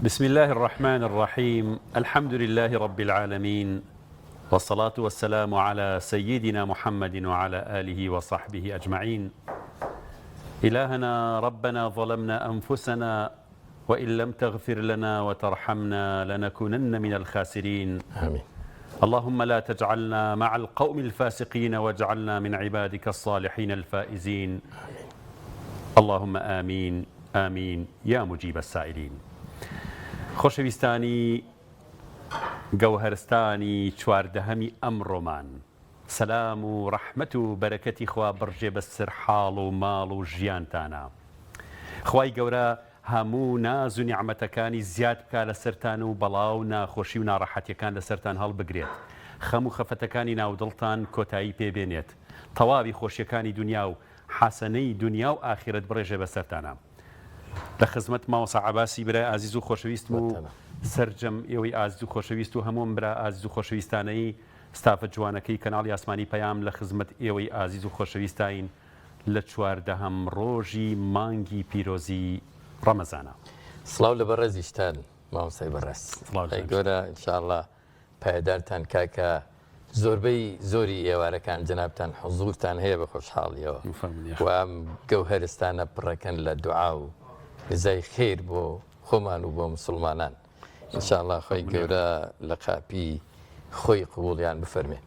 بسم الله الرحمن الرحيم. الحمد لله رب العالمين، والصلاة والسلام على سيدنا محمد وعلى آله وصحبه أجمعين. إلهنا ربنا ظلمنا أنفسنا وإن لم تغفر لنا وترحمنا لنكونن من الخاسرين. آمين. اللهم لا تجعلنا مع القوم الفاسقين واجعلنا من عبادك الصالحين الفائزين. آمين. اللهم آمين آمين يا مجيب السائلين. خۆشەویستانی گەوهرستانی چواردەهەمی ئەمڕۆمان، سەلام و ڕەحمەت و بەرەکەتی خوا بڕژێ بە سەر حاڵ و ماڵ و ژیانتانە. خوای گەورە هەموو ناز و نیعمەتەکانی زیاد بکات لەسەرتان و بەڵاو و ناخۆشی و ناڕەحەتیەکان لەسەرتان هەڵبگرێت. خەم و خەفەتەکانی ناودڵتان کۆتایی پێبێنێت. تەواوی خۆشیەکانی دنیا و حەسەنەی دنیا و ئاخرەت بڕێژێ بەسەرتانە. لە خزمەت ماوەسا عەباسی برای ئازیز و خۆشەویستم و سەرجەم ئێوەی ئازیز و خۆشەویست و هەمووم برا ئازیز و خۆشەویستانەی ستافە جوانەکەی کەناڵی ئاسمانی پەیام لە خزمەت ئێوەی ئازیز و خۆشەویستین لە چواردەهەم ڕۆژی مانگی پیرۆزی ڕەمەزانە. سڵاو لە بەڕێزیشتان مامۆستای بەڕێز. گۆرە ئینشاءڵڵا پایدارتان کاکە زۆربەی زۆری ئێوارەکان جەنابتان حوزورتان هەیە بە خۆشحاڵیەوە و ئەم گەوهەرستانە پڕەکەن لە دوعا و گزای خێر بۆ خۆمان و بۆ مسلمانان. ئینشاءڵڵا خۆی گەورە لە قاپی خۆی قبوڵیان بفەرمێ.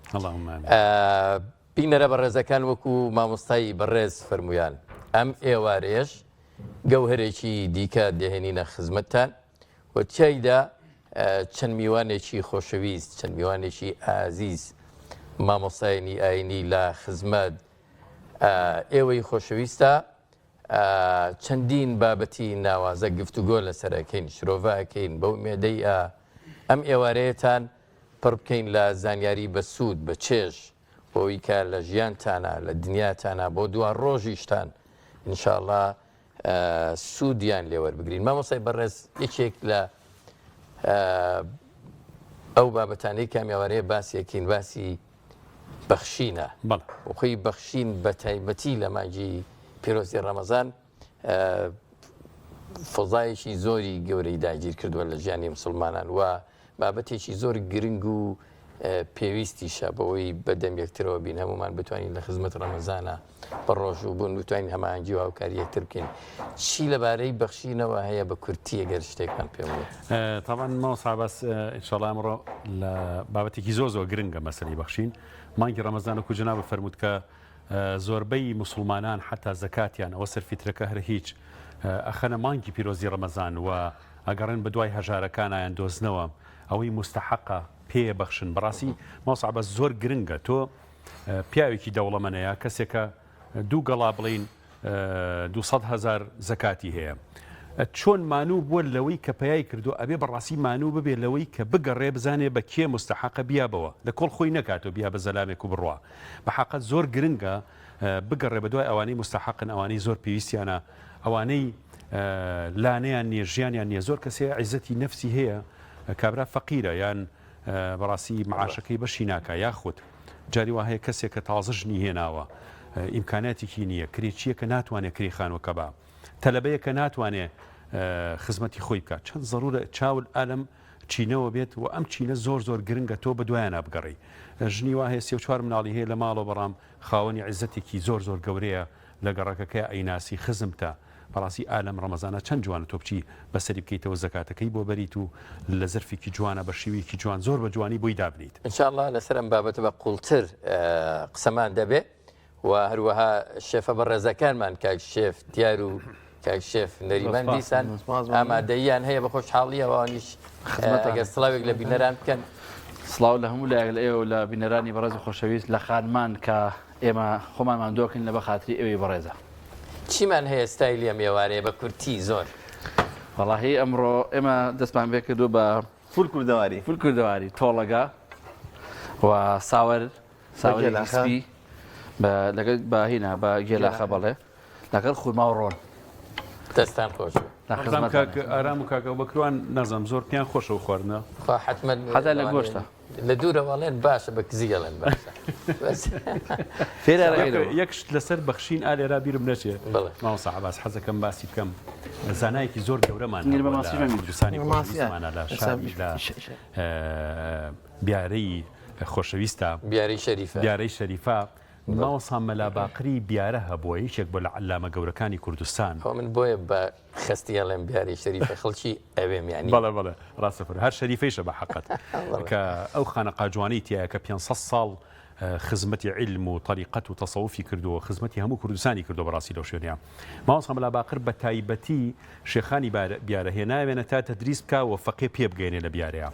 بینەرە بەڕێزەکان وەکو مامۆستای بەڕێز فەرمویان، ئەم ئێوارەیەش گەوهرێکی دیکە دەهێنینە خزمەتتان و تیایدا چەند میوانێکی خۆشەویست، چەند میوانێکی ئازیز مامۆستایانی ئاینی لە خزمەت ئێوەی خۆشەویستە چەندین بابەتی ناوازە گفتوگۆ لەسەرەکەین، شرۆڤەکەین بەو مێدەی ئەم ئێوارەیەتان پڕ بکەین لە زانیاری بە سوود بە چێژ بۆی کە لە ژیانتانە لە دنیاتانە بۆ دوا ڕۆژیشتان ئینشاءڵڵا سوودیان لێوەربگرین. مامۆستای بەڕێز یەکێک لە ئەو بابەتانەی کامیاوارەیە باسیەکەین، باسی بەخشینە. وخۆی بەخشین بە تایبەتی لە مانگی پیرۆزی ڕەمەزان فۆزایەکی زۆری گەورەی داگیر کردووە لە ژیانی مسلمانان و بابەتێکی زۆر گرنگ و پێویستیشە بەوەی بەدەم یەکترەوە بین هەمومان بتوانین لە خزمەت ڕەمەزانە بەڕۆژ و بوون بتوانین هەمانگی و هاوکاری یەکتر بکەین. چی لەبارەی بەخشینەوە هەیە بە کورتی ئەگەر شتێکمان پێ بڵێت؟ تاوان ماوەسا عەباس ئینشاءڵڵا ئەمڕۆ لە بابەتێکی زۆر گرنگە مەسەلەی بەخشین. مانگی ڕەمەزان وەکو جەناب فەرمووت کە زۆربەی مسلمانان حتا زەکاتیان ئەوە سەرفیترەکە هەر هیچ ئەخەنە مانگی پیرۆزی ڕەمەزان و ئەگەڕێن بە دوای هەژارەکانیان دۆزنەوە ئەوەی مستحەقە پێ بەخشن. بەڕاستی ماوەسا عەباس زۆر گرنگە. تۆ پیاوێکی دەوڵەمەنەیە کەسێکە دوو گەڵا بڵین 200,000 زەکاتی هەیە، چۆن مانوو بووە لەوەی کە پەیای کردو ئەبێ بەڕاستی مانوو ببێ لەوەی کە بگەڕێ بزانێ بە کێ مستحەقە بیابەوە، لە کۆڵ خۆی نەکاتەوە بیا بە زەلامێک و بڕوا. بە حەقەت زۆر گرنگە بگەڕێ بە دوای ئەوانەی مستحەقن، ئەوانەی زۆر پێویستیانە، ئەوانەی لانەیان نییە، ژیانیان نییە. زۆر کەسێ عیزەتی نەفسی هەیە، کابرا فەقیرە یان بەڕاستی معاشەکەی بەشی ناکە، یاخود جاری وا هەیە کەسێک کە تازە ژنی هێناوە، ئیمکاناتێکی نییە، کرێچیە کە ناتوانێت کری خانوەکە بە، تەلەبەیە کە ناتوانێت خزمەتی خۆی بکات. چەند زەڕورە چاول ئالەم چینەوە بێت و ئەم چینە زۆر گرنگە تۆ بە دوایانە بگەڕی. ژنی وا هەیە 34 مناڵی هەیە لە ماڵەوە، بەڕام خاوەنی عیزەتێکی زۆر گەورەیە لە گەڕەکەکەی ئەیناسی خزمتە. بەڕاستی ئالەم ڕەمەزانە چەند جوانە تۆ بچی بەسەری بکەیتەوە زەکاتەکەی بۆ بەریت و لە زەرفێکی جوانە بە شێوەیەکی جوان زۆر بە جوانی بۆی دابنیت. ئینشاءڵڵا لەسەر ئەم بابەتە بە قوڵتر قسەمان دەبێ و هەروەها شێفە بەڕێزەکانمان کاک شێف دیار و کاک شێف نەریمان دیسان ئامادەییان هەیە بە خۆشحاڵی ئەوانیش ئەگەر سڵاوێک لە بینەران بکەن. سڵاو لە هەموو لایەک لە ئێوە لە بینەرانی بەڕێز و خۆشەویست لە خانمان کە ئێمە خۆمان ماندۆکەین لە بە خاتری ئێوەی بەڕێزە. چیمان هەیە ستایلی ئەم ئێوارەیە بە کورتی زۆر؟ وەڵاهی ئەمڕۆ ئێمە دەستمان پێ کردو بە فول کوردەواری تۆڵەگا و ساوەری سپی لەگەڵ بە هینە بە گێلاخە بەڵێ لەگەڵ خورما و ڕۆن دەستان خۆش ئارام و کاکە بەکروان نازانم زۆر پیان خۆشەوە خواردنە حتمما حتا لە گۆشتە لە دوورەوەڵێن باشە بە کزیگەڵێن باشە یەکشت لەسەر بەخشین ئالێرا بیرم نەچێت ماوەسا عەباس حەزەکەم باسی بکەم زانایەکی زۆر گەورەمان کوردستانی خۆشەویستمانە لە شاری لە بیارەی خۆشەویستە بیارەی شەریفە ماوەسا مەلا باقری بیارە هەبووە یەکێک بۆ لە عەلامە گەورەکانی کوردستان من بۆیە بە خستیاڵێن بیاری شەریفە خەڵکی ئەوێم یانی بەڵێ ڕاستەفر هەر شەریفەیشە بە حەقەت کە ئەو خانەقا جوانەی تایە کە 500 ساڵ خزمەتی علم و طریقەت و تەسەوفی کردووە خزمەتی هەموو کوردستانی کردو بەڕاستی لەو شوێنە ماوەسا مەلا باقر بە تایبەتی شێخانی بیارە هێناوێنە تا تەدریس بکە و فەقێ پێ بگەێنێ لە بیارەیە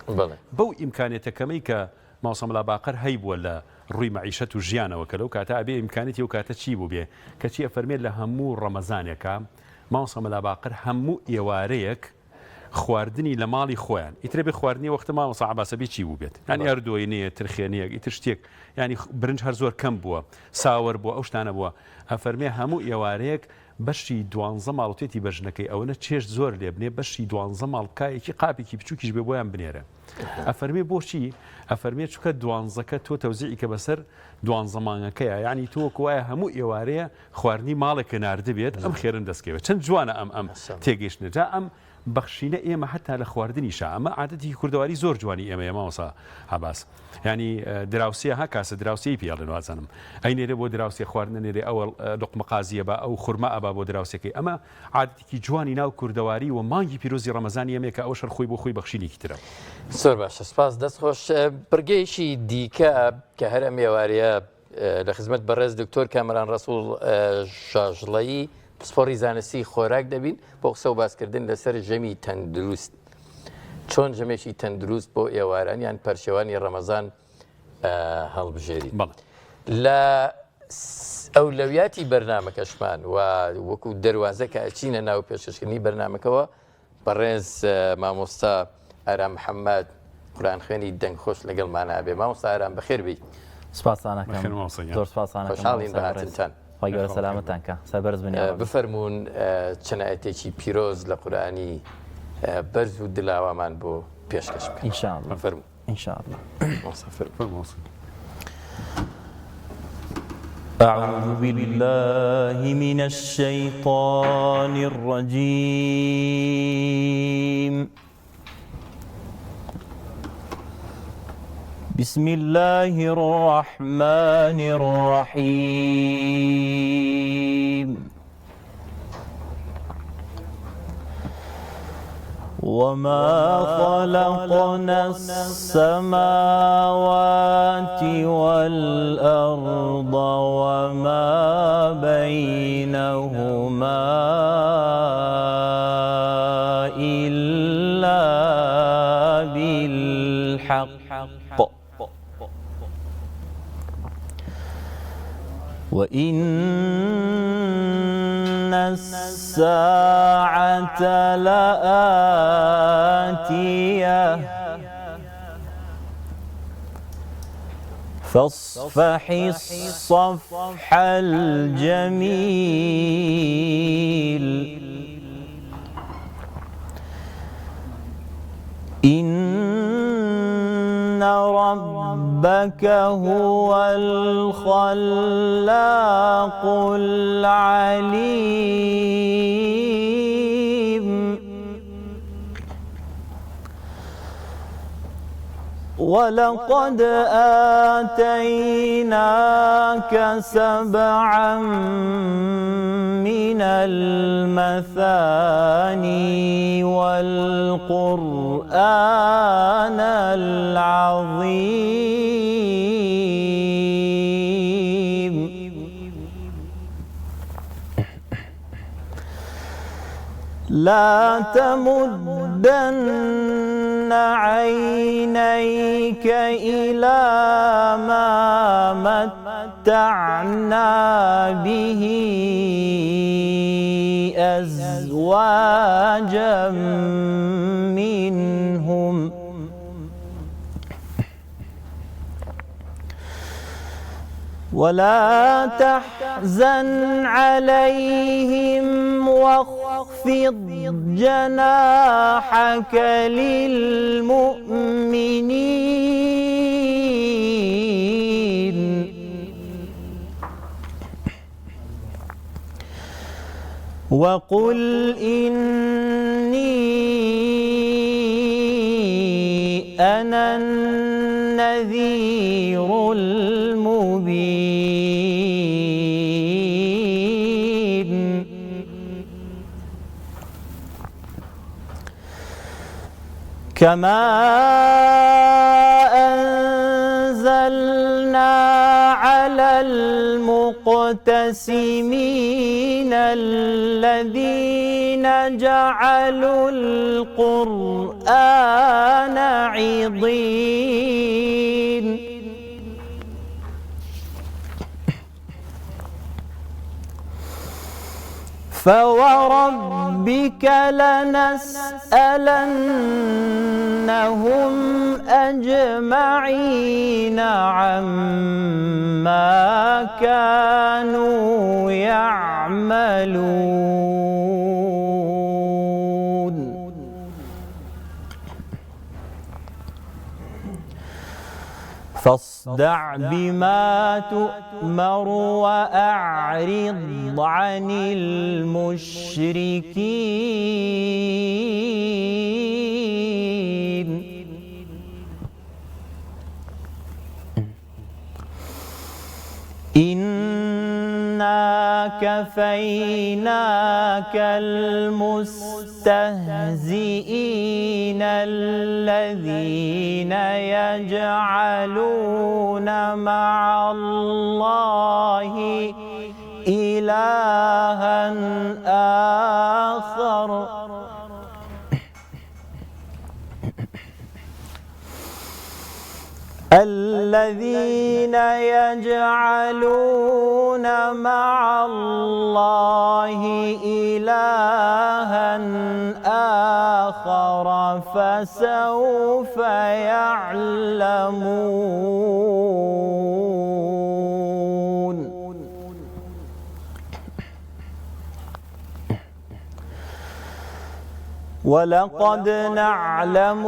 بەو ئیمکانێتەکەمەی کە ماوەسا مەلا باقر هەی بووە لە ڕووی مەعیشەت و ژیانەوە کە لەو کاتە ئەبێ ئیمکانێتی و کاتە چی بوو بێ کەچی ئەفەرمێت لە هەموو ڕەمەزانێکە ماوەسا مەلا باقر هەموو ئێوارەیەک خواردنی لە ماڵی خۆیان ئیترێ بێ خواردنی وەختە ماوەسا عەباسەبی چی بوو بێت ینی ئەردۆینەیە ترخێنەیەک ئیتر شتێک ینی برنج هەر زۆر کەم بووە ساوەر بووە ئەو شتانە بووە ئەفەرمێ هەموو ئێوارەیەک بەشی 12 ماڵوتێتی بەژنەکەی ئەوەنە چێشت زۆر لێ بنێ بەشی 12 ماڵکایەکی قاپێکی بچووکیش بێ بۆیان بنێرە ئەفەرمێ بۆچی ئەفەرمێ چکە 12کە تۆ تەوزیعی کە بەسەر 12 مانگەکەیە یعنی تۆ وایە هەموو ئێوارەیە خواردنی ماڵێکە ناردە بێت ئەم خێرن دەستکەوێت چەند جوانە ئەم تێگەیشتنە جا ئەم بەخشینە ئێمە حتا لە خواردنیشە ئەمە عادەتی کوردەواری زۆر جوانی ئێمە ماوەسا عەباس ینی دراوسێ ها کاسە دراوسی پێڵێن وازانم ئەی نێرێ بۆ دراوسێ خواردنە نێرێ ئەوە لقمە قازیە بە ئەو خورما ئەبا بۆ دراوسەکەی ئەمە عادەتێکی جوانی ناو کوردەواری و مانگی پیرۆزی ڕەمەزانی ئەمێکە ئەو شەر خۆی بۆ خۆی بەخشینێکی ترە زۆر باشە سپاس دەستخۆش پرگەیشی دیکە کە هەر ئەم ێوارەیە لە خزمەت بەڕێز دکتۆر کامەران ڕەسوڵ شاژڵەیی پسپۆڕی زانستی خۆراک دەبین بۆ قسە و باسکردن لەسەر ژەمی تەندروست چۆن ژەمێکی تەندروست بۆ ئێوارانیان پەرشێوانی ڕەمەزان هەڵبژێریت لە ئەولەویاتی بەرنامەکەشمان و وەکو دەواازە کە ئەچینە ناو پێشکردنی بەرنامەکەەوە بەڕێز مامۆستا ئارام محەممەد قورآن خوێنی دەنگخۆش لەگەڵمانە بێ مامۆستا ئارام بەخێر بیت سپاسانەکەم زۆر سپاسانە خۆشحاڵین بەهاتنتان خۆی سەلامەتانکە سەربەرز بنیان بفەرمونون چەنایەتێکی پیرۆز لە قورئانی بەرز و دلاوامان بۆ پێشکەش بکەین ئینشاءالله فەرموو ئینشاءالله أعوذ بالله من الشيطان الرجيم بسم الله الرحمن الرحيم وما خلقنا السماوات والأرض وما بينهما إلا بالحق وإن الساعة لآتية فاصفح الصفح الجميل إن ربك هو الخلاق العليم ولقد آتيناك 7 من المثاني والقرآن العظيم لا تمدن عينيك إلى ما متعنا به أزواجا منهم ولا تحزن عليهم واخفض واخفض جناحك للمؤمنين وقل إني أنا النذير المبين كما أنزلنا على المقتسمين الذين جعلوا القرآن عضين فوربك لنسألنهم أجمعين عما كانوا يعملون فاصدع بما تؤمر وأعرض عن المشركين إنا كفيناك المستهزئين الذين يجعلون مع الله إلها آخر الذين يجعلون مع الله إلها آخر فسوف يعلمون ولقد نعلم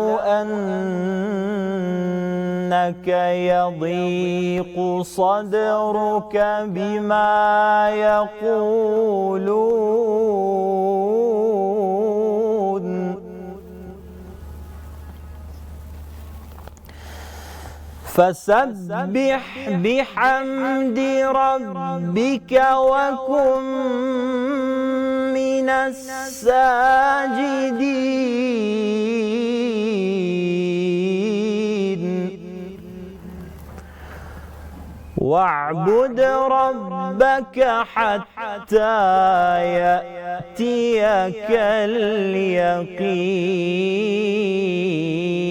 أنك يضيق صدرك بما يقولون فسبح بحمد ربك وكن من الساجدين واعبد ربك حتى يأتيك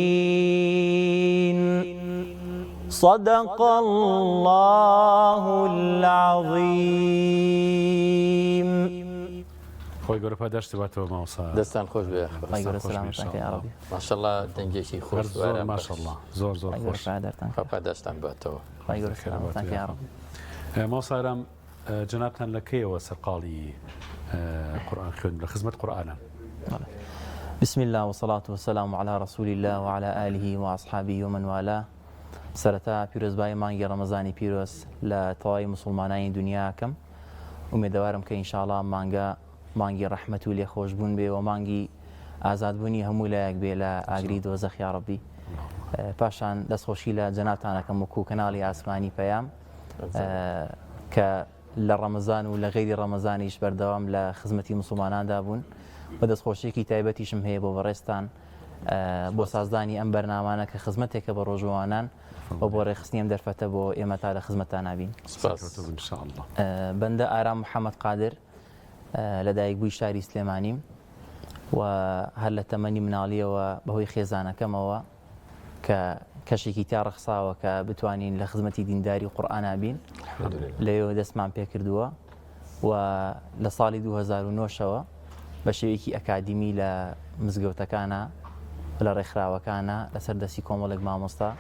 اليقين صدق الله العظيم. خۆی گەورە پاداشتی باتەوە ماوەسا دەستان خۆش بێ ماشەڵڵا دەنگێکی خۆش ماشەڵڵا زۆر زۆر خۆش پاداشتان باتەوە ماوەسارام جەنابتان لە کەیەوە سەرقاڵی قورئان خوێن لە خزمەت قورئانە؟ بسم الله والصلاة والسلام على رسول الله وعلى آله وأصحابه ومن والاه. سەرەتا پیرۆزبای مانگی ڕەمەزانی پیرۆز لە تەواوی موسڵمانانی دنیاکەم ومێدەوارم کە ئینشاءڵڵا مانگی ڕەحمەت و لێخۆشبوون بێ و مانگی ئازادبوونی هەموو لایەک بێ لە ئاگری دۆزەخ یا ڕەبی. پاشان دەستخۆشی لە جەنابتانەکەم وەکو کەناڵی ئاسمانی پەیام کە لە ڕەمەزان و لە غەیری ڕەمەزانیش بەردەوام لە خزمەتی موسڵماناندا بوون بە دەستخۆشیێکی تایبەتیشم هەیە بۆ بەڕێستان بۆ سازدانی ئەم بەرنامانە کە خزمەتێکە بە ڕۆژوانان و بۆ ڕێخستنی ئەم دەرفەتە بۆ ئێمە تا لە خزمەتان نابین. بەندە ئارام محەممەد قادر لە دایکبووی شاری سلێمانیم و هەر لە تەمەنی مناڵیەوە بەهۆی خێزانەکەمەوە کە کەشێکی تا ڕەخساوە کە بتوانین لە خزمەتی دینداری قورئان بین لەوێ دەستمان پێ کردووە و لە ساڵی 2009ەوە بە شێوەیەکی ئەکادیمی لە مزگەوتەکانە لە ڕێکخراوەکانە لەسەر دەستی کۆمەڵێک مامۆستا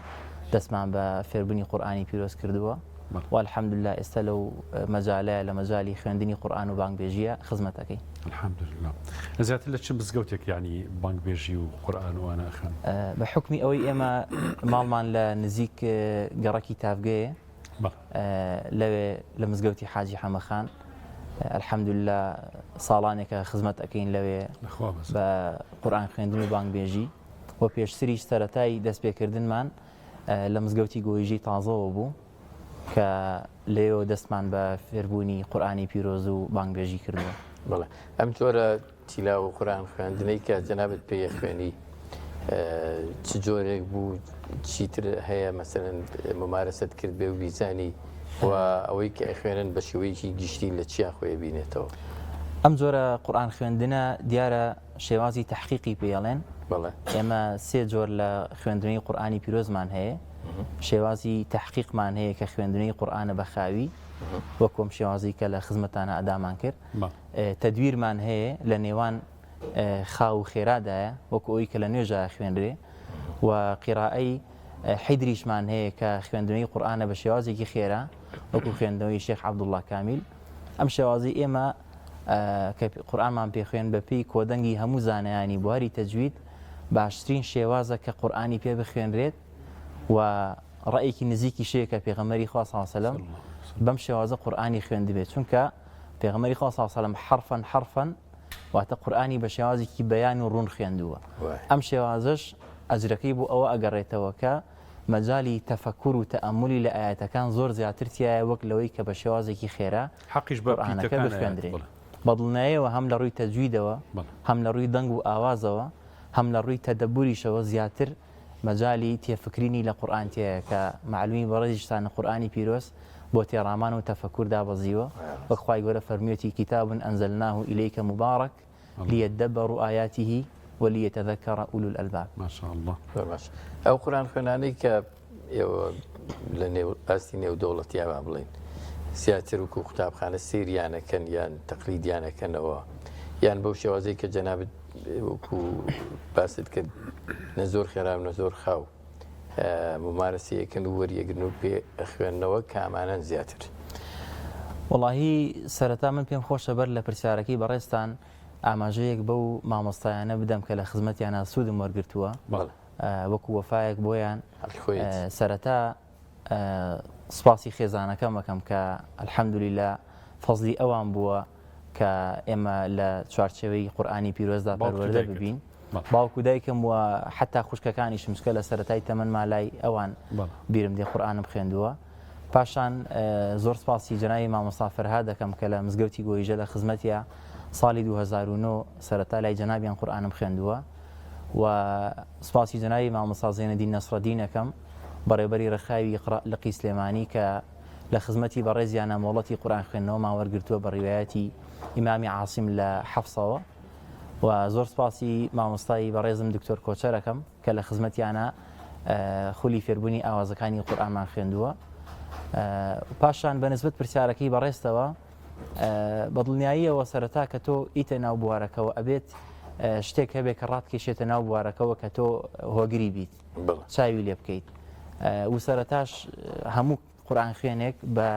دەستمان بە فێربوونی قورئانی پیرۆز کردووە والحمدلله ئێستا لەو مەجالەیە لە مەجای خوێندنی قورئان و بانگبێژیە خزمەتەکەی. الحمدلله. زیاتر لە چ مزگەوتێک یعنی بانگبێژی و قورئان وانە ئەخوێن؟ بە حکمی ئەوەی ئێمە ماڵمان لە نزیک گەڕەکی تافگەیە لەوێ لە مزگەوتی حاجی حەمەخان الحمدلله ساڵانێکە خزمەت ئەەکەین لەوێ بە قورئان خوێندن و بانگبێژی و پێشتریش سەرەتای دەستپێکردنمان لە مزگەوتی گۆیژی تازەوە بوو کە لێەوە دەستمان بە فێربوونی قورئانی پیرۆز و بانگبێژی کردووە. بەڵێ ئەم جۆرە تیلا و قورئان خوێندنەی کە جەنابەت پێی خوێنی چ جۆرێک بوو چیتر هەیە مەسەرەن ممارەسەت کرد بێ و بیزانی و ئەوەی کە خوێنن بە شێوەیەکی گشتی لە چیا خۆی بینێتەوە؟ ئەم جۆرە قورئان خوێندنە دیارە شێوازی تەحقیقی پێڵێن. ئێمە سێ جۆر لە خوێندنەوەی قورئانی پیرۆزمان هەیە. شێوازی تەحقیقمان هەیە کە خوێندنەوەی قورئانە بە خاوی وەکۆم شێوازی کە لە خزمەتانە ئەدامان کرد. تەدویرمان هەیە لە نێوان خاو و خێرادایە وەکو ئەوی کە لە نوێژە خوێنرێ و قیرائی حیدریشمان هەیە کە خوێندنەوەی قورئانە بە شێوازێکی خێرا وەکو خوێندنەوەی شێخ عەبدوڵڵا کامیل. ئەم شێوازی ئێمە کە قورئانمان پێخوێن بەپێی کۆدەنگی هەموو زانایانی بواری تەجوید باشترین شێوازە کە قورئانی پێ بخوێنرێت و ڕأیەکی نزیکی شەیە کە پێغەمبەری خوا صلی الله علیه و سلم بەم شێوازە قورئانی خوێندبێت چونکە پێغەمبەری خوا صلی الله علیه و سلم حرفا واتە قورئانی بە شێوازێکی بەیان و ڕوون خوێندووە. ئەم شێوازەش ئەجرەکەی بۆ ئەوە ئەگەڕێتەوە کە مەجالی تەفەکوور و تەئەمولی لە ئاەتەکان زۆر زیاتر تایە وەک لەوەی کە بە شێوازێکی خێرا حەقیش بە قورئانەکە بخوێندرێت. بەدڵناییەوە هەم لە ڕووی تەجویدەوە هەم لە ڕووی دەنگ و ئاوازەوە هەم لە ڕووی تەدەبوریشەوە زیاتر مەجالی تێفکرینی لە قورئان تایە کە معلومی بەڕێزیشتانە قورئانی پیرۆز بۆ تێڕامان و تەفەکوور دابەزیوە وەک خوای گەورە فەرموویەتی کتاب ئەنزەلناه إليك مبارك ليدبروا آياته وليتذكر أولو الألباب. ما شاء الله. ئەو قورئان خوێنانەی کە ئێوە لە نێو ئاستی نێودەوڵەتییا بڵێن زیاتر وکو قوتابخانە سێریانەکەن یان تەقلیدیانەکەنەوە یان بەو شێوازەی کە جەنابەت وەکو باست کرد نە زۆر خێرا و نە زۆر خاو ممارەسەیەکەن و وەریەگرن و پێ خوێندنەوە کامانەن زیاتر؟ وەڵاهی سەرەتا من پێم خۆشە بەر لە پرسیارەکەی بەڕێستان ئاماژەیەک بەو مامۆستایانە بدەم کە لە خزمەتیانە سوودم وەرگرتووە وەکو وەفایەک بۆیان. سەرەتا سپاسی خێزانەکەم مەکەم کە الحەمدولیلا فەزلی ئەوان بووە کە ئێمە لە چوارچێوەی قورئانی پیرۆزدا پەروەردە ببین. باوکو دایکم وە حتا خوشکەکانیشم چکە لە سەرەتای تەمەن مالای ئەوان بیرم دێ قورئانم خوێندووە. پاشان زۆر سپاسی جەنابی مامۆستا فەرهاد دەکەم کە لە مزگەوتی گۆیژە لە خزمەتیە ساڵی 2009 سەرەتا لای جەنابیان قورئانم خوێندووە و سپاسی جەنابی مامۆستا زێنەدین نەسڕەدینەکەم بەڕێبەری ڕێخاوی لقی سلێمانی کە لە خزمەتی بەڕێزیانە مۆڵەتی قورئان خوێندنەوەمان وەرگرتووە بە ڕیوایەتی ئیمامی عاسیم لە حەفسەوە و زۆر سپاسی مامۆستای بەڕێزم دکتۆر کۆچەرەکەم کە لە خزمەتیانە خولی فێربوونی ئاوازەکانی قورئانمان خوێندووە. پاشان بەنسبەت پرسیارەکەی بەڕێستەوە بەدڵنیاییەوە سەرەتا کە تۆ ئیتە ناو بوارەکەەوە ئەبێت شتێک هەبێت کە ڕاتکێشێتە ناو بوارەکەەوە کە تۆ هۆگری بیت چاوی لێ بکەیت و سەرەتاش هەموو قورئان خوێنێک بە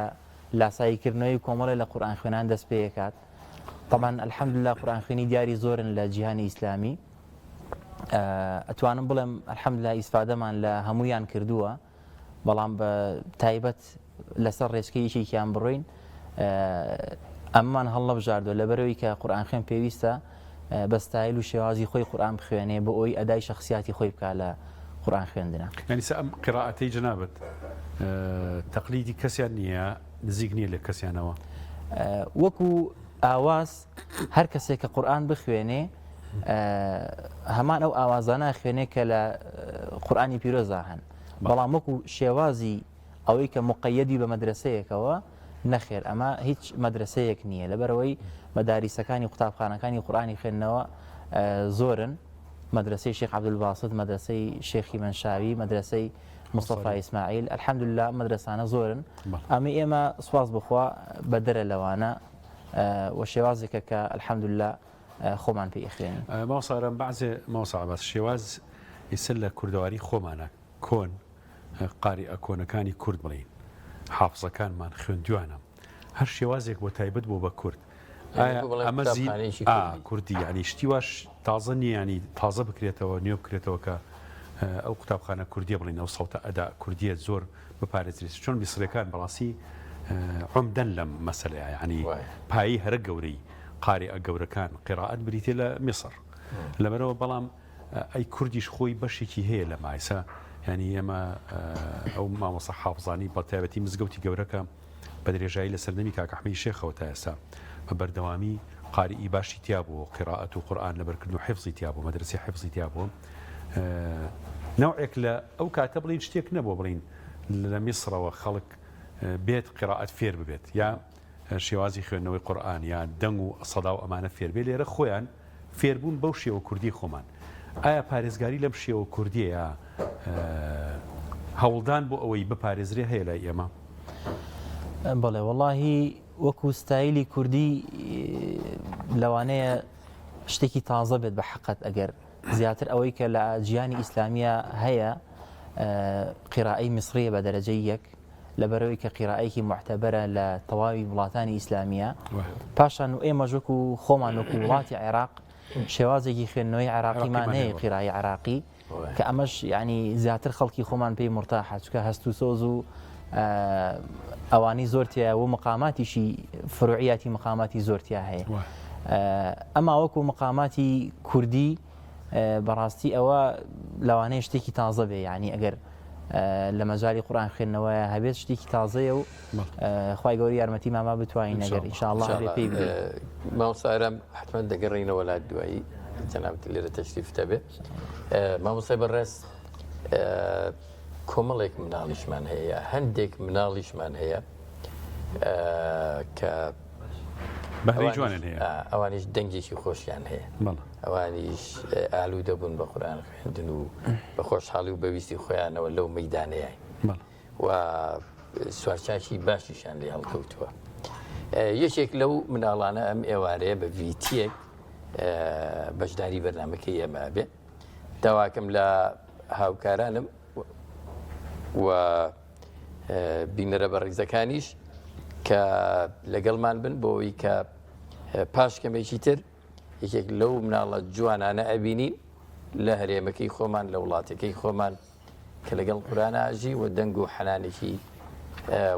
لاساییکردنەوەی کۆمەڵی لە قورئان خوێنان دەست پێکات. طبعا الحمدلله قورئان خوێنی دیاری زۆرن لە جیهانی ئیسلامی ئەتوانم بڵێم الحمدلله ئیسفادەمان لە هەموویان کردووە بەڵام بە تایبەت لەسەر ڕێچکەیەکێکیان بڕۆین ئەممان هەڵە بژاردووە لەبەرەوەی کە قورئان خوێن پێویستە بە ستایل و شێوازی خۆی قورئان بخوێنێ بۆ ئەوی ئەدای شخصیاتی خۆی بکا لە قورئان خوێندنە. یعنی ئەم قراءەتەی جەنابەت تەقلیدی کەسیان نییە نزیک نییە لە کەسیانەوە وەکو ئاواز هەر کەسێک کە قورئان بخوێنێ هەمان ئەو ئاوازانە خوێنێ کە لە قورئانی پیرۆزدا هەن بەڵام وەکو شێوازی ئەوەی کە مقەیەدی بە مەدرسەیەکەوە نەخێر ئەمە هیچ مەدرسەیەک نییە لەبەرەوەی مەداریسەکانی قوتابخانەکانی قورئانی خوێندنەوە زۆرن مەدرسەی شێخ عەبدولباسط مەدرسەی شێخی مەنشاوی مەدرسەی مصطفى ئیسماعیل الحەمدولله مەدرسانە زۆرن ئەمە ئێمە سواز بخوا بەدرە لەوانە و شێوازێکە کە الحەمدولله خۆمان پێی خوێنین. ماوەسارم بەعزێ ماوەسا عەباس شێواز ئیسە لە کوردەواری خۆمانە کۆن قاریئە کۆنەکانی کورد بڵین حافزەکانمان خوێندوانە هەر شێوازێک بۆ تایبەت بۆ بە کورد ئەمە کوردی ینی شتی واش تازە نیە ینی تازە بکرێتەوە نوێ بکرێتەوە کە ئەو قوتابخانە کوردیە بڵین ئەو سەوتە ئەدا کوردیە زۆر بپارێزرێت چۆن بیسڕەکان بەڕاستی عمدەن لەم مەسەلەیە ینی پایی هەرە گەورەی قاری گەورەکان قیراعەت بریتێ لە میسر لەبەرەوە بەڵام ئەی کوردیش خۆی بەشێکی هەیە لە مایسە ینی ئێمە ئەو مامۆستا حافزانی بە تایبەتی مزگەوتی گەورەکە بە درێژایی لە سەردەمی کاکەحمەدی شێخەوە تا ئێستا بە بەردەوامی قاریئی باشی تیا بوو قیراعەت و قورئان لەبەرکردن و حیفزی تیا بوو مەدرسەی حیفزی تیا بوو نوعێک لە ئەو کاتە بڵین شتێک نەبوو بڵین لە میسرەوە خەڵک بێت قیراعەت فێر ببێت یا شێوازی خوێندنەوەی قورئان یا دەنگ و سەدا و ئەمانە فێر بێ لێرە خۆیان فێربوون بەو شێوە کوردی خۆمان ئایا پارێزگاری لەم شێوە کوردیە یا هەوڵدان بۆ ئەوەی بپارێزرێ هەیە لای ئێمە بەڵێ وەڵاهی وەکو ستایلی کوردی لەوانەیە شتێکی تازە بێت بە حقت ئەگەر زیاتر ئەوەی کە لە جیانی ئیسلامیە هەیە قیرائی میسریە بە دەرەجەی یەک لەبەرەوەی کە قیراایەکی معتەبەرە لە تەواوی وڵاتانی ئیسلامیە پاشان و ئێمە ژوەکو خۆمان وەکو وڵاتی عێراق شێوازێکی خوێندنەوەی عێراقیمان هەیە قیرائی عێراقی کە ئەمەش ینی زیاتر خەڵکی خۆمان پێی مرتاحە چونکە هەست و سۆز و ئەوانی زۆرتیە و مقاماتیشی فروعیاتی مقاماتی زۆرتیا هەیە ئەما وەکو مقاماتی کوردی بەڕاستی ئەوە لەوانەیە شتێکی تازە بێ ینی ئەگەر لە مەجای قورئان خوێندنەوەیە هەبێت شتێکی تازەیە و خوای گەوری یارمەتی ماما بتوانین نەگەر ئینشاءالله هەبێ پێی بێ مامۆستایرم حتمما دەگەڕینەوە لات دوایی جەنابەت لێرە تەشریف دەبێ مامۆستای بەڕێز کۆمەڵێک مناڵیشمان هەیە هەندێک مناڵیشمان هەیە کە ئەوانیش دەنگێکی خۆشیان هەیە ئەوانیش ئالوو دەبوون بە قورئان خوێندن و بە خۆشحاڵی و بەویستی خۆیانەوە لەو مەیدانەیە و سوارچاکی باشیشان لێ هەڵکەوتووە یەکێک لەو مناڵانە ئەم ئێوارەیە بە ڤیتیەک بەشداری بەرنامەکەی ئێمە بێ داواکەم لە هاوکارانم و بینەرە بەڕێزەکانیش کە لەگەڵمان بن بۆەوەی کە پاش کەمێکی تر یەکێک لەو مناڵە جوانانە ئەبینین لە هەرێمەکەی خۆمان لە وڵاتەکەی خۆمان کە لەگەڵ قورئان ئاژی و دەنگ و حەنانێکی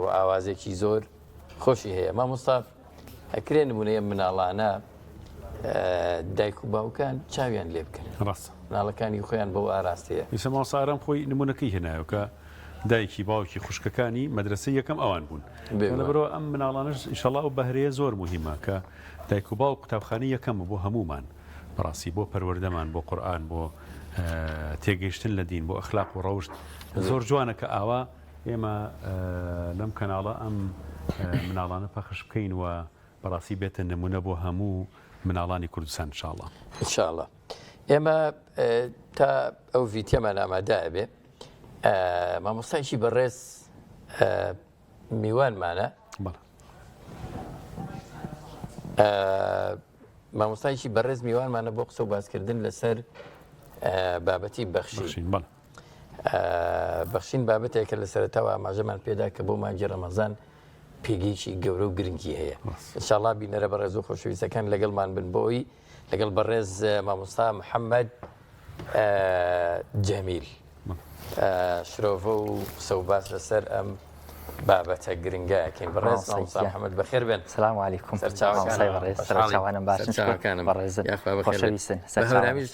و ئاوازێکی زۆر خۆشی هەیە مامۆستا ئەکرێ نمونەیە مناڵانە دایک و باوکان چاویان لێ بکەن مناڵەکانی خۆیان بەو ئاراستەیە ئیسا مامۆستارم خۆی نمونەکەی هێنایە کە دایکی باوکی خوشکەکانی مەدرسەی یەکەم ئەوان بوون لەبەرەوە ئەم مناڵانەش ئینشاءالله و بەهرەیە زۆر موهیمە کە دایک و باوک قوتابخانەی یەکەم بۆ هەمومان بەڕاستی بۆ پەروەردەمان بۆ قورئان بۆ تێگەیشتن لە دین بۆ ئەخلاق و ڕەوشت زۆر جوانە کە ئاوا ئێمە لەم کەناڵە ئەم مناڵانە پەخش بکەین و بەڕاستی بێتە نمونە بۆ هەموو مناڵانی کوردستان ئینشاءالله ئینشاءالله ئێمە تا ئەو ڤیتیەمان ئامادەیە بێ مامۆستایشی بەڕێز میوانمانە مامۆستایشی بەڕێز میوانمانە بۆ قسە و باسکردن لەسەر بابەتی بەخشین بابەتێکە لە سەرەتاوە ئاماژەمان پێدا کە بۆ مانگی ڕەمەزان پێگەیشی گەورە و گرنگی هەیە ئینشاءالله بینەرە بەڕێز و خۆشەویستەکان لەگەڵمان بن بۆی لەگەڵ بەڕێز مامۆستا محەممەد جەمیل شرۆڤە و قسە و باس لەسەر ئەم بابەتە گرنگایەکەین بەڕێز مامۆستا محەممەد بەخێر بێن سلام علیکم سەرچاوانم باشن بەڕێز خۆشەویستن هەرامیش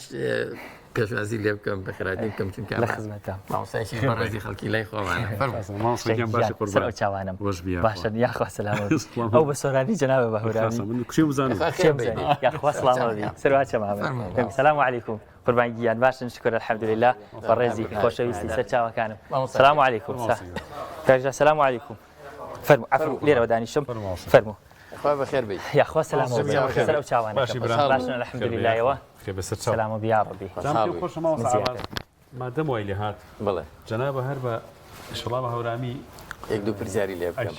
پێشوازی لێ بکەم بەخێرایی بکەم چونکە لە خزمەتە مامۆستایشی بەڕێزی خەڵکی لای خۆمانە چاوانم باشە یاخوا سەلامت ئەو بە سۆرانی جەنابە بەهورامی یاخوا سڵامەوی سەرواچە مامە سلام علیکم قوربان گیان باشن شکر الحەمدولله بەڕێزی خۆشەویستی سەر چاوەکانم سلام علیکم کاژا سلام علیکم فەرموو عەفو لێرەوە دانیشم فەرموو خوا بەخێر بیت یاخوا سەلامەوە سەر ئەو چاوانە باشن الحەمدوللهەوە سلام بیا ربی مادەم وای لێ هات بڵێ جەنابە هەر بە ئینشاءالله بە هەورامی یەک دوو پرسیاری لێ بکەم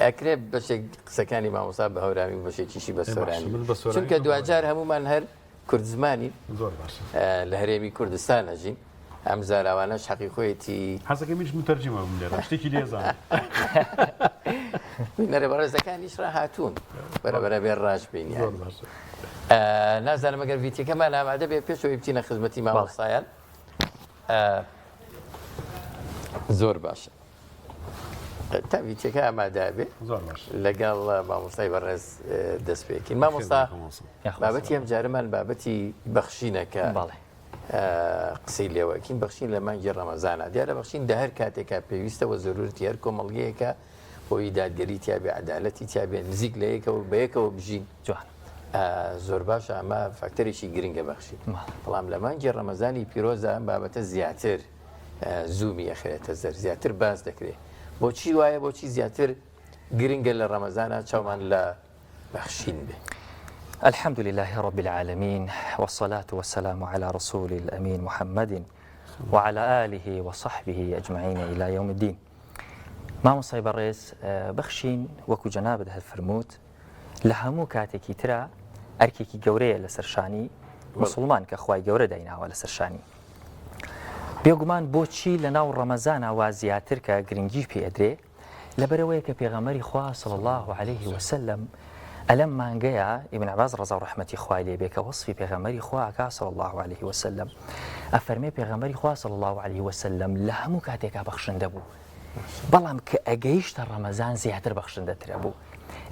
ئەکرێ بەشێک قسەکانی مامۆستا بە هەورامی و بەشێکیشی بە سۆرانی چونکە دوجار هەمومان هەر کورد زمانی زۆر باش لە هەرێمی کوردستان ئەژین ئەم زاراوانەش حەقی خۆیەتی حەزەکە میش متەرجمە بم لێرە شتێکی لێزانم نەرێ بەڕێزەکانیش ڕاهاتوون بەرەبەرە بێ ڕاش بینیان نازانم ئەگەر ڤیتیەکەمان ئامادە بێ پێشەوەی بچینە خزمەتی مامۆستایان زۆر باشە تا ڤیتیەکە ئامادە بێ زۆر باش لەگەڵ مامۆستای بەڕێز دەست پێکین مامۆستا بابەتی ئەم جارەمان بابەتی بەخشینەکە قسەی لێوەکین بەخشین لە مانگی ڕەمەزانە دیارە بەخشین لە هەر کاتێکا پێویستەوە زەرورەتی هەر کۆمەڵگەیەکە بۆی دادگەری تیابێ عەدالەتی تیابێ نزیک لە یەکەوە بەیەکەوە بژین زۆر باشە ئەمە فاکتەرێکی گرنگە بەخشین بەڵام لە مانگی ڕەمەزانی پیرۆزە ئەم بابەتە زیاتر زوومی ئەخرێتە زەر زیاتر باز دەکرێت بۆچی وایە بۆچی زیاتر گرنگە لە ڕەمەزانە چاومان لە بەخشین بێ الحمد لله رب العالمين والصلاة والسلام على رسول الأمين محمد وعلى آله وصحبه أجمعين إلى يوم الدين مامۆستای بەڕێز بەخشین وەکو جەنابەت هەفەرمووت لە هەموو کاتێکی ترە ئەرکێکی گەورەیە لە سەرشانی مسلمان کە خوای گەورە دایناوە لە سەرشانی بێگومان بۆچی لە ناو ڕەمەزانە وا زیاتر کە گرنگی پێدرێ لەبەرەوەی کە پێغەمبەری خوا صلی الله عليه وسلم ئەلەم مانگەیە ئیبن عەباس ڕەزا و ڕەحمەتی خوای لێ بێ کە وەصفی پێغەمبەری خوا ئەکا صلی الله عليه وسلم ئەفەرمێ پێغەمبەری خوا صلی الله عليه وسلم لە هەموو کاتێکا بەخشندە بوو بەڵام کە ئەگەیشتە ڕەمەزان زیاتر بەخشندەترە بوو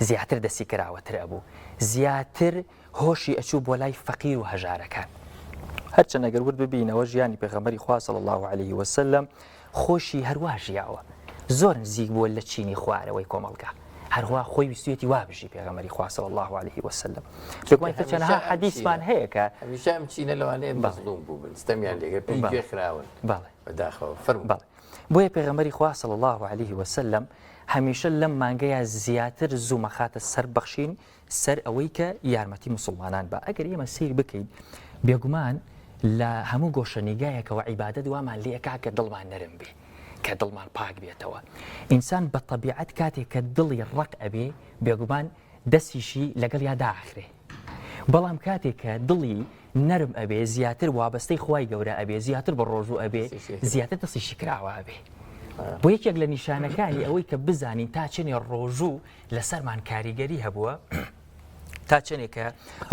زیاتر دەستی کراوەترە بوو زیاتر هۆشی ئەچوو بۆ لای فەقیر و هەژارەکان هەرچەند ئەگەر ورد ببینەوە ژیانی پێغەمبەری خوا صلی الله عليه وسلم خۆشی هەروە ژیاوە زۆر نزیک بووە لە چینی خوارەوەی کۆمەڵگا هەروە خۆی ویستویەتی وابژی پێغەمبەری خوا صلی الله عليه وسلم بێگومان کە چەندەها حەدیثمان هەیە کە هەمیشە ئەم چینە لەوانەیە مەزلوم بوو بن ستەمیان لێگە پێی گوێخراون بەداخەوە فەرموو بۆیە پێغەمبەری خوا صلی الله عليه وسلم هەمیشە لەم مانگەیە زیاتر زوو مەخاتە سەر بەخشین سەر ئەوەی کە یارمەتی مسلمانان بە ئەگەر ئێمە سیر بکەین بێگومان لە هەموو گۆشەنیگایەکەوە عیبادەت وامان لێکا کە دڵمان نەرم بێ کە دڵمان پاک بێتەوە ئینسان بە تەبیعەت کاتێک کە دڵی ڕق ئەبێ بێگومان دەستیشی لەگەڵ یا داخرێ بەڵام کاتێک کە دڵی نەرم ئەبێ زیاتر وابەستەی خوای گەورە ئەبێ زیاتر بە ڕۆژوو ئەبێ زیاتر دەستیشی کراوە ئەبێ بۆ یەکێک لە نیشانەکانی ئەوەی کە بزانین تا چنێ ڕۆژوو لەسەرمان کاریگەری هەبووە تا چنێکە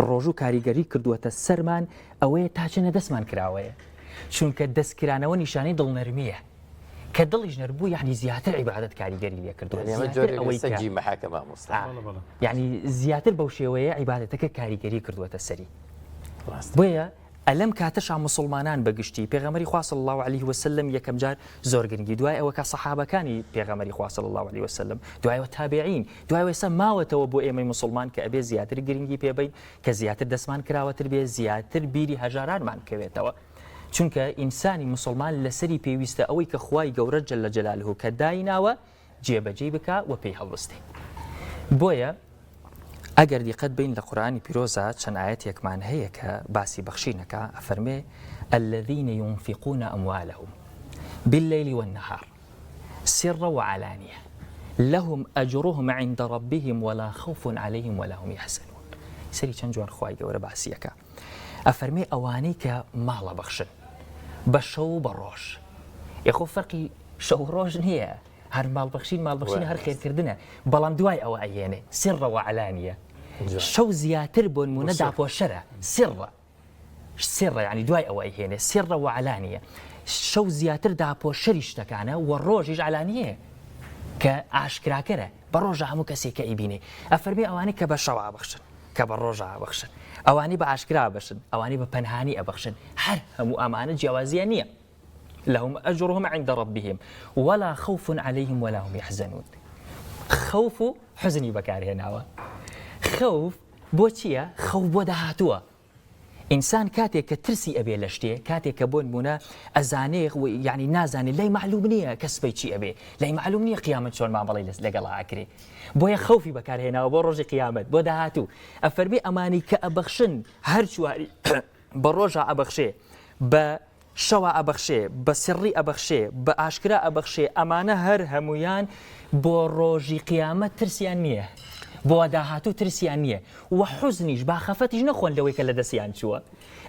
ڕۆژوو کاریگەری کردووەتە سەرمان ئەوەیە تا چنە دەستمان کراوەیە چونکە دەستکرانەوە نیشانەی دڵنەرمیە کە دڵیش نەربوو یعنی زیاتر عیبادەت کاریگەری لێ کردووە یعنی زیاتر بەو شێوەیە عیبادەتەکە کاریگەری کردووەتە سەری بۆیە ئەلەم کاتەشا مسلمانان بەگشتی پێغەمبەری خوا صلی الله عليه وسلم یەکەم جار زۆر گرنگی دوای ئەوە کە سەحابەکانی پێغەمبەری خوا صلی الله عليه وسلم دوایەوە تابعین دوای ئێستا ماوەتەوە بۆ ئێمەی مسلمان کە ئەبێ زیاتر گرنگی پێبین کە زیاتر دەستمان کراوەتر بێ زیاتر بیری هەژارانمان بکەوێتەوە چونکە ئینسانی مسلمان لەسەری پێویستە ئەوەی کە خوای گەورە جەل جەلاله کە دایناوە جێبەجێ بکە و پێی هەڵوەستێ بۆیە ئەگەر دیقەت بین لە قورئانی پیرۆزە چەند ئایەتێکمان هەیە کە باسی بەخشینەکە ئەفەرمێ الذين ينفقون أموالهم بالليل والنهار سرا وعلانية لهم أجرهم عند ربهم ولا خوف عليهم ولا هم يحزنون سەری چەند جوان خوای گەورە باسیەکە ئەفەرمێ ئەوانەی کە ماڵە بەخشن بە شەو بە ڕۆژ یەخۆ فەرقی شەو ڕۆژ نییە هەر ماڵبەخشین هەر خێرکردنە بەڵام دوای ئەوە ئەیێنێ سرڕەوە عەلانیە شەو زیاتر بۆ نمونە داپۆشەرە سرڕە یعنی دوای ئەوە ئەیهێنێ سرڕەوە عەلانیە شەو زیاتر داپۆشەری شتەکانە و ڕۆژیش عەلانیە کە ئاشکراکەرە بە ڕۆژە هەموو کەسێک کە ئیبینێ ئەفەرمێ ئەوانەی کە بە شەو ئابەخشن کە بە ڕۆژە ئابەخشن ئەوانی بە ئاشکرا بەشن ئەوانی بە پەنهانی ئەبەخشن هەر هەموو ئەمانە جیاوازیان نییە لهم أجرهم عند ربهم ولا خوف عليهم ولا هم يحزنون خوف حزني بكارهناوە خوف بۆ چییە خەوف بۆ داهاتووە ئینسان کاتێک کە ترسی ئەبێ لە شتێ کاتێک کە بۆ نمونە ئەزانێ یعنی نازانێ لای معلوم نییە کەسبەی چی ئەبێ لای معلوم نییە قیامەت چۆن مامەڵی لەگەڵ ئاکرێ بۆیە خەوفی بەکارهێناوە بۆ ڕۆژی قیامەت بۆ داهاتوو ئەفەرمێ ئەمانی کە ئەبەخشن هەر چواری بە ڕۆژە ئەبەخشێ بە شەوە ئەبەخشێ بە سڕی ئەبەخشێ بە ئاشکرا ئەبەخشێ ئەمانە هەر هەمویان بۆ ڕۆژی قیامەت ترسیان نییە بۆ داهاتوو ترسیان نییە و حوزنیش باخەفەتیش نەخۆن لەوەی کە لە دەستیان چووە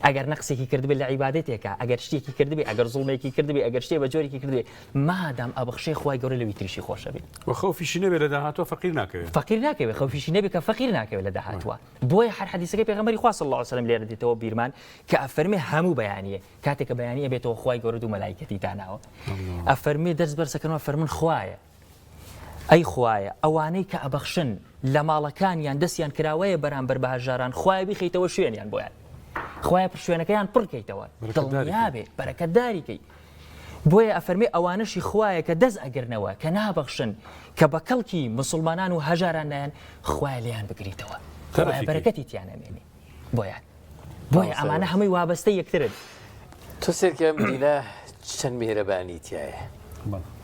ئەگەر نەقسێکی کردبێت لە عیبادەتێکە ئەگەر شتێکی کردبێ ئەگەر زوڵمێکی کردبێ ئەگەر شتێ بە جۆرێکی کردبێ مادام ئەبەخشێ خوای گەورە لەوی تریشی خۆشە بێت و خەوفیشی نەبێت لە داهاتوە فەقیر ناکەوێت فەقیر ناکەوێت خەوفیشی نەبێت کە فەقیر ناکەوێت لە داهاتوە بۆیە هەر حەدیثەکەی پێغەمبەری خوا صلی الله علیه و سلم لێرە دێتەوە بیرمان کە ئەفەرمێ هەموو بەیانیە کاتێک کە بەیانیە بێتەوە خوای گەورە و مەلایکەتی داناوە ئەفەرمێ دەست بەرسەکەنەوە فەرمون خوایە ئەی خوایە ئەوانەی کە ئەبەخشن لە ماڵەکانیان دەستیان کراوەیە بەرامبەر بە هەژاران خوای بیخەیتەوە شوێنیان بۆیان خوای شوێنەکەیان پڕکەیتەوە دڵنیابێ بەرەکەتداریکەی بۆیە ئەفەرمێ ئەوانەشی خوایە کە دەست ئەگرنەوە کە نابەخشن کە بە کەڵکی مسلمانان و هەژاران نایەن خوای لێیان بگریتەوە بەرەکەتی تیانەمێنی بۆیە ئەمانە هەمووی وابەستە یەکترن تۆ سێرکە مدینە چەند میهرەبانی تایە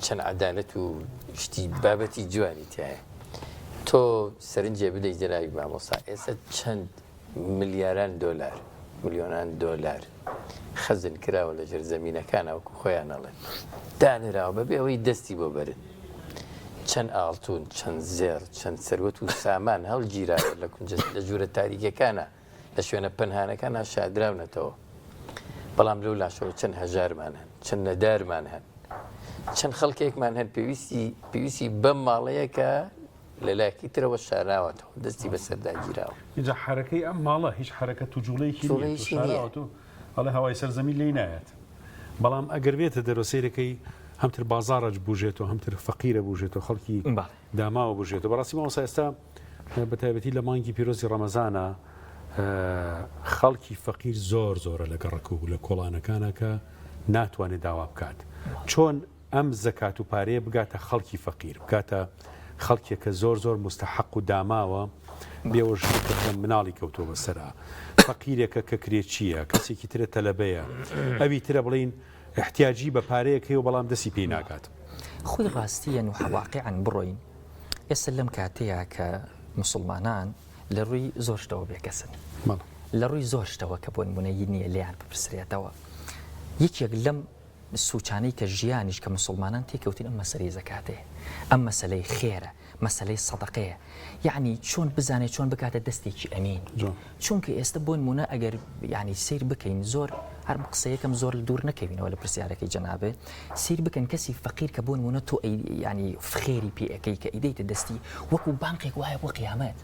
چەند عەدالەت و شتی بابەتی جوانی تایە تۆ سەرنجێ بدەیت جەنابی مامۆستا ئێستا چەند ملیاران دۆلار ملیۆنان دۆلار خەزن کراوە لە ژێر زەمینەکانە وەکو خۆیان ئەڵێن دانراوە بەبێ ئەوەی دەستی بۆ بەرن چەند ئاڵتون چەند زێر چەند سەروەت و سامان هەڵگیراوە لە کونجە لە ژوورە تاریکەکانە لە شوێنە پەنهانەکانە شادراونەتەوە بەڵام لەو لاشەوە چەند هەژارمان هەن چەند نەدارمان هەن چەند خەڵکێکمان هەن پێویستی بەم ماڵەیە کە لەلایەکی ترەوە شاراوەتەوە دەستی بەسەرداگیراوە اینجا حرەکەی ئەم ماڵە هیچ حرەکەت و جوڵەیەکی شاراوەت و هەڵێ هەوای سەرزەمین لێی نایەت بەڵام ئەگەر بێتە دەرەسەیرەکەی هەمتر بازارەج بوژێتەوە هەمتر فەقیرە بوژێتەوە خەڵکی داماوە بوژێتەوە بەڕاستی مامۆستا ئێستا بە تایبەتی لە مانگی پیرۆزی ڕەمەزانە خەڵکی فەقیر زۆرە لە گەڕەکە و لە کۆڵانەکانە کە ناتوانێت داوا بکات چۆن ئەم زەکات و پارەیە بگاتە خەڵکی فەقیر بکاتە خەڵکێکە زۆر مستحق و داماوە بێوەژکە مناڵی کەوتۆ بەسەرا فەقیرێکە کە کرێچیە کەسێکی ترە تەلەبەیە ئەوی ترە بڵین احتیاجی بە پارەیەکەی و بەڵام دەستی پێی ناکات خۆی ڕاستیەن و حەواقیعەن بڕۆین ئێستا لەم کاتەیە کە مسلمانان لە ڕووی زۆر شتەوە بێکەسن لە ڕووی زۆر شتەوە کە بۆ نمونەیی نییە لیان بپرسرێتەوە یەکێک لەم سوچانەی کە ژیانیش کە مسلمانان تێکەوتین ئەم مەسەلەی زەکاتەیە ئەم مەسەلەی خێرە مەسەلەی سەدەقەیە یعنی چۆن بزانێت چۆن بکاتە دەستێکی ئەمین چونکە ئێستا بۆ نمونە ئەگەر ینی سیر بکەین زۆر هەر قسەیەکەم زۆر دوور نەکەوینەوە لە پرسیارەکەی جەنابێ سیر بکەن کەسی فەقیر کە بۆ نمونە تۆ ینی فخێری پێەکەی کە ئیدەیتە دەستی وەکو بانقێک وایە بۆ قیامەت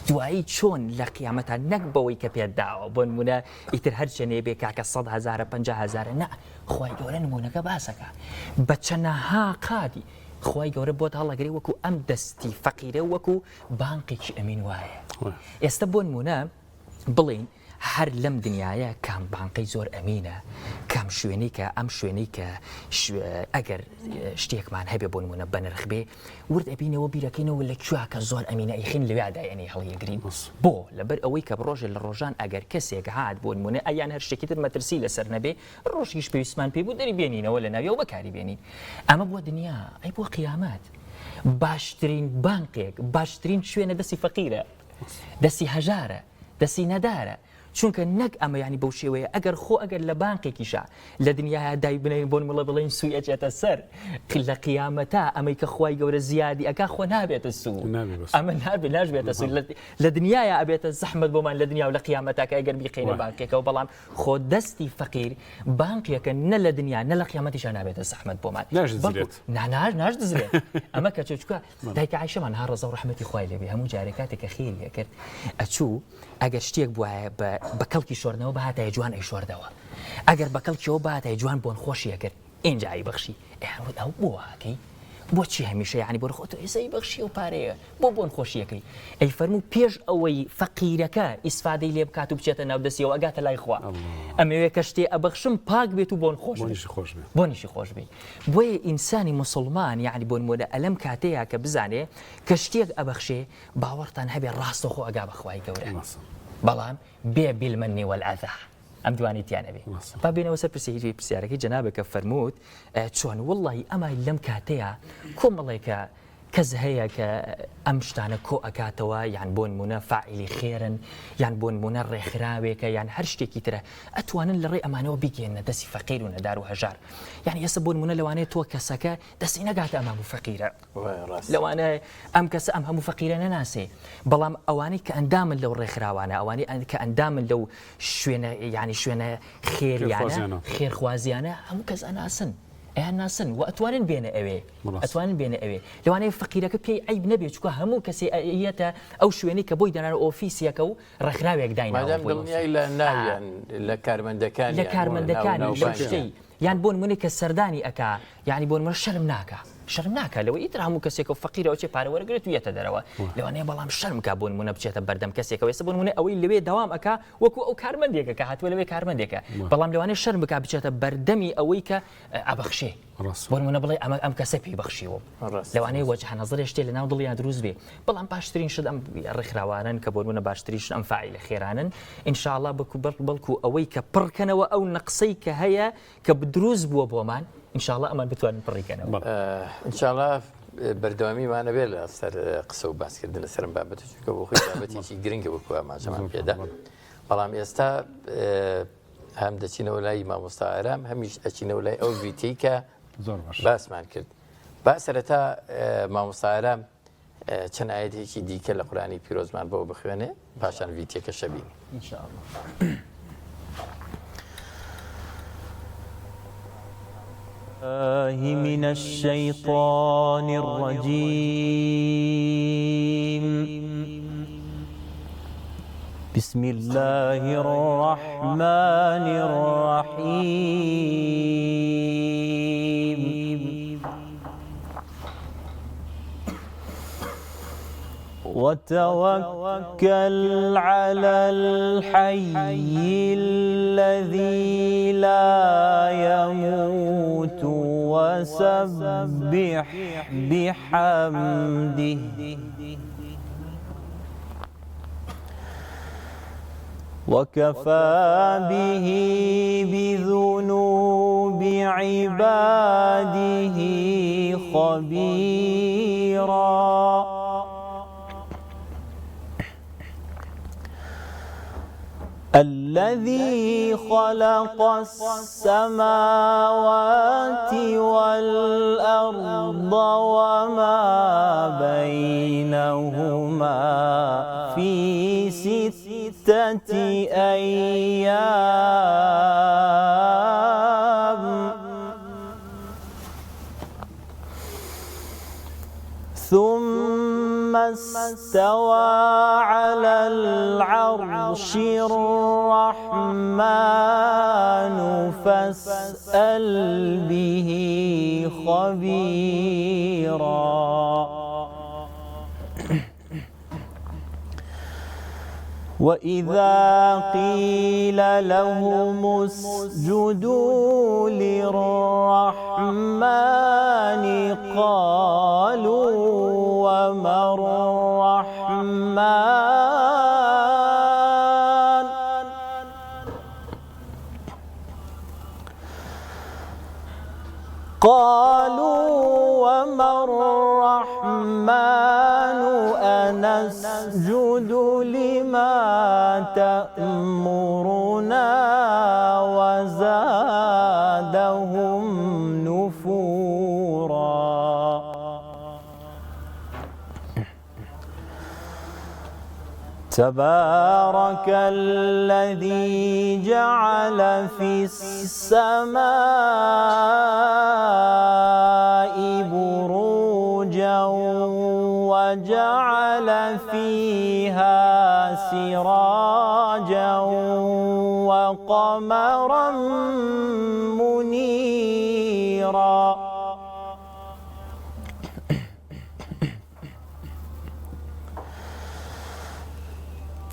دوایی چۆن لە قیامەتە نەک بەوەی کە پێت داوە بۆ نمونە ئیتر هەر چەنێ بێ کاکە 100,000 50,000 نە خی گەورە نمونونەکە باسەکە بە چەنەها قادی خی گەورە بۆت هەڵەگری وەکو ئەم دەستی فەقیرە وەکو بانقێکی ئەمین وایە ئێستا بۆ نمونە بڵین هەر لەم دنیاە کام بانقی زۆر ئەمینە کام شوێنی کە ئەم شوێنەی کە ئەگەر شتێکمان هەبێ بۆ نمونە بەنرخ بێ ورد ئەبینەوە بیرەکەینەوە لە کووا کە زۆر ئەمینە ئیخین لەوێدایەنی هەڵیەگرین بۆ لەبەر ئەوەی کە ڕۆژێ لە ڕۆژان ئەگەر کەسێک هات بۆ نمونە ئەیان هەر شتێکی تر مەترسی لەسەر نەبێ ڕۆژیش پێویستمان پێ بوو دەری بێنینەوە لە ناویەوە بەکاری بێنین ئەمە بۆ دنیا ئەی بۆ قیامەت باشترین بانقێک باشترین شوێنە دەستی فەقیرە دەستی هەژارە دەستی نەدارە چونکە نەک ئەمە ینی بەو شێوەیە ئەگەر خۆ ئەگەر لە بانقێکیشە لە دنیاە دای بنین بۆن مڵە بڵین سوی ئەچێتە سەر لە قیامەتە ئەمەی کە خی گەورە زیادی ئەکا خۆ نابێتە سوو ئەمە نابێتە سوی لە دنیاە ئەبێتە زەحمت بۆمان لە دنیا و لە قیامەتەکە ئەگەر بیقینە بانقێکەوە بەڵام خۆ دەستی فەقیر بانقیەکە نە لە دنیا نە لە قیامەتیشە نابێتە زەحمت بۆمان ناشدزرێت ئەمە کە چۆچکە دایکە عایشەمان هەر ڕەزا و ڕەحمەتی خوای لێبێ هەموو جارێکاتێکە خێریە کرد ئەچوو ئەگەر شتێک بواە بە کەڵکی شۆردنەوە بەهاتای جوان ئەی شۆردەوە ئەگەر بە کەڵکیەوە باتای جوان بۆن خۆشیە کرد ئینجایی بەخشی ئەوت ئەو بۆواکەی بۆچی هەمیشە ینی بۆ خۆتۆ ئێسەی بەخشی و پارەیە بۆن خۆشیەکەی ئەی فەرموو پێش ئەوەی فەقیرەکە ئیسفادەی لێ بکات و بچێتە ناو دەستیەوە ئەگاتە لای خوا ئەمەوێ کە شتێ ئەبەخشم پاک بێت و بۆن بۆنیشی خۆش بێ بۆیە ئینسانی مسلمان یعنی بۆن مۆدە ئەلەم کاتەیە کە بزانێ کە شتێک ئەبەخشێ باوەڕتان هەبێ ڕاستەخۆ ئەگا بەخوای گەورە بەڵام بێ بیلمەنی وەلئەذا ئەم دوانیتیانە بێ با بێنەوە سەر پرسیارەکەی جەنابێکە فەرمووت چۆن وڵڵی ئەمای لەم کاتەیە کۆمەڵێکە کەس هەیە کە ئەم شتانە کۆ ئەکاتەوە یان بۆ نمونە فاعیلی خێرن یان بۆ نمونە ڕێکخراوێکە یان هەر شتێکی ترە ئەتوانن لە ڕێ ئەمانەوە بیگەێنە دەستی فەقیر و نەدار و هەژار یعنی ئێستا بۆ نمونە لەوانەیە تۆ کەسەکە دەستی نەگاتە ئەم هەموو فەقیرە لەوانە ئەم کەسە ئەم هەموو فەقیرە نەناسێ بەڵام ئەوانەی کە ئەندامن لەو ڕێکخراوانە ئەوانەی کە ئەندامن لەو شوێنە ینی شوێنە خێریانە خێرخوازیانە هەموو کەس ئەناسن ئەیان ناسن و ئەتوانن بێنە ئەوێ ئەتوانن بێنە ئەوێ لەوانەیە فەقیرەکە پێی عیب نەبێت چکە هەموو کەسی ئەیەتە ئەو شوێنی کە بۆی دەنارە ئۆفیسیەکە و ڕێکخراوێک دایناوە لە کارمەندەکانی لە کارمەندەکانی لەو شتەی یان بۆ نمونە کە سەردانی ئەکا یعنی بۆ نمونە شەرم ناکە لەوە ئیتر هەموو کەسێک و فەقیرەوە چێ پارە وەرەگرێت و یەتە دەرەوە لەوانەیە بەڵام شەرم کا بۆ نمونە بچێتە بەردەم کەسێکەوە ئێستا بۆ نمونە ئەوەی لەوێ دەوام ئەکا وەکو ئەو کارمەندێکە کە هاتووە لەوێ کارمەندێکە بەڵام لەوانەیە شەرم بکا بچێتە بەردەمی ئەوەی کە ئەبەخشێ بۆ نمونە بڵێ ئەم کەسە پێی بەخشیوە لەوانەیە وەجه نەزەرێ شتێ لەناو دڵیان دروست بێ بەڵام باشترین شت ئەم ڕێکخراوانن کە بۆ نمونە باشتریش ئەم فاعیلە خێرانن ئینشاءڵڵا بەڵکو ئەوەی کە پڕکەنەوە ئەو نەقسەی کە هەیە کە دروست بووە بۆمان ئینشاءڵڵا ئەمان بتوانن پڕیکەنەوە ئینشاءڵڵا بەردەوامیمانە بێت لە سەر قسە و باسکردن لەسەرم بابەتە چونکە بۆ خۆی بابەتێکی گرنگە وەکو ئاماژەمان پێدا بەڵام ئێستا هەم دەچینەوە لای مامۆستا ئارام هەمیش ئەچینەوە لای ئەو ڤیدیۆی کە باسمان کرد با سەرەتا مامۆستا ئارام چەند ئایەتێکی دیکە لە قورئانی پیرۆزمان بۆ بخوێنێ پاشان ڤیدیۆکە شەبینی ئینشاءڵڵا. من الشيطان الرجيم بسم الله الرحمن الرحيم وتوكل على الحي الذي لا يموت وسبح بحمده وكفى به بذنوب عباده خبيرا الذي خلق السماوات والأرض وما بينهما في 6 أيام ثم استوى على العرش الرحمن فاسأل به خبيرا وإذا قيل لهم اسجدوا للرحمن قالوا وما الرحمن قالوا وما الرحمن أنسجد لما تأمرنا وزادهم نفورا تبارك الذي جعل في السماء بروجا وجعل فيها سراجا وقمرا منيرا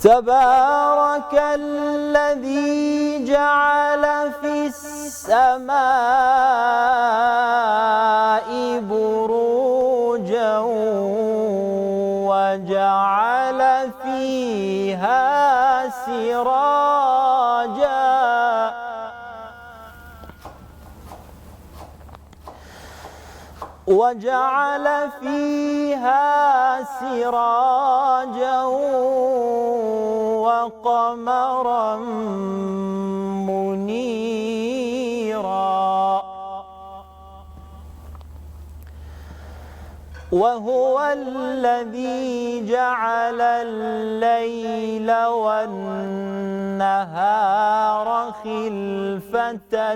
تبارك الذي جعل في السماء بروجا وجعل فيها سراجا وجعل فيها سراجا وقمرا منيرا وهو الذي جعل الليل والنهار خلفة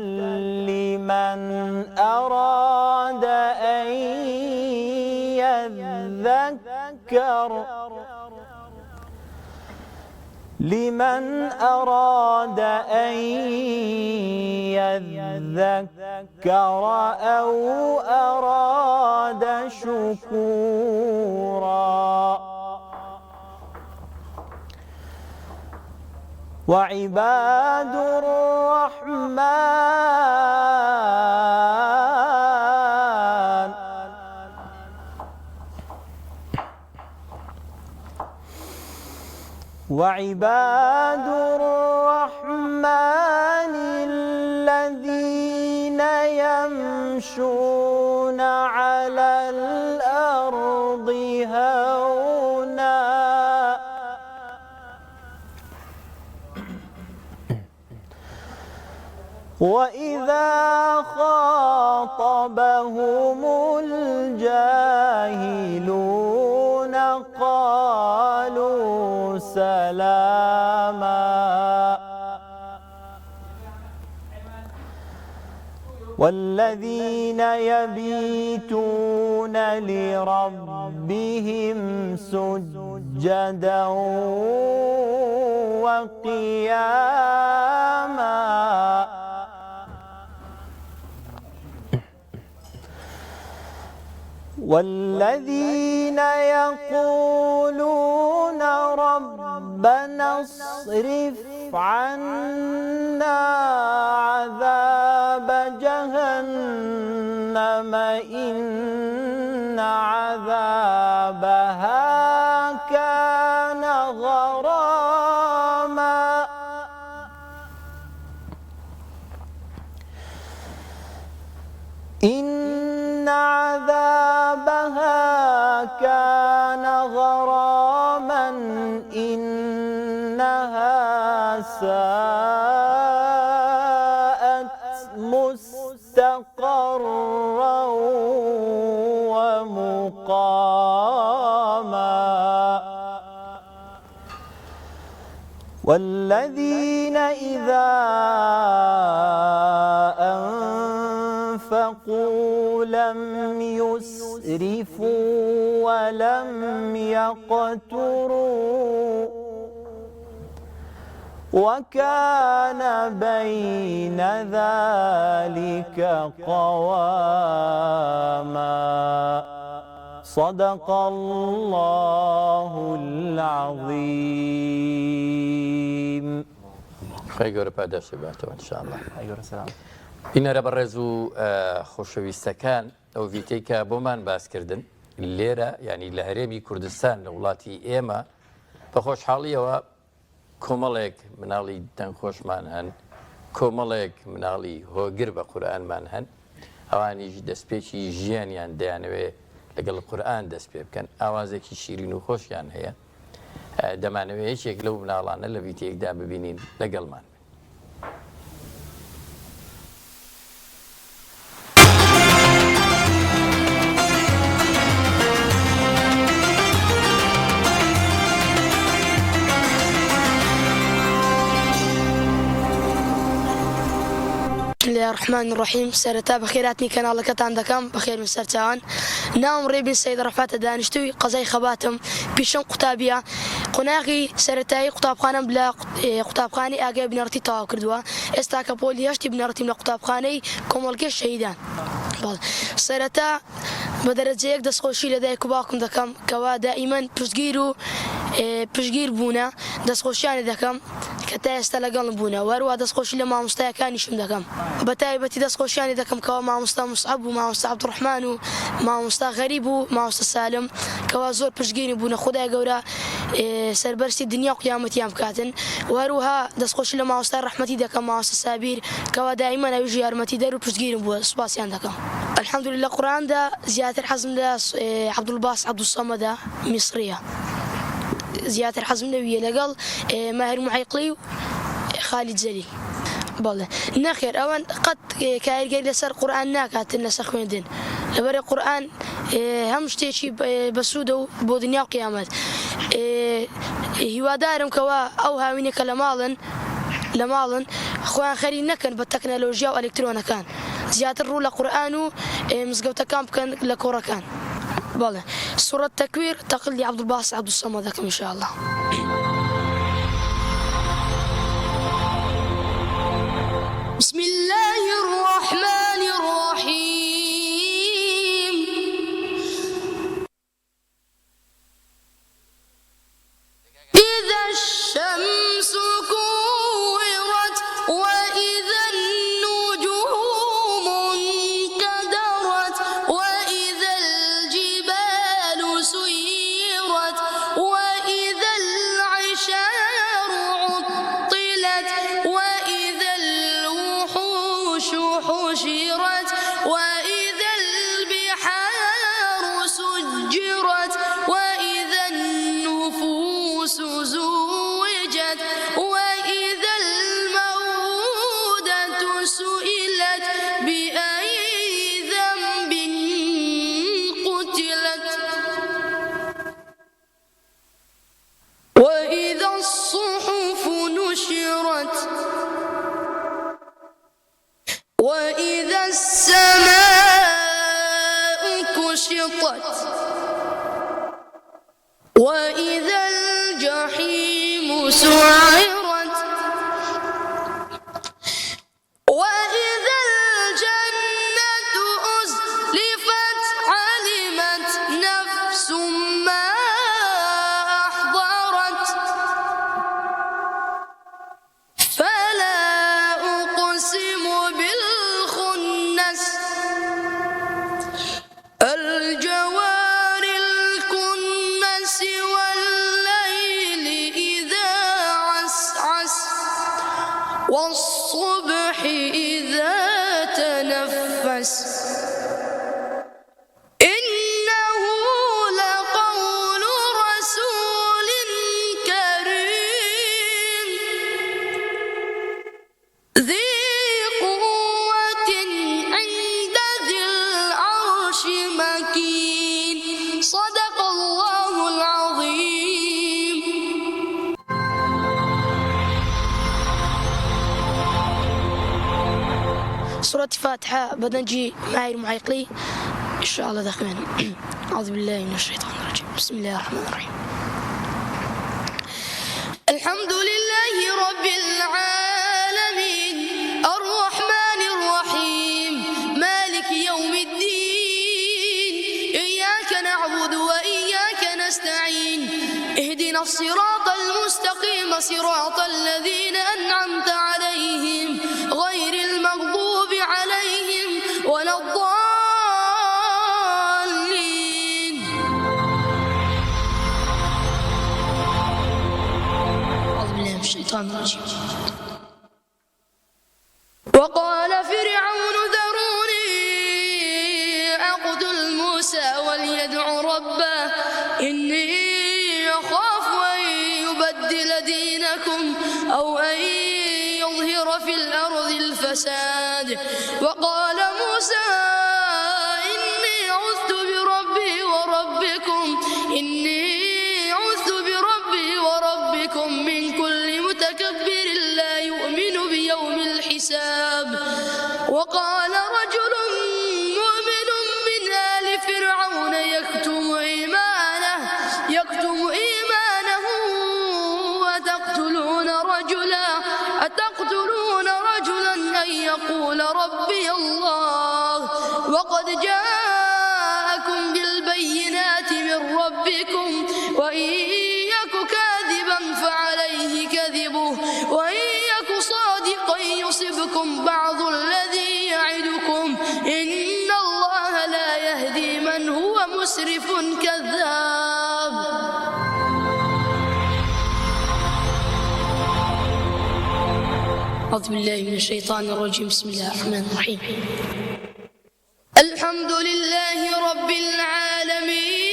لمن أراد أن يذكر أو أراد شكورا وعباد الرحمن الذين يمشون على الأرض هونا وإذا خاطبهم الجاهلون قالوا سلاما والذين يبيتون لربهم سجدا وقياما والذين يقولون ربنا اصرف عنا عذاب جهنم إن عذابها كان غراما إن عذابها كان غراما إنها ساءت مستقرا ومقاما والذين إذا أنفقوا لم يسرفوا ولم يقتروا وكان بين ذلك قواما صدق الله العظيم. خير بعد شبابته إن شاء الله. أيوة السلام. بینەرە بەڕێز و خۆشەویستەکان ئەو ڤیتەیکە بۆمان باسکردن لێرە ینی لە هەرێمی کوردستان لە وڵاتی ئێمە بە خۆشحاڵیەوە کۆمەڵێک مناڵی دەنگخۆشمان هەن کۆمەڵێک مناڵی هۆگر بە قورئانمان هەن ئەوانیش دەستپێکی ژیانیان دەیانەوێ لەگەڵ قورئان دەست پێ بکەن ئاوازێکی شیرین و خۆشیان هەیە دەمانەوێت یەکێک لەو مناڵانە لە ڤیتەیەکدا ببینین لەگەڵمان. بسم الله الرحمن الرحيم. سرتا بخيراتني كان كتان دكم بخير من سرتان نام ريبن سيد رفعت دانشتوي قزاي خباتم بيشن قطابية قناغي سرتاي قطاب خانم بلا قطاب خاني اجا بنرتي تاو كردوا استاكا بولياشتي بنرتي من قطاب خاني كومالكي الشهيدان سرتا بدرجه دس خوشي لدي كباكم دكم كوا دائما بشجيرو بشجير بونا دس خوشيان دكم حتا ئێستا لەگەڵ بوونە وەروە دەستخۆشی لە مامۆستایەکانیشم دەکەم بە تایبەتی دەستخۆشیانی دەکەم کەوا مامۆستا موسعەب و مامۆستا عەبدوڕەحمان و مامۆستا غەریب و مامۆستا سالم کەوا زۆر پشتگیری بوونە خودای گەورە سەربەرستی دنیا و قیامەتیان بکاتن وەروها دەستخۆشی لە مامۆستا ڕەحمەتی دەکەم مامۆستا سابیر کەوا دائیمەن ئەویش یارمەتی دەر و پشتگیرم بووە سوپاسیان دەکەم الحەمدولله لە قورئاندا زیاتر حەزم لە عەبدولباس عەبدوسەمەدە میسریە زیاتر حەزم لەویە لەگەڵ ماهر محیقلی و خالید جەلیل بەڵێ نەخێر ئەوان قەت کاریگەری لەسەر قورئان ناکاتن لەسەر خوێندن لەبەرە قورئان هەموو شتێکی بەسوودە و بۆ دنیا و قیامەت هیوادارم کەوا ئەو هاوینێکە لە ماڵن خۆیان خەری نەکەن بە تەکنەلۆژیا و ئەلکترۆنەکان زیاتر ڕوو لە قورئان و مزگەوتەکان بکەن لە کۆڕەکان بەڵێ سوورەت تەکویر تەقلیدی عەبدولباس عەبدوسەمەد دەکەم ئینشاءالله بسم الله الرحمن الرحيم إذا الشمس كورت وإذا النجوم انكدرت وإذا الجبال سيرت وإذا العشار عطلت وإذا الوحوش حشرت وإذا البحار سجرت وإذا النفوس زوجت وإذا الموءودة سئلت بأي ذنب قتلت وإذا الصحف نشرت وإذا السماء كشطت وإذا الجحيم سعرت وإذا الجنة أزلفت علمت نفس ما أحضرت فلا أقسم بالخنس الجوار الكنس والليل إذا عسعس والصبح إذا تنفس إنه لقول رسول كريم ذي قوة عند ذي العرش مكين صدق الله العظيم سورة الفاتحة بدنجي ماهر محيقلي إن شاء الله داخلين أعوذ بالله من الشيطان الرجيم بسم الله الرحمن الرحيم الحمد لله رب العالمين الرحمن الرحيم مالك يوم الدين إياك نعبد وإياك نستعين اهدنا الصراط المستقيم صراط الذين أنعمت عليهم غير المغضوب عليهم ولا الضالين أعوذ بالله من الشيطان الرجيم وقال فرعون ذروني أقتل موسى وليدع ربه إني أخاف أن يبدل دينكم أو أن يظهر في الأرض الفساد وقال موسى إني عذت بربي وربكم من كل متكبر لا يؤمن بيوم الحساب وقال رجل مؤمن من آل فرعون يكتم إيمانه أتقتلون رجلا أن يقول ربي الله وقد جاءكم بالبينات من ربكم وإن يك كاذبا فعليه كذبه وإن يصبكم بعض الذي يعدكم إن الله لا يهدي من هو مسرف كذاب. أعوذ بالله من الشيطان الرجيم. بسم الله الرحمن الرحيم. الحمد لله رب العالمين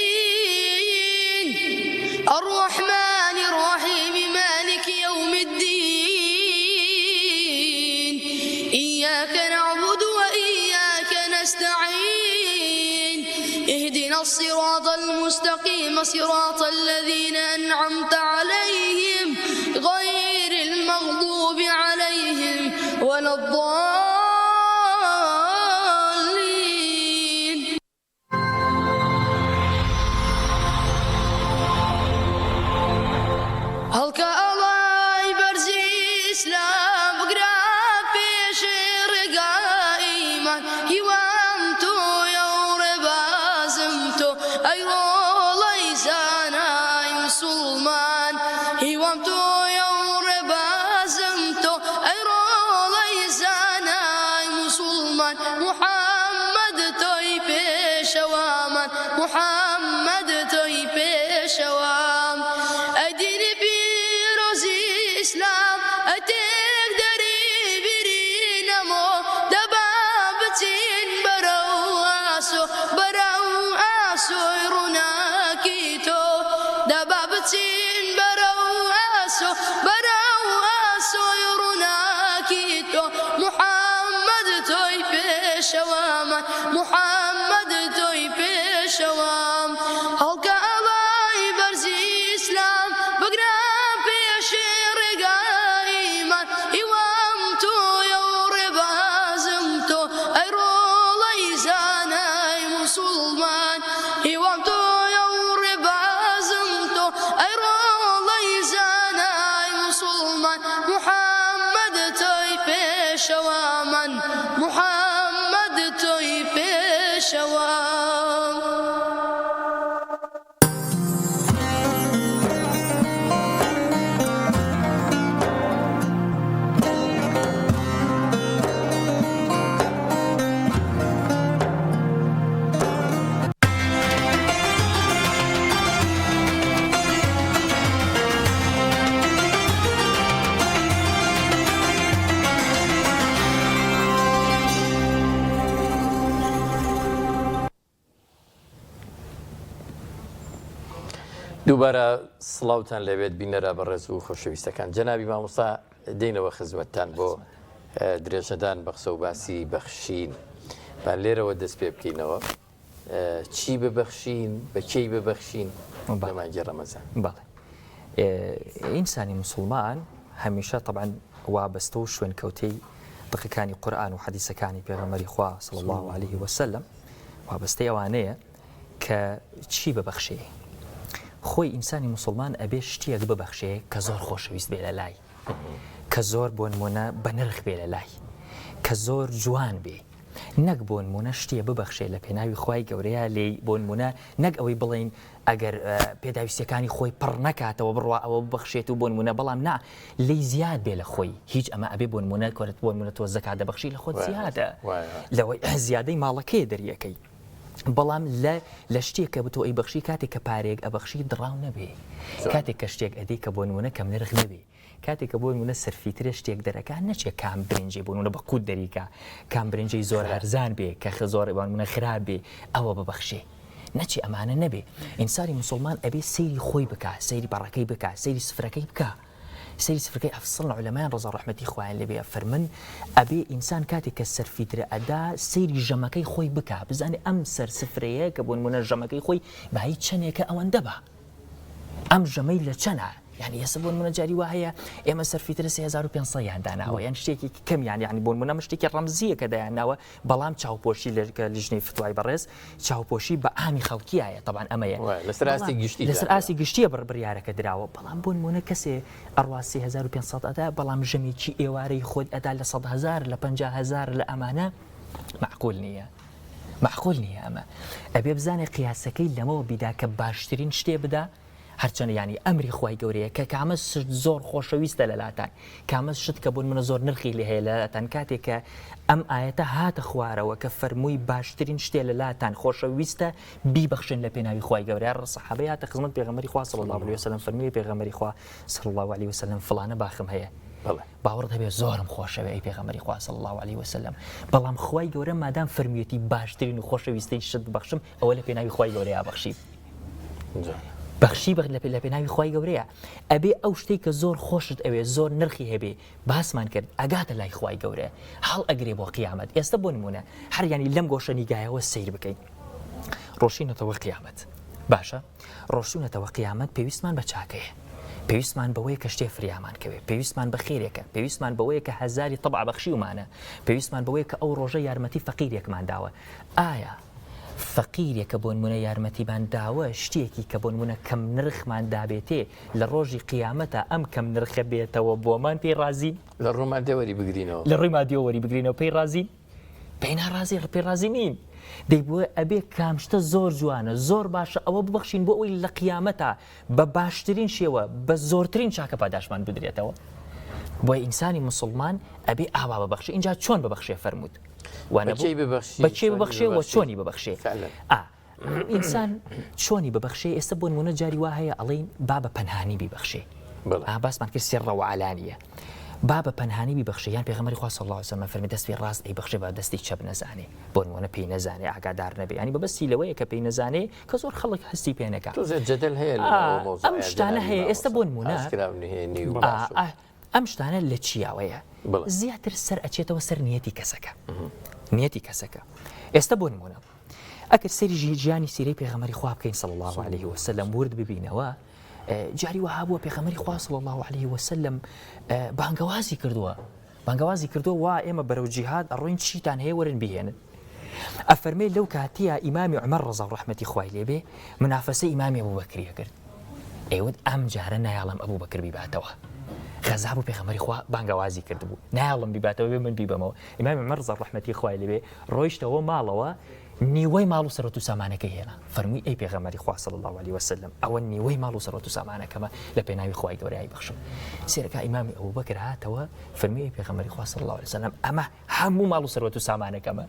الرحمن الرحيم مالك يوم الدين إياك نعبد وإياك نستعين اهدنا الصراط المستقيم صراط الذين أنعمت عليهم غير المغضوب عليهم ولا الضالين. هلكا الله برزي إسلام بقرا بيش رقا إيمان هوامتو يوربا زمتو أيرو ليسانا مسلمان هوامتو يوربا زمتو أيرو ليسانا مسلمان محمد توي بيشوامان محمد توي بيشوام أديني بيروزي إسلام أتيك دري برينمو دبابتين برو آسو يروناكيتو دبابتين برو آسو يروناكيتو محمد توي بيشواما محمد توي بيشوام هلكا الله برزي إسلام بقرا بيش رقا إيمان إوامتو يوربا زمتو أيرو ليسانا مسلمان إوامتو يوربا زمتو أيرو ليسانا مسلمان محمد توي بيشواما محمد توي بيشوام. دووبارە سڵاوتان لەوێت بینەرە بەڕێز و خۆشەویستەکان جەنابی مامۆستا دێنەوە خزمەتتان بۆ درێژەدان بەخسە و باسی بەخشین با لێرەوە دەست پێ بکەینەوە چی ببەخشین بە کەی ببەخشین لە مانگی ڕەمەزان. بەڵێ ئینسانی مسلمان هەمیشە طبعاً وابەستە و شوێنکەوتەی دقیقەکانی قورئان و حەدیسەکانی پێغەمبەری خوا صلی الله عليه وسلم وابەستەی ئەوانەیە کە چی ببەخشێ. خۆی ئینسانی مسلمان ئەبێ شتێک ببەخشێ کە زۆر خۆشەویست بێ لە لای کە زۆر بۆ نمونە بە نرخ بێ لە لای کە زۆر جوان بێ نەک بۆ نمونە شتێ ببەخشێ لە پێناوی خوای گەورەیە لێ بۆ نمونە نەک ئەوەی بڵین ئەگەر پێداویستەکانی خۆی پڕ نەکاتەوە بڕوا ئەوە ببەخشێت و بۆ نمونە بەڵام نا لی زیاد بێ لە خۆی هیچ ئەمە ئەبێ بۆ نمونە کۆرت بۆ نمونە تۆ زەکات دەبەخشی لە خۆت زیادە لەوەی زیادەی ماڵەکەی دەریەکەی بەڵام لە شتێک کە بتۆ ئەی بەخشی کاتێک کە پارێک ئەبەخشی دڕاو نەبێ کاتێک کە شتێک ئەدەی کە بۆ نمونە کەم نرخ نەبێ کاتێک کە بۆ نمونە سەرفیترە شتێک دەرەکە نەچێت کام برنجی بۆ نمونە بە قوت دەریکە کام برنجی زۆر هەرزان بێ کە زۆر نمونە خراپ بێ ئەوە ببەخشێ نەچی ئەمانە نەبێ ئینسانی مسلمان ئەبێ سەیری خۆی بکە سەیری بەڕەکەی بکە سەیری سفرەکەی بکە سەیری سفرەکەی ئەفسڵ عولەمایان ڕەزا ڕەحمەتی خوایان لێبێ فەرمن ئەبێ ئینسان کاتێک کە سەرفیترە ئەدا سەیری ژەمەکەی خۆی بکە بزانێ ئەم سەر سفرەیە کە بۆ نمونە ژەمەکەی خۆی بەهی چەندێکە ئەوەندە بە ئەم ژەمەی لە چەنە يعني ئێستا بۆ نمونە جاری وا هەیە ئێمە سەرفیترە 3500 یان داناوە یان شتێکی کەمیان یعنی بۆ نمونە شتێکی ڕەمزیە کە دایانناوە بەڵام چاوپۆشی لە لیژنەی فتوای بەڕێز چاوپۆشی بە ئامی خەڵکیایە طبعاً ئەمەیە لەسەر ئاسی گشتیە بڕیارەکە دراوە بەڵام بۆ نمونە کەسێ ئەڕوا 3500 ئەدا بەڵام ژەمێکی ئێوارەی خۆت ئەدا لە 100,000 لە 50,000 لە ئەمانە معقول نییە معقول نییە ئەمە ئەبێ بزانێ قیاسەکەی لەمەوە بیدا کە باشترین شتێ بدا هەرچەندە ینی ئەمری خی گەورەیە کە کامە شت زۆر خۆشەویستە لەلاتان کامە شت کە بوون منە زۆر نرخی لێ هەیە لەلاتان کاتێک کە ئەم ئاەتە هاتە خوارەوە کە فەرمووی باشترین شتێ لەلاتان خۆشەویستە بیبەخشن لە پێناوی خی گەورەیە ڕسەحابەی هاتە خزمەت پێغەمبەری خوا صلی الله علیه وسلم فەرمووی پێغەمبەری خوا صلی الله علیه وسلم فلانە باخم هەیە باوەڕ دەبێت زۆرم خۆشەوێ ئەی پێغەمبەری خوا صلی الله علیه وسلم بەڵام خی گەورە مادام فەرمیێتی باشترین و خۆشەویستەی شت ببەخشم ئەوە لە پێناوی خی گەورەیە بەخشی بەخشی لە پێناوی خی گەورەیە ئەبێ ئەو شتێک کە زۆر خۆشت ئەوێ زۆر نرخی هەبێ باسمان کرد ئەگاتە لای خی گەورە هەڵ ئەگرێ بۆ قیامەت ئێستا بۆ نمونە هەر ینی لەم گۆشەنیگایەوە سیر بکەین ڕۆشینەتەوە قیامەت باشە ڕۆشتونەتەوە قیامەت پێویستمان بە چاکەیە پێویستمان بەوەیە کە شتێ فریامان کەوێ پێویستمان بە خێرێکە پێویستمان بەوەیە کە هەزاری تەبع بەخشی ومانە پێویستمان بەوەیە کە ئەو ڕۆژە یارمەتی فەقیرێکمان داوە ئایا فەقیرێکە بۆ نمونە یارمەتیمان داوە شتێکی کە بۆ نمونە کەم نرخمان دابێتێ لە ڕۆژی قیامەتە ئەم کەم نرخە بێتەوە بۆمان پێی رازین لە ڕۆما دێوەری بگرینەوە لە ڕووی مادیۆوەری بگرینەوە پێی رازین پێی ناڕازی پێی رازی نین دەی بۆ ئەبێ کامشتە زۆر جوانە زۆر باشە ئەوە ببەخشین بۆ ئەوی لە قیامەتە بە باشترین شێوە بە زۆرترین چاکە پاداشمان بدرێتەوە بۆی ئینسانی مسلمان ئەبێ ئاوا ببەخشێ اینجا چۆن ببەخشێ فەرمووت بەچێ ببەخشێ و چۆنی ببەخشێ ئینسان چۆنی ببەخشێ ئێستا بۆ نمونە جاری وا هەیە ئەڵێن با بە پەنهانی بیبەخشێ باسمان کرد سێڕەوە عەلانیە با بە پەنهانی بیبەخشێ یان پێغەمبەری خوا صلی الله علیه وسلم فەرمی دەستی ڕاست ئەیبەخشێ بە دەستی چەپ نەزانێ بۆ نمونە پێی نەزانێ ئاگادار نەبێ ینی بەبەستی لەوەیە کە پێی نەزانێ کە زۆر خەڵک هەستی پێ نەکات جەدەل هەیە ئەم شتانە هەیە ئێستا بۆ نمونە ئەم شتانە لە چیاوەیە زیاتر سەر ئەچێتەوە سەر نیەتی کەسەکە نیەتی کەسەکە ئێستا بۆ نمونە ئەگەر سەری ژیانی سیرەی پێغەمبەری خوا بکەین صلی الله علیه وسلم ورد ببینەوە جاری وها بووە پێغەمبەری خوا صلی الله علیه وسلم بانگەوازی کردووە وا ئێمە بەرەو جیهاد ئەڕۆین چیتان هەیە وەرن بهێنن ئەفەرمێ لەو کاتیە ئیمامی عومەر ڕەزا و ڕەحمەتی خوای لێبێ منافەسەی ئیمامی ئەبوبەکریە کرد ئێوە ئەم جارە نایاڵم ئەبوبەکر بیباتەوە غەزا بوو پێغەمبەری خوا بانگەوازی کردبوو نایاڵم بیباتەوە بێ من بیبەمەوە ئیمامی عومەر ڕەزا و ڕەحمەتی خوای لێبێ ڕۆیشتەوە ماڵەوە نیوەی ماڵ و سەرەت و سامانەکەی هێنا فەرمووی ئەی پێغەمبەری خوا صلی الله علیه وسلم ئەوە نیوەی ماڵ و سەرەت و سامانەکەمە لە پێناوی خوای گەورەی بەخشم سێرەکە ئیمامی ئەبوبەکر هاتەوە فەرمووی ئەی پێغەمبەری خوا صلی الله علیه وسلم ئەمە هەموو ماڵ و سەرەت و سامانەکەمە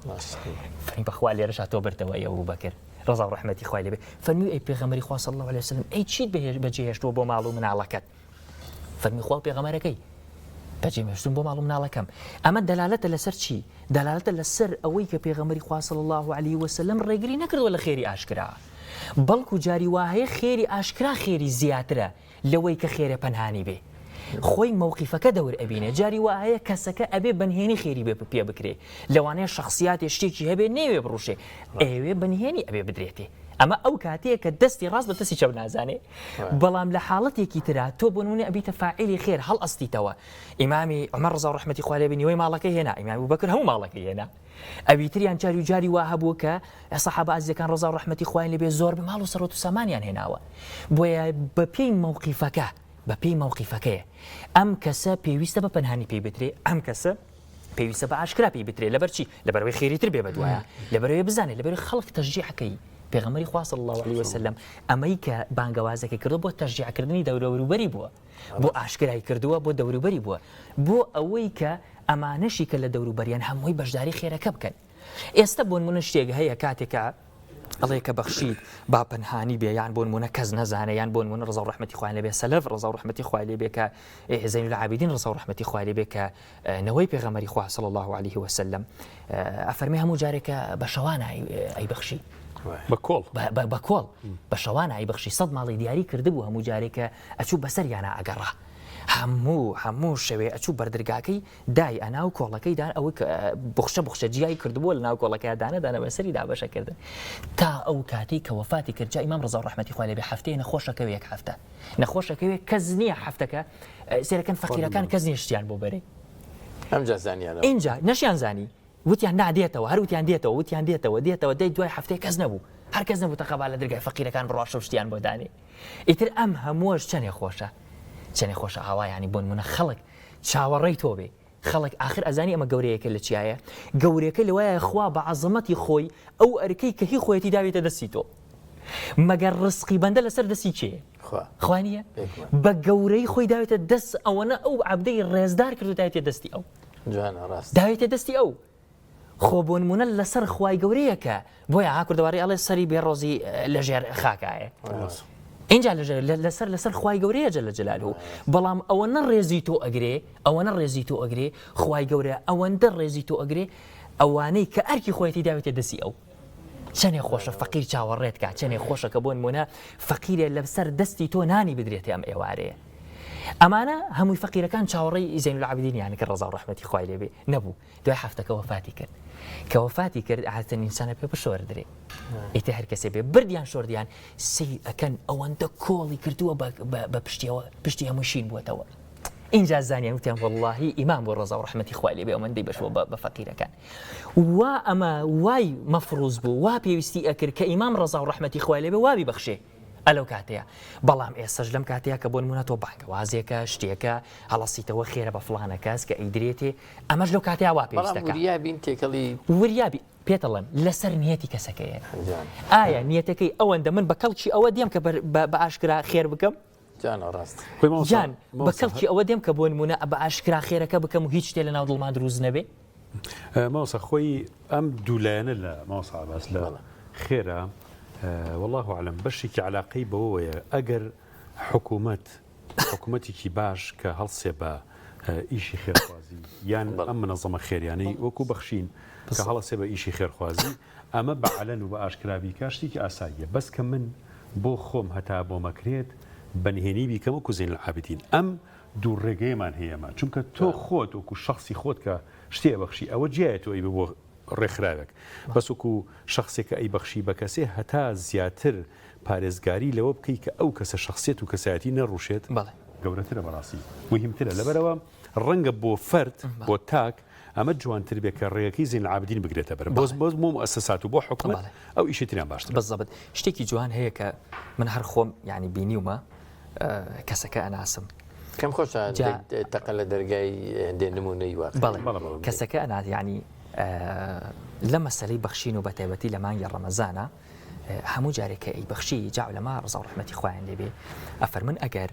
فەرمی بەخوا لێرەش هاتەوە بردەوە ئەبوبەکر ڕەزا و ڕەحمەتی خوای لێبێ فەرمووی ئەی پێغەمبەری خوا صلی الله علیه وسلم ئەی چیت بەجێهێشتووە بۆ ماڵ و مناڵەکەت فەرمی خوا پێغەمبەرەکەی بەجێهێشتوم بۆ ماڵ و مناڵەکەم ئەمە دەلالەتە لەسەر چی دەلالەتە لەسەر ئەوەی کە پێغەمبەری خوا صلی الله علیه وسلم ڕێگری نەکردووە لە خێری ئاشکرا بەڵکو جاری وا هەیە خێری ئاشکرا خێری زیاترە لەوەی کە خێرە پەنهانی بێ خۆی مووقیفەکە دەور ئەبینێ جاری وا هەیە کەسەکە ئەبێ بەنهێنی خێری بێ پێ بکرێ لەوانەیە شخصیاتێ شتێکی هەبێ نێوێ بڕوشێ ئێوێ بەنهێنی ئەبێ بدرێتێ ئەمە ئەو کاتەیە کە دەستی ڕاست بە دەستی چەپ نازانێ بەڵام لە حاڵەتێکی ترا تۆ بۆ نمونە ئەبیتە فاعیلی خێر هەڵ ئەستیتەوە ئیمامی عومەر ڕەزا و ڕەحمەتی خوا لێبێ نیوەی ماڵەکەی هێنا ئیمامی ئەبوبەکر هەموو ماڵەکەی هێنا ئەویتریان جاری و جاری وا هەبووە کە سەحابە ئازیزەکان ڕەزا و ڕەحمەتی خوایان لێبێ زۆر بە ماڵ و سەرەت و سامانیان هێناوە بۆیە بە پێی مووقیفەکەیە ئەم کەسە پێویستە بە پەنهانی پێی بترێ ئەم کەسە پێویستە بە ئاشکرا پێی بترێ لەبەرچی لەبەرەوەی خێری تر بێ بەدوایە لەبەرەوەی بزانێت لەبەرەوەی خەڵک تەشجیعەکەی پێغەمبەری خوا صلی الله علیه وسلم ئەمەی کە بانگەوازەکە کردو بۆ تەشجیعکردنی دەوروبەری بووە بۆ ئاشکرای کردووە بۆ دەوروبەری بووە بۆ ئەوەی کە ئەمانەشی کە لە دەوروبەریان هەمووی بەشداری خێرەکە بکەن ئێستا بۆ نمونە شتێک هەیە کاتێکە ئەڵێ کە بەخشید با پەنهانی بێ یان بۆ نمونە کەس نەزانێ یان بۆ نمونە ڕەزا و ڕەحمەتی خوای لێبێ سەلەف ڕەزا و ڕەحمەتی خوای لێبێ کە زەین العابیدین ڕەزا و ڕەحمەتی خوای لێبێ کە نەوەی پێغەمبەری خوا صلی الله علیه وسلم ئەفەرمێ هەموو جارێکە بە شەوانە ئەیبەخشی بە کۆڵ بە شەوانە ئەیبەخشی سەد ماڵی دیاری کردبوو هەموو جارێکە ئەچوو بەسەریانە ئەگەڕا هەموو شەوێ ئەچوو بەردرگاکەی دای ئەناو کۆڵەکەیدان ئەوەی بخشە جیای کردبووە لە ناو کۆڵەکەی دانە بەسەری دابەشەکردن تا ئەو کاتی کە وەفاتی کرد جا ئیمام ڕەزا و ڕەحمەتی خوا لێبێ هەفتەیە نەخۆشەکەوێ یەک هەفتە نەخۆشەکەوێ کەس نییە هەفتەکە سێرەکەن فەقیرەکان کەس نییە شتیان بۆ بەرێ ئەمجا زانیانەوە اینجا نەشیان زانی وتیان نادێتەوە هەر وتیان دێتەوە دەی دوای هەفتەیە کەس نەبوو هەر کەس نەبوو تەقەبا لە دەرگای فەقیرەکان بڕاشە شتیان بۆ دانێ ئیتر ئەم هەمووەش چەندێ خۆشە ئاوا ینی بۆ نمونە خەڵک چاوەڕێی تۆ بێ خەڵک آخر ئەزانی ئەمە گەورەیەکە لە چیایە گەورەکە لەوایە خوا بە عەزەمەتی خۆی ئەو ئەرکەی کە هی خۆیەتی داوێتە دەستی تۆ مەگەر ڕسقی بەندە لەسەر دەستی چێ خوانیە بە گەورەی خۆی داوێتە دەست ئەوەنە ئەو عەبدەی ڕێزدار کرد و داوێتە دەستی ئەو داوێتە دەستی ئەو خۆ بۆ نمونە لەسەر خوای گەورەیەکە بۆیە ها کوردەواری ئەڵێ سەری بێڕۆزی لەژێر خاکایە اینجا لەسەر خوای گەورەیە جەلە جەلالهو بەڵام ئەوەنە ڕێزی تۆ ئەگرێ خوای گەورە ئەوەندە ڕێزی تۆ ئەگرێ ئەوانەی کە ئەرکی خۆیەتی داوێتە دەستی ئەو چەنێ خۆشە فەقیر چاوەڕێت کە چەنێ خۆشە کە بۆ نمونە فەقیرێ لەسەر دەستی تۆ نانی بدرێتێ ئەم ئێوارەیە ئەمانە هەمووی فەقیرەکان چاوەڕێی زین العابدین یانی کە ڕەزا و ڕەحمەتی خوای لێبێ نەبوو دوای هەفتەکە وەفاتی کرد کە وەفاتی کرد عادەتەن ئینسانە پێ بشۆردرێ ئیتر هەر کەسێ بێ بردیان شۆردیان سەیر ئەکەن ئەوەندە کۆڵی کردووە بە پشتی هەموو شین بووەتەوە اینجا زانیان وتیان واللهی ئیمان بۆ ڕەزا و ڕەحمەتی خوای لێبێ ئەوەندەی بەشەوە بە فەقیرەکان وا ئەمە وای مەفروز بوو وا پێویستی ئەکرد کە ئیمام ڕەزا و ڕەحمەتی خوای لێبێ وابی بەخشێ ئەلەو کاتەیە بەڵام ئێستش لەم کاتەیە کە بۆ نمونە تۆ بانگەوازێکە شتێکە هەڵەسیتەوە خێرە بە فڵانە کەس کە ئەیدرێتێ ئەمەش لەو کاتەیە وا پێویستەکە وریابی پێتەڵێم لەسەر نیەتی کەسەکەیە ئایا نیەتەکەی ئەوەندە من بە کەڵکی ئەوە دێم کە بە ئاشکرا خێر بکەم جان بە کەڵکی ئەوە دێم کە بۆ نمونە بە ئاشکرا خێرەکە بکەم و هیچ شتێ لە ناو دڵمان دروست نەبێ ماوسە خۆی ئەم دوولایەنە لە ماوسە عەباس لە خێرە والله أعلم بەشێکی علاقەی بەوەیە ئەگەر حکوومەتێکی باش کە هەڵسێ بە ئیشی خێرخوازی یان ئەم منەظەمە خێریانەی وەکو بەخشین کە هەڵسێ بە ئیشی خێرخوازی ئەمە بە عەلەن و بە ئاشکرابی کاشتێکی ئاساییە بەس کە من بۆ خۆم هەتا بۆ مەکرێت بەنهێنی بیکەم وەکو زین العابدین ئەم دوو ڕێگەیەمان هەیەمە چونکە تۆ خۆت وەکو شخصی خۆت کە شتێ بەخشی ئەوە جیایەت ئەوی بۆ ڕێکخراوێک بەس وەکو شخصێکە ئەی بەخشی بە کەسێ هەتا زیاتر پارێزگاری لەوە بکەی کە ئەو کەسە شخصیت و کەسایەتی نەڕوشێت گەورەترە بەڕاستی مهمترە لەبەرەوە ڕەنگە بۆ فرد بۆ تاک ئەمە جوانتر بێت کە ڕێگەکەی زین العابدین بگرێتە بەر بۆ مؤسسات و بۆ حکومەت ئەو ئیشتریان باشتر بەزەبت شتێکی جوان هەیە کە من هەر خۆم ینی بینیومە کەسەکە ئەناسم کەم خۆشە تەقە لە دەرگای هەندێک نمونەی واقع بەڵێ کەسەکە ئەنات ینی لە مەسەلەی بەخشین و بەتایبەتی لە مانگی ڕەمەزانە هەموو جارێکە ئەی بەخشی جا لەما ڕزا و ڕەحمەتی خوایان لێبێ ئەفەرمن ئەگەر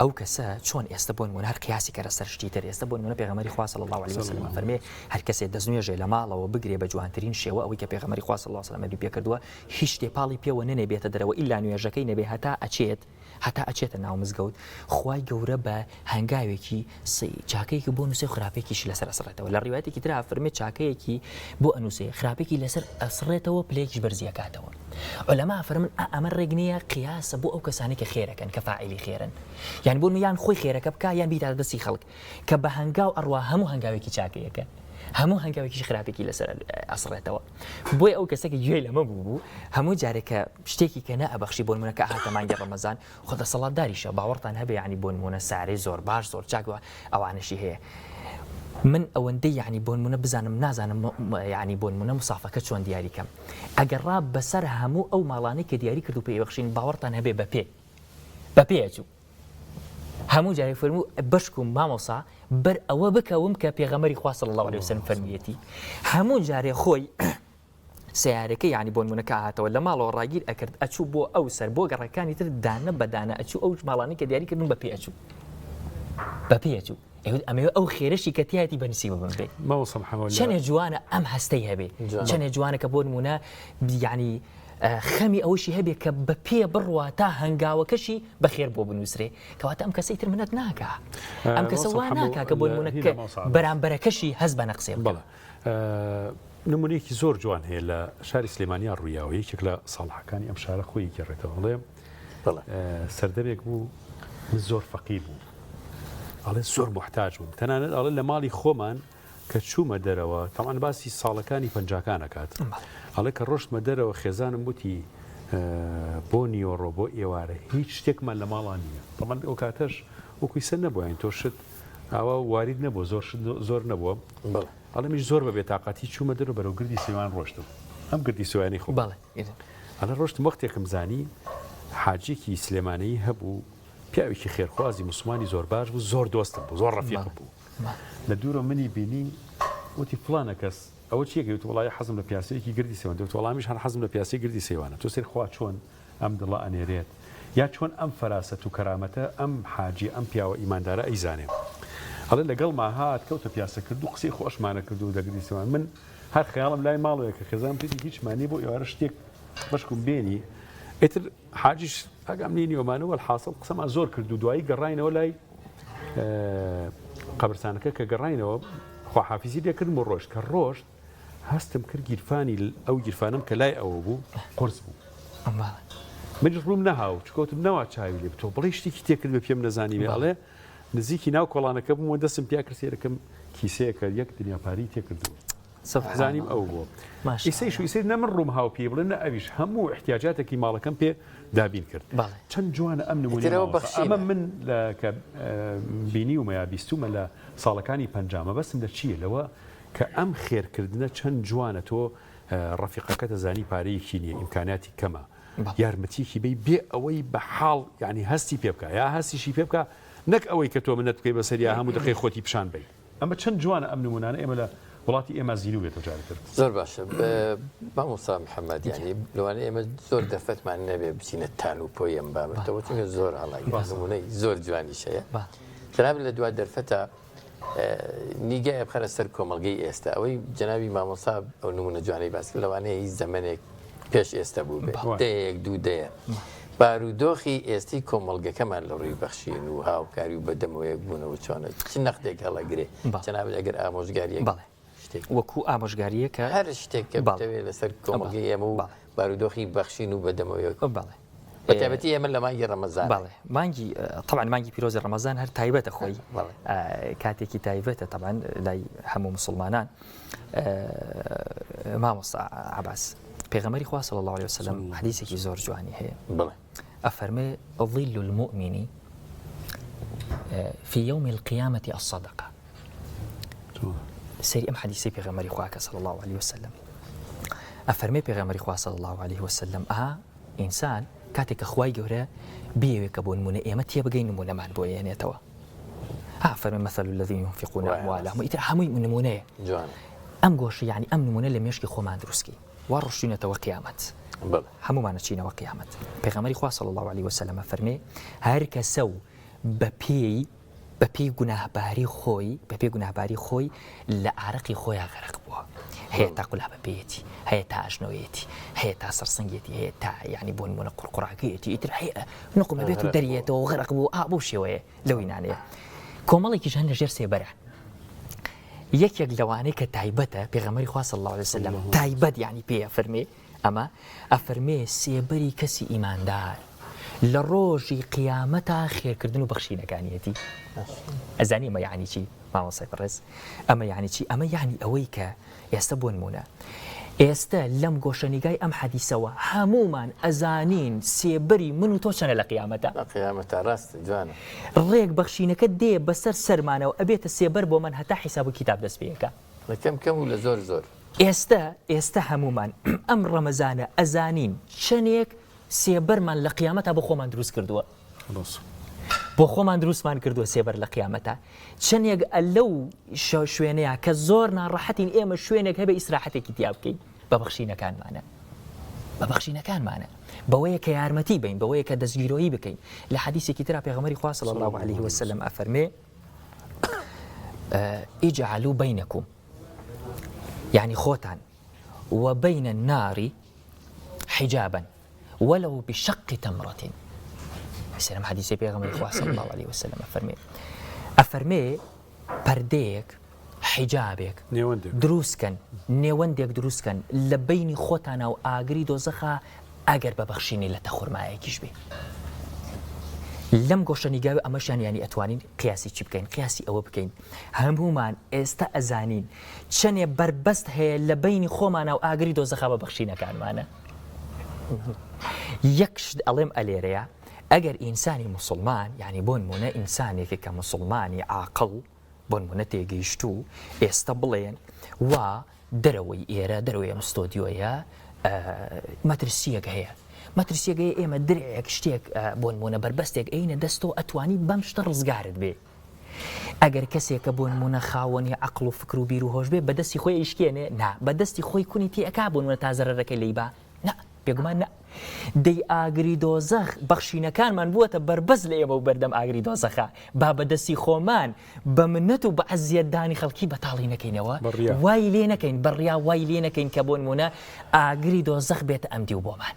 ئەو کەسە چۆن ئێستا بۆ نمونە هەر قیاسی کە لەسەر شتی تر ئێستا بۆ نمونە پێغەمبەری خوا صلی الله علیه وسلم فەرمێ هەر کەسێ دەستنوێژێ لە ماڵەوە بگرێ بە جوانترین شێوە ئەوەی کە پێغەمبەری خوا صلی الله علیه وسلم پێ کردووە هیچ تێپاڵی پێوە نەنێبێتە دەرەوە ئیلا نوێژەکەی نەبێ هەتا ئەچێتە ناو مزگەوت خوای گەورە بە هەنگاوێکی چاکەیەکی بۆ نووسێ خراپێکیش لەسەر ئەسڕێتەوە لە ڕیوایەتێکی ترا فەرمێ چاکەیەکی بۆ ئەنووسێ خراپێکی لەسەر ئەسڕێتەوە پلەیەکیش بەرزیەکاتەوە ئەولەما فەرمن ئەمە ڕێک نییە قیاسە بۆ ئەو کەسانی کە خێرەکەن کە فاعیلی خێرن یان بۆ یان خۆی خێرەکە بکە یان بیدا دەستی خەڵک کە بە هەنگاو ئەڕوا هەموو هەنگاوێکی چاکەیەکە هەموو هەنگاوێکی خراپێکی لەسەر ئەسڕێتەوە بۆی ئەو کەسێکی گوێی لەمە بوو هەموو جارێکە شتێکی کە نەئەبەخشی بۆ نمونە کە هاتە مانگی ڕەمەزان خۆ دەسەڵاتداریشە باوەڕتان هەبێ ینی بۆ نمونە سارەی زۆر باش زۆر چاکەوە ئەوانەشی هەیە من ئەوەندەی یعنی بۆ نمونە بزانم نازانم یعنی بۆ نمونە مسافەکە چۆن دیاریکەم ئەگەر ڕا بەسەر هەموو ئەو ماڵانەی کە دیاری کرد و پێبەخشین باوەڕتان هەبێ بە پێچوو هەموو جارێک فەرموو بەشکم مامۆسا بەر ئەوە بکەوم کە پێغەمبەری خوا صلی الله علیه وسلم فەرمیەتی هەموو جارێ خۆی سیارەکە یعنی بۆ نمونە کە هاتەوە لە ماڵەوە ڕاگیر ئەکرد ئەچوو بۆ ئەو سەر بۆ گەڕەکانی تر دانە بەدانە ئەچوو ئەو ماڵانەی کە دیاری کردن بە پێچوو ئەمەوە ئەو خێرشی کە تایەتی بەنسیبە بێ چەنێ جوانە ئەم هەستەی هەبێ چەنێ جوانە کە بۆ نمونە یعنی خەمی ئەوەشی هەبێ کە بە پێ بڕوا تا هەنگاوەکەشی بەخێر بۆ بنووسرێ کەواتە ئەم کەسەی تر منەت ناکە ئەم کەسە وا ناکە کە بۆ نمونە بەرامبەرەکەشی هەست بە نەقسێ بڵێ نمونەیەکی زۆر جوان هەیە لە شاری سلێمانیا ڕوویاوە یەکێک لە ساڵحەکانی ئەم شارە خۆی گەڕێتەوە بڵێ سەردەمێک بوو زۆر فەقیر بوو ئەڵێ زۆر محتاج بووم تەنانەت ئەڵێ لە ماڵی خۆمان کە چوومە دەرەوە تەمان باسی ساڵەکانی پەنجاکان ئەکات ئەڵێ کە ڕۆشتمە دەرەوە خێزانم وتی بۆ نیۆڕۆ بۆ ئێوارە هیچ شتێکمان لە ماڵان نییە تەمان ئەو کاتەش وەکوی سەر نەبووین تۆ شت ئاوا وارید نەبوو زۆر نەبووە ئەڵێمیش زۆر بە بێتاقەتی چوومە دەرەوە بەرەو گردی سێوان ڕۆشتم ئەم گردی سوێنی خۆ ئەڵێ ڕۆشتم وەختێکم زانی حاجێکی سلێمانەیی هەبوو پیاوێکی خێرخوازی موسڵمانی زۆر باش بوو زۆر دۆستم بوو زۆر ڕەفیق بوو لە دوورە منی بینی وتی فلانە کەس ئەوە چیەکەوت وڵای حەزم لە پیاسەیەکی گردی سێوان دەوت وەڵامیش هەر حەزم لە پیاسی گردی سێوانە تۆ سێر خوا چۆن ئەم دڵە ئەنێرێت یا چۆن ئەم فەراست و کەرامەتە ئەم حاجی ئەم پیاوە ئیماندارە ئەیزانێ هەڵێ لەگەڵ ماهات کەوتە پیاسە کرد و قسەی خۆشمانە کرد و دەگریسەوە من هەر خەیاڵم لای ماڵەیە کە خێزان پێی هیچمانی بۆ ئێوارە شتێک بەشکم بێنی ئیتر حاجیش ئەگەم نیوەمانەوە حاصل قسەمان زۆر کرد و دوایی گەڕاینەوە لای قەبرستانەکە کە گەڕاینەوە خواحافیزی لێکردم و ڕۆژ کە ڕۆژت هەستم کرد گیرفانی ئەو گیرفانم کە لای ئەوە بوو قرس بوو منیش ڕووم نەهاو چکەوتم نەوا چاوی لێ تۆ بڵێ شتێکی تێکرد بە پێم نەزانی بێڵێ نزیکی ناو کۆڵانەکە بوومە دەستم پیا کرد سێرەکەم کیسەیەکە یەک دنیاپاری تێکردو زانیم ئەو بووە ئیسەیش و ئیسەی نەمن ڕووم هاو پێ بڵێن نە ئەویش هەموو احتیاجاتێکی ماڵەکەم پێ دابین کرد چەند جوانە ئەم نمونە ئەمە من کە بینی و مەیا بیستومە لە ساڵەکانی پەنجامە بەسم لە چییە لەوە کە ئەم خێرکردنە چەند جوانە تۆ ڕەفیقەکە دەزانی پارەیەکی نییە ئیمکاناتی کەمە یارمەتیکی بی بێ ئەوەی بە حاڵ یعنی هەستی پێ بکە یا هەستیشی پێ بکە نەک ئەوەی کە تۆ منەت بکەی بەسەریا هەموو دقی خۆتی پیشان بی ئەمە چەند جوانە ئەم نمونانە ئێمە لە وڵاتی ئێمە زیینو بێتەوە جارێتر زۆر باشە مامۆستا محەممەد یعنی لەوانەیە ئێمە زۆر دەفەتمان نەبێ بچینە تان و پۆی ئەم بابەتەوە چونکە زۆر هەڵی نمونەی زۆر جوانیش هەیە جناب لە دوای دەرفەتە نیگایە بخەرە سەر کۆمەڵگەی ئێستا ئەوەی جنابی مامۆستا ئەو نمونە جوانەی باس لەوانەیە هیچ زەمانێک پێش ئێستا بوو بێت دەیەک دوو دەیە بارودۆخی ئێستی کۆمەڵگەکەمان لە ڕووی بەخشین و هاوکاری و بەدەمەوەیەک بوونەوە چۆنە چ نەختێک هەڵەگرێ جناب ئەگەر ئامۆژگاریە وەکو ئامۆژگاریە کە هەر شتێک کە بتەوێت لەسەر کۆمەڵگەی ئێمە و بارودۆخی بەخشین و بەدەمەوەیەک بەتابەتی ئێمە لە مانگی ڕەمەزان مانگی طبعا مانگی پیرۆزی ڕەمەزان هەر تایبەتە خۆی کاتێکی تایبەتە طبعا لای هەموو مسلمانان مامۆستا عەباس پێغەمبەری خوا صلی الله عليه وسلم حدیثێکی زۆر جوانی هەیە ئەفەرمێ ظل المؤمن في يوم القيامة الصدقة سەری ئەم حەدیثەی پێغەمبەری خوا صلی الله عليه وسلم ئەفەرمێ پێغەمبەری خوا صلی الله عليه وسلم ئینسان کاتێک کە خوای گەورە بێوێ کە بۆ نمونە ئێمە تێبگەین نمونەمان بۆ هێنێتەوە فەرمێ مثل الذين ينفقون أموالهم ئیتر هەمووی نمونەیە ئەم گۆشە یعنی ئەم نمونە لە مێشکی خۆمان دروستکەی وا ڕۆشتوینەتەوە قیامەت هەمومانە چینەوە قیامەت پێغەمبەری خوا صلی الله عليه وسلم فەرمێ هەر کەسە و بە پێی گوناهباری خۆی لە ئارەقی خۆیان غەرق بووە هەیە تا قولها بەپێیەتی هەیە تا ئاژنۆیەتی هەیە تا سەرسنگێتی هەیە تا یعنی بۆ نمونە قورقڕاکەیەتی ئیتر هەیە نقمە بێت و دەریێتەوە غەرق بوو بۆ شێوەیە لەوەی نانەیە کۆمەڵێکیش هەن لەژێر سێبەرە یەکێک لەوانەیە کە تایبەتە پێغەمبەری خوا صلی الله عليه وسلم تایبەت یعنی پێ ئەفەرمێ ئەمە ئەفەرمێ سێبەری کەسی ئیماندار لە ڕۆژی قیامەتە خێرکردن و بەخشینەکانیەتی ئەزانی ئەمە یعنی چی مامۆستای بەڕێز ئەمە یعنی چی ئەمە یعنی ئەوەی کە ئێستا بۆ نمونە ئێستا لەم گۆشەنیگای ئەم حەدیثەوە هەمومان ئەزانین سێبەری من و تۆ چەنە لە قیامەتە ڕاست جوانە ڕێک بەخشینەکە دێ بەسەر سەرمانەوە ئەبێتە سێبەر بۆ من هەتا حیساب و کتاب دەست پێەکە کەم و لە زۆر ئێستا هەمومان ئەم ڕەمەزانە ئەزانین چەندێک سێبەرمان لە قیامەتە بۆ خۆمان دروست کردووە بۆ خۆمان دروستمان کردووە سێبەر لە قیامەتە چەندێک لەو شوێنەیە کە زۆر ناڕەحەتین ئێمە شوێنێک هەبێ ئیسراحەتێکی تیا بکەین بە بەخشینەکانمانە بەوەیە کە یارمەتی بین بەوەیە کە دەستگیرۆیی بکەین لە حەدیثێکی ترا پێغەمبەری خوا صلی الله عليه وسلم ئەفەرمێ اجعلوا بينكم يعني خوتان وبين النار حجابا ولو بشق تمرة سلام حديث پیغمبر خدا صلی الله علیه و سلم افرمی پردیک حجابك دروسكن نێوەندێک دروستکەن لە بینی خۆتانە و ئاگری دۆزەخە ئەگەر بەبەخشینی لە تەخورمایەکیش بێ لەم گۆشەنیگاوی ئەمەشان ینی ئەتوانین قیاسی چی بکەین قیاسی ئەوە بکەین هەمومان ئێستا ئەزانین چەندێ بربەست هەیە لە بینی خۆمانە و ئاگری دۆزەخە بەبەخشینەکانمانە یەکشت ئەڵێم ئەلێرەیە ئەگەر ئینسانی موسڵمان یعنی بۆ نمونە ئینسانێکی کە موسڵمانی عاقڵ بۆ نمونە تێگەیشتوو ئێستا بڵێن وا دەرەوەی ئێرە دەرەوەی مستۆدیۆیە مەترسیەک هەیە مەترسیەکەی ئێمە درێک شتێک بۆ نمونە بربەستێک ئەینە دەستەوە ئەتوانی بەم شتە ڕزگارت بێ ئەگەر کەسێکە بۆ نمونە خاوەنی عەقڵ و فکر و بیر و هۆش بێ بەدەستی خۆی ئیشکێنێ نا بەدەستی خۆی کونی تێئەکا بۆ نمونە تا زەرەرەکەی لەیبا نا بێگومان نا دەی ئاگری دۆزەخ بەخشینەکانمان بووەتە بربەز لە ئێمە و بەردەم ئاگری دۆزەخە با بەدەستی خۆمان بە منەت و بە عەزیەتدانی خەڵکی بەتاڵی نەکەینەوە وای لێ نەکەین بڕیا وای لێ نەکەین کە بۆ نمونە ئاگری دۆزەخ بێتە ئەمدی و بۆمان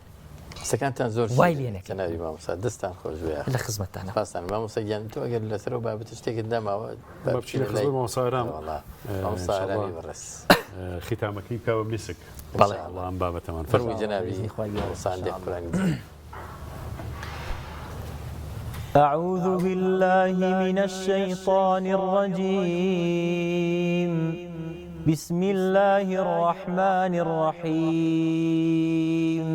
قسەکانتان زۆر وای لێ نەکەین جەنابی مامۆستا دەستان خۆش بێ لە خزمەتتانە پاسان مامۆستا گیان تۆ ئەگەر لەسەر و بابەت شتێکت داماوە مامۆستارانی بەڕێز ختامەکەی بکەوە میسک بەڵێ ئەڵام بابەتەمان فەرمووی جەنابی ساندێک قورآنی أعوذ بالله من الشيطان الرجيم بسم الله الرحمن الرحيم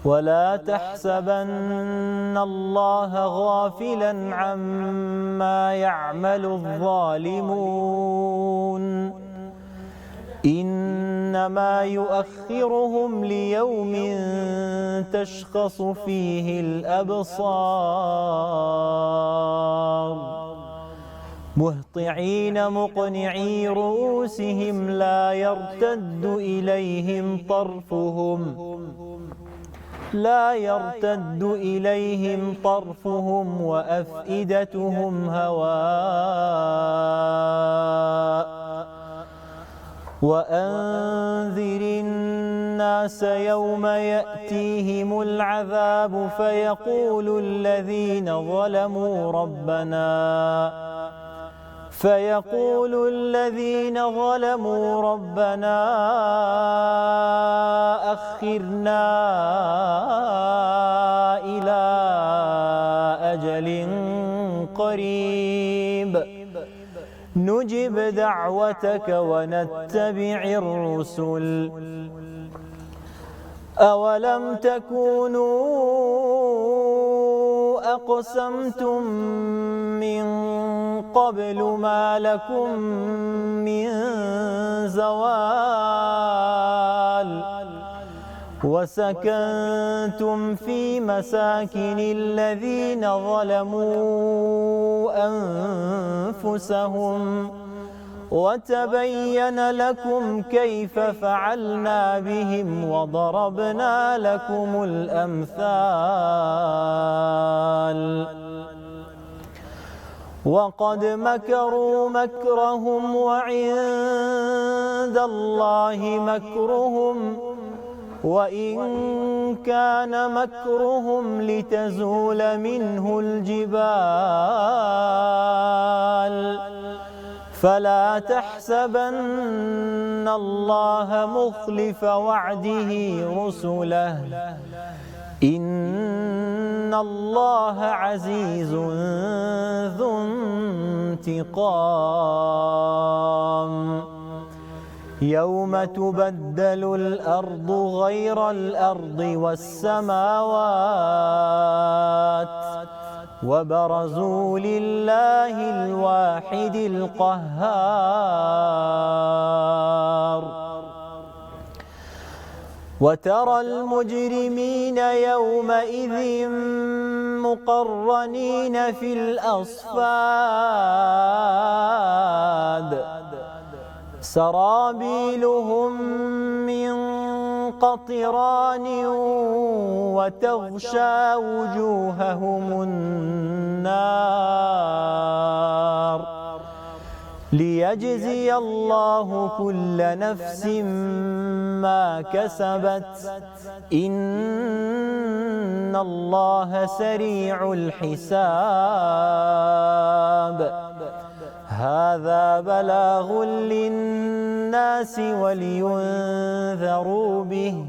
ولا تحسبن الله غافلا عما يعمل الظالمون إنما يؤخرهم ليوم تشخص فيه الأبصار مهطعين مقنعي رؤوسهم لا يرتد إليهم طرفهم وأفئدتهم هواء وأنذر الناس يوم يأتيهم العذاب فيقول الذين ظلموا ربنا أخرنا إلى أجل قريب نجب دعوتك ونتبع الرسل أولم تكونوا أقسمتم من قبل ما لكم من زوال وسكنتم في مساكن الذين ظلموا أنفسهم وتبين لكم كيف فعلنا بهم وضربنا لكم الأمثال وقد مكروا مكرهم وعند الله مكرهم وإن كان مكرهم لتزول منه الجبال فلا تحسبن الله مخلف وعده رسله إن الله عزيز ذو انتقام يوم تبدل الأرض غير الأرض والسماوات وبرزوا لله الواحد القهار وترى المجرمين يومئذ مقرنين في الأصفاد سرابيلهم من قطران وتغشى وجوههم النار ليجزي الله كل نفس ما كسبت إن الله سريع الحساب هذا بلاغ للناس ولينذروا به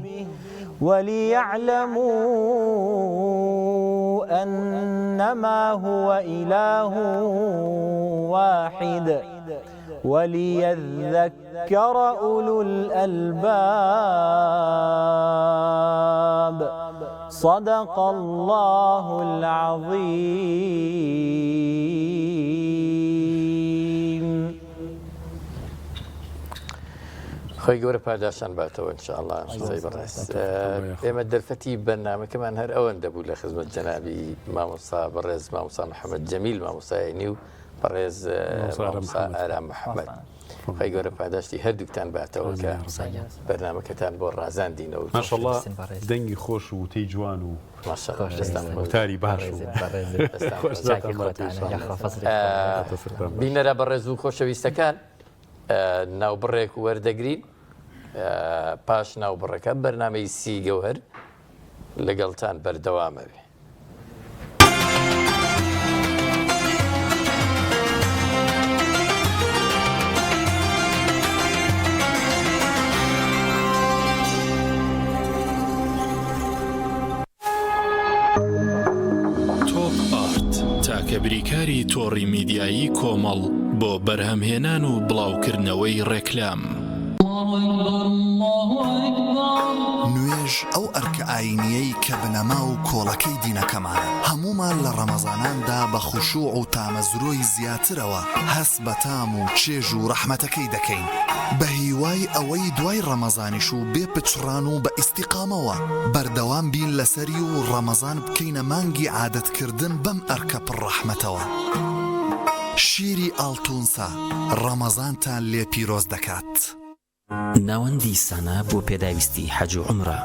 وليعلموا أنما هو إله واحد وليذكر أولو الألباب صدق الله العظيم. خۆی گەورە پاداشان باتەوە ئینشاءالله قسەی بەڕێز. ئێمە دەرفەتی بەرنامەکەمان هەر ئەوەندە بوو لە خزمەت جەنابی مامۆستا بەڕێز مامۆستا محەممەد جەمیل مامۆستای نی و بەڕێز مامۆستا ئارام محەممەد. خی گەورە پاداشتی هەردووکتان باتەوە کە بەرنامەکەتان بۆ ڕازاندینەوە ماشەڵڵا دەنگی خۆش و تێی جوان و وتاری باش بینەرە بەڕێز و خۆشەویستەکان ناوبڕێک وەردەگرین پاش ناوبڕەکە بەرنامەی سی گەوهر لەگەڵتان بەردەوامەوێ. تاکە بریکاری تۆڕی میدیایی کۆمەڵ بۆ بەرهەمهێنان و بڵاوکردنەوەی ڕێکلام. نوێژ ئەو ئەرکە ئاینیەی کە بنەما و کۆڵەکەی دینەکەمانە هەمومان لە ڕەمەزاناندا بە خوشوع و تامەزرۆی زیاترەوە هەست بە تام و چێژ و ڕەحمەتەکەی دەکەین بە هیوای ئەوەی دوای ڕەمەزانیش و بێ پچڕان و بە ئیستیقامەوە بەردەوام بین لەسەری و ڕەمەزان بکەینە مانگی عادەتکردن بەم ئەرکە پڕڕەحمەتەوە. شیری ئاڵتونسا ڕەمەزانتان لێ پیرۆز دەکات. ناوەندی سانە بۆ پێداویستی حەج و عومرە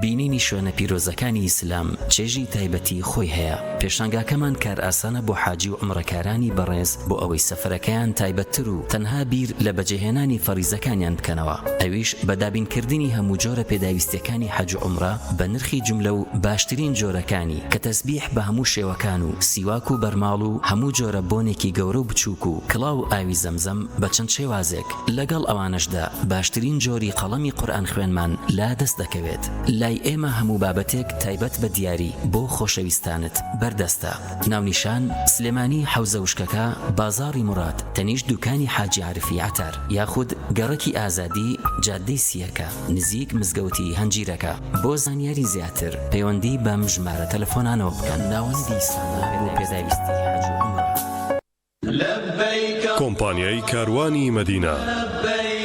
بینینی شوێنە پیرۆزەکانی ئیسلام چێژی تایبەتی خۆی هەیە. پێشانگاکەمان کار ئاسانە بۆ حاجی و عومرەکارانی بەڕێز بۆ ئەوەی سەفەرەکەیان تایبەتتر و تەنها بیر لە بەجێهێنانی فەریزەکانیان بکەنەوە. ئەویش بە دابینکردنی هەموو جۆرە پێداویستیەکانی حەج و عومرە بە نرخی جوملە و باشترین جۆرەکانی کە تەسبیح بە هەموو شێوەکان و سیواک و بەرماڵ و هەموو جۆرە بۆنێکی گەورە و بچووک و کڵاو و ئاوی زەمزەم بە چەند شێوازێک لەگەڵ ئەوانەشدا باشترین جۆری قەڵەمی قورئان خوێنمان لا دەست دەکەوێت. لای ئێمە هەموو بابەتێک تایبەت بە دیاری بۆ خۆشەویستانت بەردەستە. ناونیشان سلێمانی حەوزە وشکەکە بازاڕی مراد تەنیشت دوکانی حاجی عارفی عەتار یاخود گەڕەکی ئازادی جادەی سیەکە نزیک مزگەوتی هەنجیرەکە. بۆ زانیاری زیاتر پەیوەندی بەم ژمارە تەلەفۆنانەوە بکەن. ناوەندی سانە بۆ پێداویستی حەج و عومرە. کۆمپانیای کاروانی مەدینە.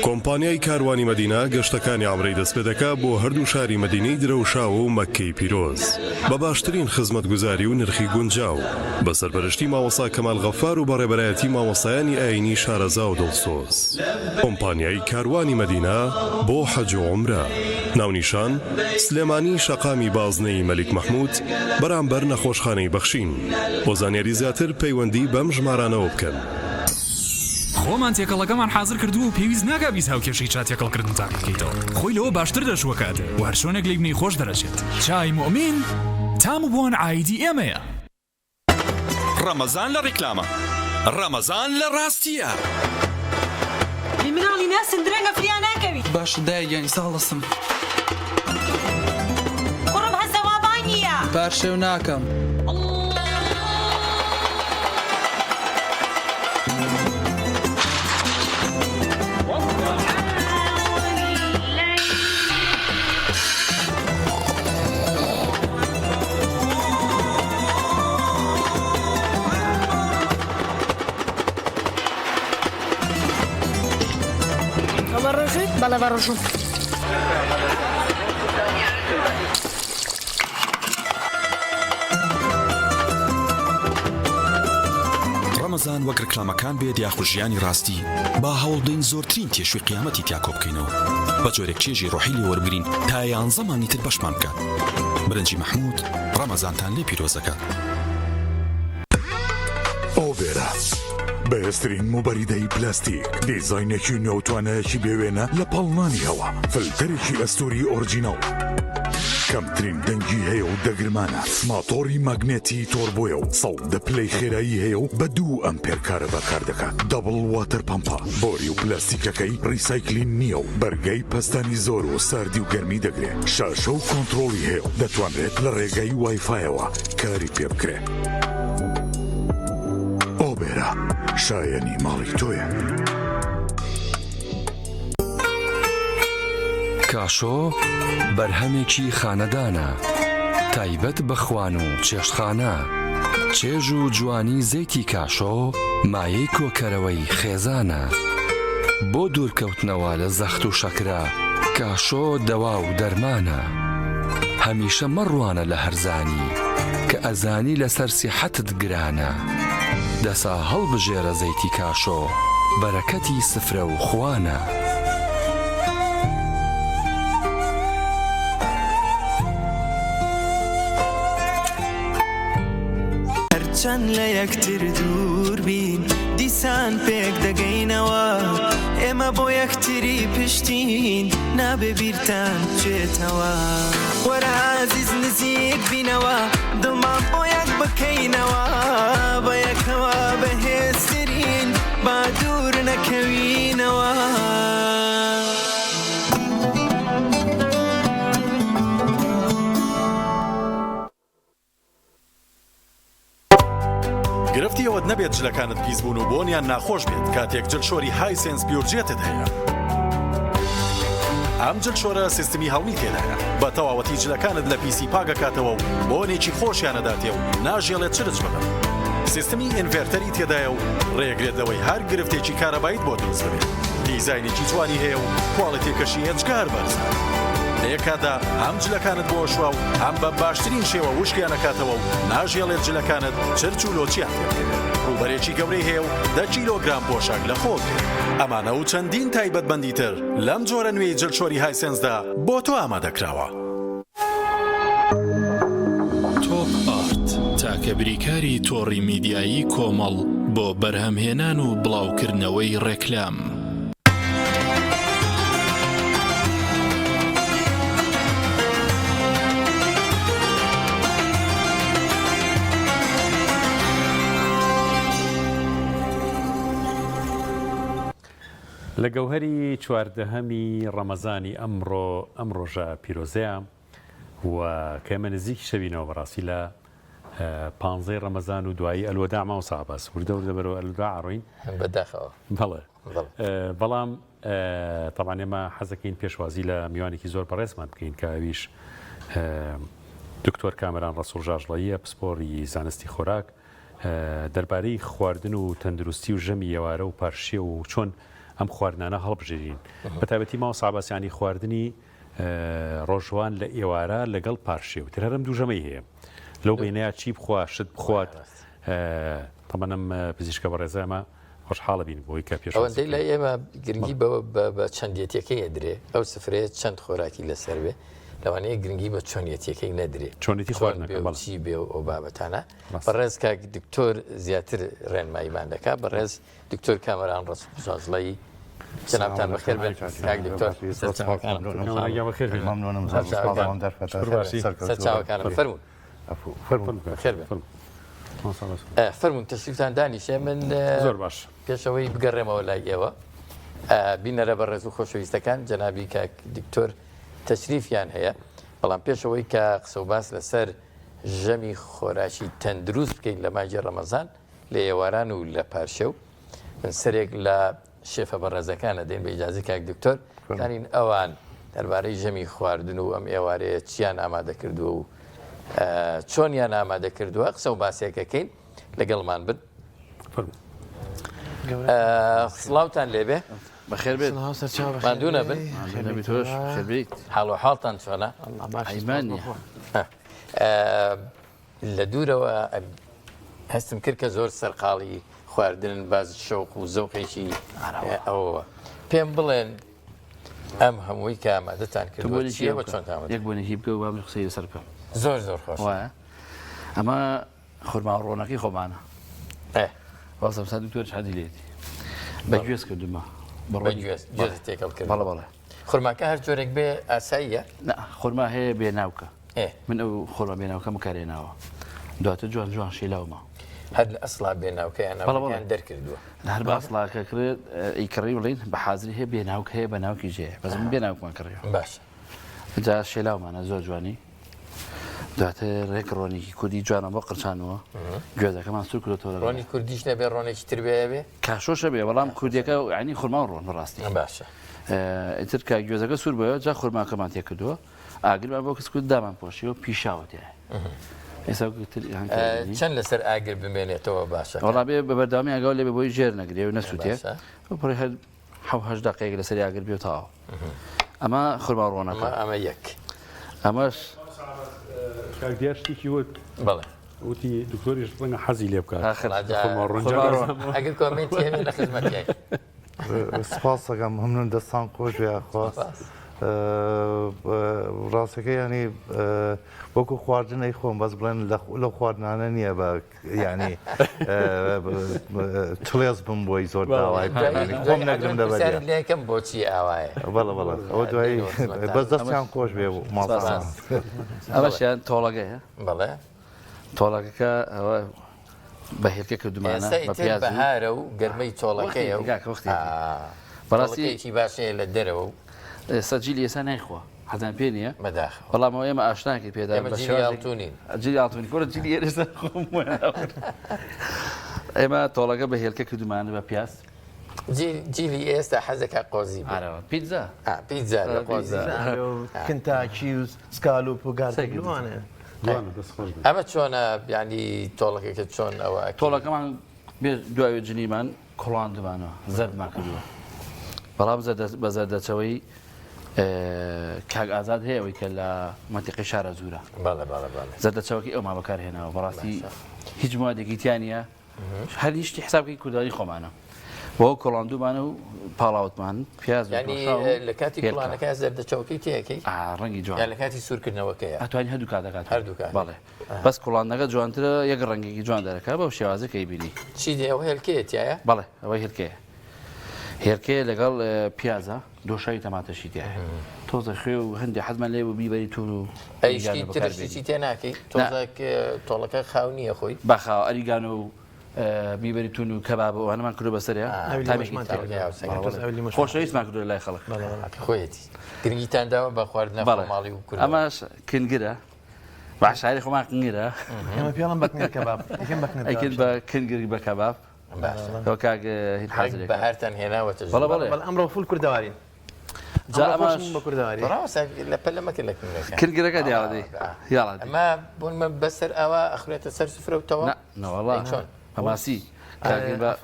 کۆمپانیای کاروانی مەدینە گەشتەکانی عومرەی دەست پێ دەکات بۆ هەردوو شاری مەدینەی درەوشاوە و مەککەی پیرۆز بە باشترین خزمەتگوزاری و نرخی گونجاو بە سەرپەرشتی مامۆستا کەمال غەفار و بەڕێبەرایەتی مامۆستایانی ئاینی شارەزا و دڵسۆز. کۆمپانیای کاروانی مەدینە بۆ حەج و عومرە. ناونیشان سلێمانی شەقامی بازنەی مەلیک مەحموود بەرامبەر نەخۆشخانەی بەخشین. بۆ زانیاری زیاتر پەیوەندی بەم ژمارانەوە بکەن. خۆمان تێکەڵەکەمان حاضر کردو و پێویست ناکا بیست هاوکێشەی چا تێکەڵکردن تاقیکەیتەوە. خۆی لەوە باشتر دەشوەکات و هەر شوێنێک لێی بنەی خۆش دەرەچێت. چای مؤمین تام و بۆن ئایدی ئێمەیە. ڕەمەزان لە ڕێکلامە، ڕەمەزان لە ڕاستیە. مناڵی ناسن درەنگە فریا ناکەوی. باش دایگەنی ساڵەسم. قڕب هەزەوابانیە. پارشێو ناکەم. بەڵێ بەڕۆژوو. ڕەمەزان وەک ڕێکلامەکان بێت یاخود ژیانی ڕاستی با هەوڵدەین زۆرترین تێشوی قیامەتی تیا کۆ بکەینەوە بە جۆرێک چێژی ڕۆحی لێ وەربگرین تا 11 مانگی تر بەشمان بکات. برنجی مەحموود ڕەمەزانتان لێ پیرۆزەکە. ئۆڤێرا بەهێزترین موبەریدەی پلاستیک دیزاینێکی نێوتوانەیەکی بێوێنە لە پاڵنانی هەوا فلتەرێکی ئەستوری ئۆرجیناڵ کەمترین دەنگی هەیە و دەگرمانە ماتۆری ماگنێتی تۆربۆیە و 100 پلەی خێرایی هەیە و بە 2 ئەمپێر کارە بەکار دەکات. دەبڵ واتەر پەمپە بۆری و پلاستیکەکەی ڕیسایکلین نییە و بەرگەی پەستانی زۆر و ساردی و گەرمی دەگرێت. شاشە و کۆنتڕۆڵی هەیە و دەتوانرێت لە ڕێگەی وایفایەوە کاری پێ بکرێت. ئۆبێرا شایەنی ماڵی تۆیە. کاشۆ بەرهەمێکی خانەدانە تایبەت بە خوان و چێشتخانە. چێژ و جوانی زەیتی کاشۆ مایەی کۆکەرەوەی خێزانە. بۆ دوورکەوتنەوە لە زەخت و شەکرا کاشۆ دەوا و دەرمانە. هەمیشە مەڕوانە لە هەرزانی کە ئەزانی لەسەر سیحەتت گرانە. دەسا هەڵبژێرە زەیتی کاشۆ بەرەکەتی سفرە و خوانە. هەرچەند لە یەکتر دوور بین دیسان پێک دەگەینەوە ئێمە بۆ یەکتری پشتین نابێ بیرتان بچێتەوە وەرە عەزیز نزیک بینەوە دڵمان بۆ یەک بکەینەوە بە یەکەوە بەهێزترین با دوور نەکەوینەوە. گرفتی ئەوەت نەبێت جلەکانت پیس بوون و بۆنیان ناخۆش بێت کاتێک جلشۆری هایسنس پیورجێتت هەیە. ئەم جلشۆرە سیستمی هەڵمی تێدایە بە تەواوەتی جلەکانت لە پیسی پاگەکاتەوە و بۆنێکی خۆشیانەداتێ و ناژێڵێت چرج بدەن. سیستمی ئینڤێرتەری تێدایە و ڕێگرێتەوەی هەر گرفتێکی کارەبایت بۆ دروست ببێت. دیزاینێکی جوانی هەیە و کواڵیتێکەشی هێچکار بەرزە. لە یەکادا هەم جلەکانت بۆ شووا و هەم بە باشترین شێوە وشکیانەکاتەوە و ناژێڵێت جلەکانت چرج و لۆچیان پێبکەوێت. ڕووبەرێکی گەورەی هەیە و 10 کیلۆگرام پۆشاک لە خۆ بێت. ئەمانە و چەندین تایبەتمەندی تر لەم جۆرە نوێی جلشۆری هایسنسدا بۆ تۆ ئامادەکراوە. تۆپ ئارت تاکە بریکاری تۆڕی میدیایی کۆمەڵ بۆ بەرهەمهێنان و بڵاوکردنەوەی ڕێکلام. لە گەوهەری 14هەمی ڕەمەزانی ئەم ڕۆژە پیرۆزەیە و کەمە نزیکی شەوینەوە بەڕاستی لە 15 ڕەمەزان و دوایی ئەلوەدا ماوەسا عەباس وردە بەرەوە ئەلوەدا ئاڕۆین بەداخەوە. بەڵێ بەڵام تەبان ئێمە حەزەکەین پێشوازی لە میوانێکی زۆر بەڕێزمان بکەین کە ئەویش دکتۆر کامەران ڕەسوڵ ژاژڵەیە پسپۆری زانستی خۆراک دەربارەی خواردن و تەندروستی و ژەمی ئێوارە و پارشیە و چۆن ئەم خواردنانە هەڵبژێرین بە تایبەتی ماوە ساباسیانی خواردنی ڕۆژوان لە ئێوارە لەگەڵ پارشێ و ترەرم دووژەمەی هەیە لەو بینەیە چی بخوا شت بخوات تەمەنم پزیشکە بەڕێزەمە خۆشحاڵە بین بۆی کە پێش ئەوەندەی لە ئێمە گرنگی بە چەندێتیەکەی ئەدرێ ئەو سفرەیە چەند خۆراکی لەسەر بێ لەوانەیە گرنگی بە چۆنیەتیەکەی نەدرێ چۆنیەتی خواردنەکەی بێ و بابەتانە بەڕێز کاک دکتۆر زیاتر ڕێنماییمان دەکات بەڕێز دکتۆر کامەران ڕەسوڵ جنابتان بخير بن كاك دكتور فرمون بخير بن فرمون تشريفتان دانیشە من زۆر باش پێشەوەی بگەڕێمەوە لای ئێوە بینەرە بە ڕێز و خۆشەویستەکان جەنابی کاک دکتۆر تەشریفیان هەیە بەڵام پێشەوەی کە قسە و باس لەسەر ژەمی خۆراشی تەندروست بکەین لە مانگی ڕەمەزان لە ئێواران و لە پارشە و من سەرێک لە شێفە بەڕێزەکانە دێن بە ئیجازەی کاک دکتۆر کانین ئەوان دەربارەی ژەمی خواردن و ئەم ئێوارەیە چیان ئامادە کردووە و چۆنیان ئامادە کردووە قسە و باسێکەکەین لەگەڵمان بن سڵاوتان لێبێ بەخێر بێت ماندوونە بن حاڵ و حاڵتان چۆنە ئەیمانی لە دوورەوە هەستم کرد کە زۆر سەرقاڵی خواردن باز شەوق و زەوقێکی ئەوە پێم بڵێن ئەم هەمووی کە ئامادەتان کردووە چیەوە چۆنتان یەک بۆنێکی بکە و با قسەی لەسەر بکەم زۆر زۆر خۆش وایە ئەمە خورما ڕۆنەکەی خۆمانە وەسم سا دکتۆر حەدی لێتی بەگوێز کردومە بەگوێز تێکەڵ کرد بەڵێ بەڵێ خورماکە هەر جۆرێک بێ ئاساییە خورما هەیە بێناوکە من ئەو خۆرما بێناوکەم کارێناوە دواتر جوان جوان شیلاومە هەر لە ئەسڵا بێناوکەیان دەرکردووە هەر بە ئەسڵاکە کرێت ئیکڕی بڵین بە حازری هەیە بێناوک هەیە بە ناوکی ژێ بەس من بێناوکمان کڕیەوە باش جا شێلاومانە زۆر جوانی دواتر ڕێک ڕۆنێکی کوردی جوانە بۆ قرچانەوە گوێزەکەمان سوور کردەوە ڕۆنی کوردیش نەبێ ڕۆنێکی تر بێ کاشۆشە بێ بەڵام کوردیەکە عنی خورما ڕۆن بەڕاستی باشە ئیتر کە گوێزەکە سوور بەوە جا خورماکەمان تێ کردووە ئاگرمان بۆ کەس کرد دامان پۆشیەوە پیشاوەتێ چەند لەسەر ئاگر بمێنێتەوە باشە وەڵا بێ بە بەردامی ئاگاو لێ بۆی ژێر نەگرێ و نەسووتێ پڕی هەر حەوهەش دقەیەک لەسەر ئاگر بێ تاوە ئەمە خورما ڕۆنەکە ئەمە یەک ئەمەش دیارشتێکی وت بەڵێ وتی دکتۆریش ڕەنگە حەزی لێ بکات ئەگەر کۆمنتی هەبێت لە خزمەتیای سپاس دەکەم هەموو دەستان خۆش بێ خواست ڕاستەکە ینی وەکو خواردنەی خۆم بەس بڵێن لە خواردنانە نییە بە ینی چڵێز بم بۆی زۆر داوای خۆم نەگرم لەکەم بۆچی ئاوایە بەڵە بەڵە ئەوە دوایی بەس دەستیان خۆش بێ ماڵ ئەوەشیان تۆڵەگەیە بەڵێ تۆڵەکەەکە ئەوە بەهێرکە کردومانە بەهارە و گەرمەی تۆڵەکەیە بەڕاستی باشەیە لە دەرەوە سەجیل ئێستا نایخوا حەزان پێ نییە بەداخ بەڵام ئێمە ئاشناکی پێدا جلی ئاڵتونی کۆرە جلی ئێستا ئێمە تۆڵەکە بە هێلکە کردومانە بە پیاس جیلی ئێستا حەزەکە قۆزی پیتزا پیتزا لە قۆزی کنتاکی و سکالوپ و گازوانە ئەمە چۆنە ینی تۆڵەکەکە چۆن ئەوە تۆڵەکەمان دوای جنیمان کۆڵاندمانەوە زەردمان کردووە بەڵام بە زەردەچەوەی کاک ئازاد هەیەەوەی کە لە مەتیقی شارە زورە زەردەچەوەکی ئەوما بەکارهێنەوە بەڕاستی هیچ موادێکی تیانە هەر هیچی حسابی کوردانی خۆمانە بۆ کۆڵاندومانە و پاڵاوتمان پیاز لە کاتی کوڵانەکە زەردەچەوەکەی تەیەکەی ڕەنگی جوان لە کاتی سوورکردنەوەکەیە ئەتوانین هەردوو کات دەکات هەردووکات بەڵێ بەس کوڵاندەکە جوانترە یەک ڕەنگێکی جوان دەرەکە بەو شێوازەکەی بینی چی ئەوە هێلکەیەتیایە بەڵێ ئەوە هێلکەیە هێرکەیە لەگەڵ پیازە دۆشاوی تەماتەشی تایە تۆزە خوێ و هەندێک حەزمان لێ و بیبەری تور و ترشی تێ ناکەی تۆڵەکە خاو نییە خۆی بەخاو ئەریگان و بیبەری تون و کەباب و هەنەمان کردو بەسەریا خۆشەویستمان کردو لای خەڵک خۆیەتی گرنگیتانداوە بە خواردنە ماڵی و کورد ئەماش کنگرە باشاری خۆمان کنگرە ئەمە پێڵم بەکنگەر کەباب ئەکن بە کنگری بە کەباب ئەو کاک هین حەزرێک بە هەرتان هێناوەتە بەڵێ ئەمڕۆ فول کوردەوارین جا ئەماش بە کوردەواری لە پەل لەمەکە لە کنگرەکە دیاڵی یاڵا ئەمە بوون بەسەر ئەوە ئەخرێتە سەر سفرەوتەوە نەوەڵا چۆن هەماسی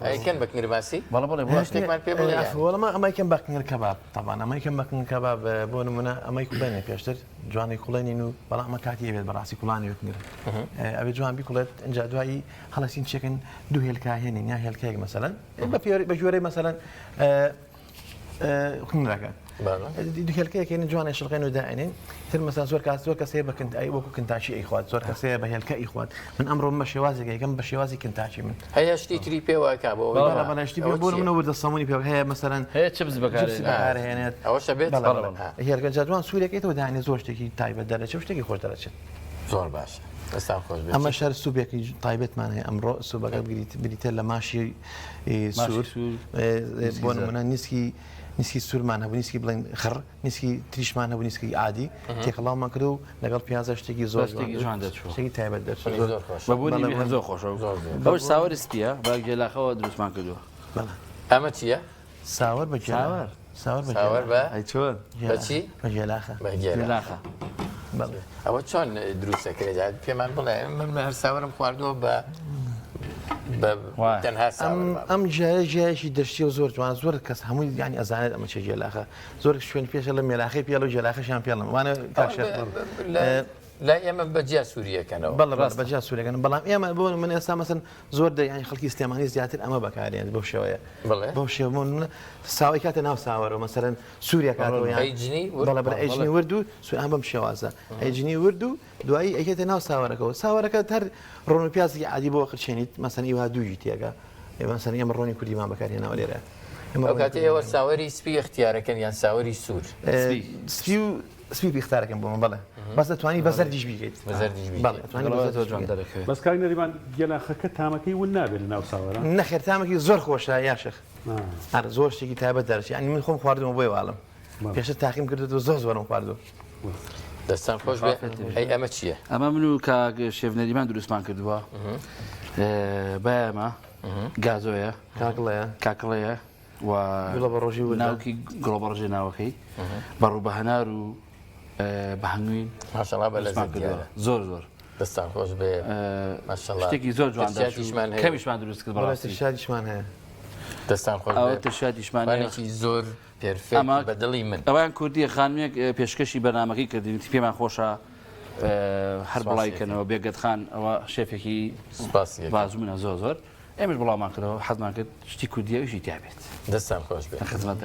ئەیکەن بە کنگرماسی بەڵێ بڵێ شتێکمان پێ بڵێ وەڵەمە ئەمایکەم بە کنگەر کەباب طبعا ئەمایکەم بە کنگەر کەباب بۆ نمونە ئەمای کوڵێنێ پێشتر جوانی کوڵێنین و بەڵام ئەمە کاتی ئەوێت بەڕاستی کوڵانی وکنگر ئەوێ جوان بیکوڵێت ئەنجا دوایی هەڵەسین چێکن دوو هێلکا هێنین یا هێلکەیەک مەسەلەن بە ژوورەی مەسەلەن کنگەکە دوهێلکەیەکێن جوانێ شڵقێن و دائێنین تر مەسا زۆر کەسەیە بە وەکو کنتاچی ئەیخوات زۆر کەسەیە بە هێلکە ئیخوات من ئەمڕۆ بە شێوازێک یەکەم بە شێوازی کنتاچی من هەیە شتی تری پێوەکە بەڵێشتی بۆ منە وردە سەمونی پێ هەیە مەسەرەن هەیە چپس بەکارهێنێت ئەوەشە بێت هێرگە جوان سوورێکێتەوە داێنێ زۆر شتێکی تایبەت دەرەچێت شتێکی خۆش دەرەچێت زۆر باش ئەمە شەر سوبێکی تایبەتمان هەیە ئەمڕۆ سوبەکە بریتە لە ماشی سوور بۆ نمونە نیسکی سوورمان هەبوو نیسکی بڵێن خڕ نیسکی تریشمان هەبوو نیسکی عادی تێکەڵاومان کرد و لەگەڵ پیازە شتێکی زۆر شتێکی تایبەت بەبوونی زۆر خۆش بەش ساوەری سپیە بە گێلاخەوە دروستمان کردووە ئەمە چییە؟ ساوەر بە ساوەر بە چۆن بەچی؟ بە گێلاخە گێلاخە ئەوە چۆن دروستەکرێت پێمان بڵێ من هەر ساوەرم خواردووە بە ئەم ژایشی دەشتی و زۆر جوان زۆر کەس هەمووی ینی ئەزانێت ئەمە چه جێلاخە زۆر شوێن پێشە لە مێلاخی پێڵ و جێلاخەشیان پێڵم وانە لا ئێمە بەجیا سووریەکەنەوە بەڵ بەجیا سوورەکەن بەڵام ئێمە بۆ من ئێستا مەسن زۆر دەیانی خەڵکی استێمانی زیاتر ئەمە بەکارێن بەو شێوەیە بەو شێوە ساوی کاتە ناو ساوەرەوە مەسەرەن سووریا کاتەوە بەڵە بەر ئەیجنی ورد و سوئان بەم شێوازە ئەیجنی ورد و دوایی ئەیکێتە ناو ساوەرەکەەوە ساوەرەکە هەر ڕۆن و پیازی عادی بۆ قرچێنیت مەسەن ئیوا دووی تێگە مەسەن ئێمە ڕۆنی کوردیمان بەکارهێناوە لێرە کاتێ ئێوە ساوەری سپی اختیارەکەن یان ساوەری سوور سپی بیختارەکەم بۆ من بڵێ بەس دەتوانی بەزەر دیش بیگەیت بەس کاک نەریمان گێلاخەکە تامەکەی ون نابێت لە ناو ساوەرە نەخێر تامەکی زۆر خۆشە یاشخ زۆر شتێکی تایبەت دەرچی ئەنی من خۆم خواردمەوە بۆی واڵم پێشتر تاقیم کردو زۆر زۆرم خواردو دەستان خۆش بێ ئەی ئەمە چییە؟ ئەمە من و کاک شێف نەریمان دروستمان کردووە بەمە گازۆیە کاکڵەیە و ناوکی گڵۆبەڕژێ ناوەکەی بەڕوو بە هەنار و بە هەنگوین ماشەڵا بە لە زۆر زۆر دەستان خۆش بێ شتێکی زۆر جوان کەمیشمان دروست کرد شادیشمان هەیە دەستان خۆش شادیشمانێکی زۆر پێرفێکت بە دڵی من ئەویان کوردیە خانمێک پێشکەشی بەنامەکەی کردین پێمان خۆشە هەر بڵایکەنەوە بێگەت خان ئەوە شێفێکی بازومنە زۆر ئێمەش بڵاومان کردەوە حەزمان کرد شتی کوردیەویشی تیابێت دەستان خۆش بێت خزمەت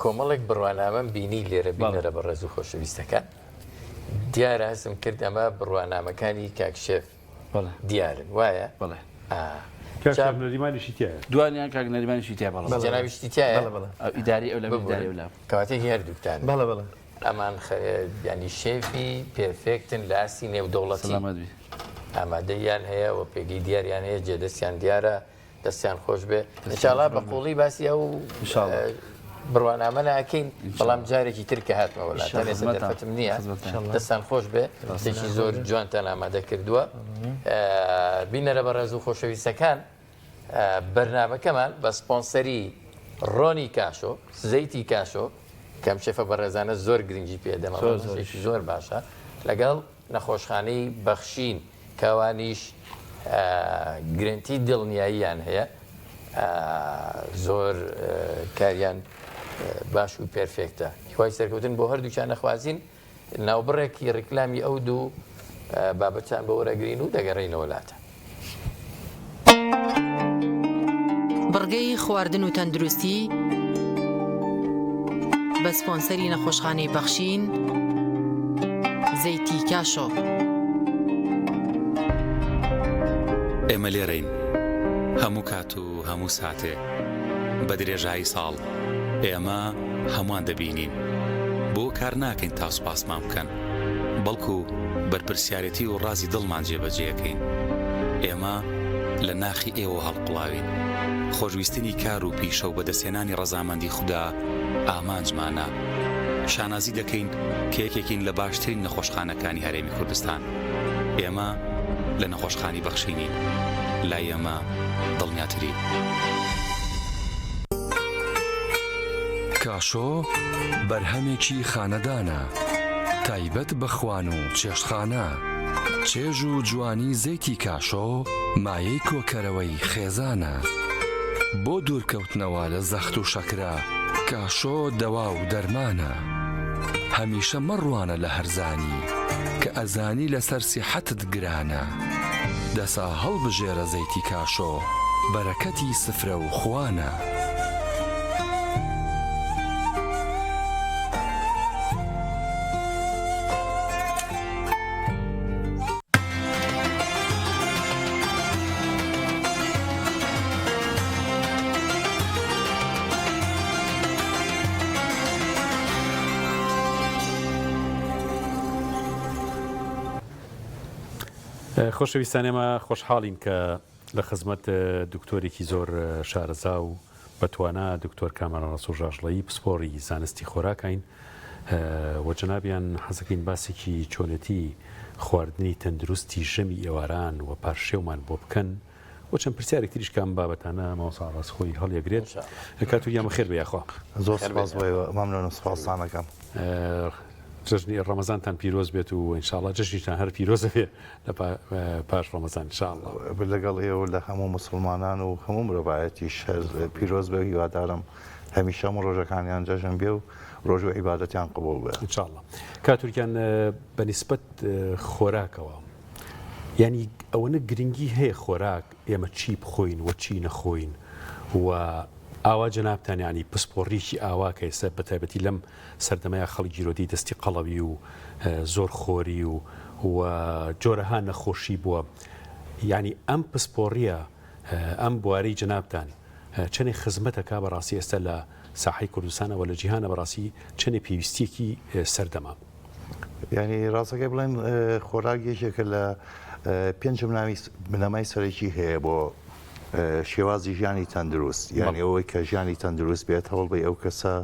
کۆمەڵێک بڕوانامەم بینی لێرە بینەرە بە ڕێز و خۆشەویستەکان دیارە هەستم کرد ئەمە بڕوانامەکانی کاکشێف دیارن وایە دوانیان کاک نەریمانیشی تیا جەنابیشتی تایە ئیداری ئەو لە کەواتێکی هەردووکتان ئەمان ینی شێفی پێرفێکتن لە ئاسی نێودەوڵەتی ئامادەیان هەیە و پێگەی دیاریان هەیە جێدەستیان دیارە دەستیان خۆش بێ انشاءالله بە قوڵی باسی ئەو بڕوانامە ناکەین بەڵام جارێکی ترکە هاتمەوە لە دەرفەتم نییە دەستان خۆش بێ شتێکی زۆر جوانتان ئامادە کردووە بینەرە بە ڕێز و خۆشەویستەکان بەرنامەکەمان بە سپۆنسەری ڕۆنی کاشۆ زەیتی کاشۆ کەم شێفە بەڕێزانە زۆر گرنگی پێدەمەشێکی زۆر باشە لەگەڵ نەخۆشخانەی بەخشین کەوانیش گرنتی دڵنیاییان هەیە زۆر کاریان باش و پێرفێکتە هیوای سەرکەوتن بۆ هەردووچان نەخوازیین ناوبڕێکی ڕکلامی ئەو دوو بابەتان بە وەرەگرین و دەگەڕێینەوە وڵاتە بڕگەی خواردن و تەندروستی بە سپۆنسەری نەخۆشخانەی بەخشین زەیتی کاشۆ ئێمە لێرەین هەموو کات و هەموو ساتێ بە درێژایی ساڵ ئێمە هەمووان دەبینین بۆ کار ناکەین تا سوپاسمان بکەن بەڵکو بەرپرسیارەتی و ڕازی دڵمان جێبەجێەکەین ئێمە لە ناخی ئێوە هەڵقڵاوین خۆشویستنی کار و پیشە و بەدەستێنانی ڕەزامەندی خوددا ئامانجمانە شانازی دەکەین کە یەکێکین لە باشترین نەخۆشخانەکانی هەرێمی کوردستان ئێمە لە نەخۆشخانی بەخشینین لای ئێمە دڵنیاترین کاشۆ بەرهەمێکی خانەدانە تایبەت بە خوان و چێشتخانە چێژ و جوانی زەیتی کاشۆ مایەی کۆکەرەوەی خێزانە بۆ دوورکەوتنەوە لە زەخت و شەکرە کاشۆ دەوا و دەرمانە هەمیشە مەڕوانە لە هەرزانی کە ئەزانی لەسەر سیحەتت گرانە دەسا هەڵبژێرە زەیتی کاشۆ بەرەکەتی سفرە و خوانە خۆشەویستانێمە خۆشحاڵین کە لە خزمەت دکتۆرێکی زۆر شارەزا و بەتوانە دکتۆر کامەران ڕەسوژاژڵەیی پسپۆڕی زانستی خۆراکین و جەنابیان حەزەکەین باسێکی چۆنەتی خواردنی تەندروستی ژەمی ئێواران و پاشێومان بۆ بکەن و چەند پرسیارێک تریش کام بابەتانە ماوەسا ڕاستخۆی هەڵیەگرێت کاتوریامە خێر بێیاخوا زۆر سپاس مەمنون سپاسانەکەم جژنی ڕەمەزانتان پیرۆز بێت و ئینشاءڵڵا جژنیتان هەر پیرۆزە بێ لە پاش ڕەمەزان ئینشاءڵڵا لەگەڵ ئێوە لە هەموو مسلمانان و هەموو مرۆڤایەتیش پیرۆز بێ هیوادارم هەمیشە ڕۆژەکانیان جەژن بێ و ڕۆژ و عیبادەتیان قبول بێ ئینشاءڵڵا کاتوریان بەنسبەت خۆراکەوە ینی ئەوەنە گرنگی هەیە خۆراک ئێمە چی بخۆین و چی نەخۆین و ئاوا جەنابتانیانی پسپۆڕیکی ئاواکە ئێستا بەتایبەتی لەم سەردەمەیە خەڵکی گیرۆدی دەستی قەڵەوی و زۆر خۆری و جۆرەها نەخۆشی بووە ینی ئەم پسپۆڕیە ئەم بوارەی جەنابتان چەندێک خزمەتەکە بەڕاستی ئێستا لە ساحەی کوردستانەوە لە جیهانە بەڕاستی چەندێک پێویستیەکی سەردەما ینی ڕاستەکەی بڵێن خۆراک یەکێکە لە 5 بنەمای سەرەکی هەیە بۆ شێوازی ژیانی تەندروست یعنی ئەوەی کە ژیانی تەندروست بێت هەوڵ بێ ئەو کەسە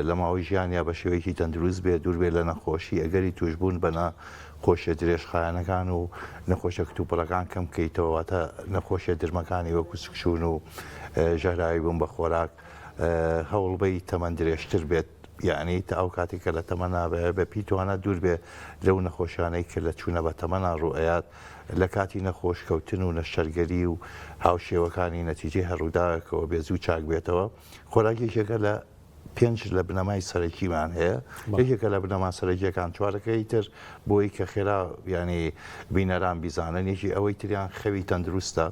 لە ماوەی ژیانیا بە شێوەیەکی تەندروست بێت دوور بێت لە نەخۆشی ئەگەری توشبوون بە نەخۆشیە درێژخایەنەکان و نەخۆشە کتوپەڵەکان کەم بکەیتەوەواتە نەخۆشیە درمەکانی وەکو سکشون و ژەهراوی بوون بە خۆراک هەوڵ بەی تەمەەن درێژتر بێت یعنی تا ئەو کاتێککە لە تەمەنا بە پیتوانە دوور بێ لەو نەخۆشیانەی کە لە چوونە بە تەمەنا ڕوئەیات لە کاتی نەخۆشکەوتن و نەشەرگەری و هاوشێوەکانی نەتیجێ هەڕووداوێکەوە بێ زوو چاک بێتەوە خۆراکێکێکە لە 5 لە بنەمای سەرەکیمان هەیە یەکێکە لە بنەما سەرەکیەکان چوارەکەی تر بۆی کە خێرا ینی بینەران بیزانن یەکی ئەوەی تریان خەوی تەندروستە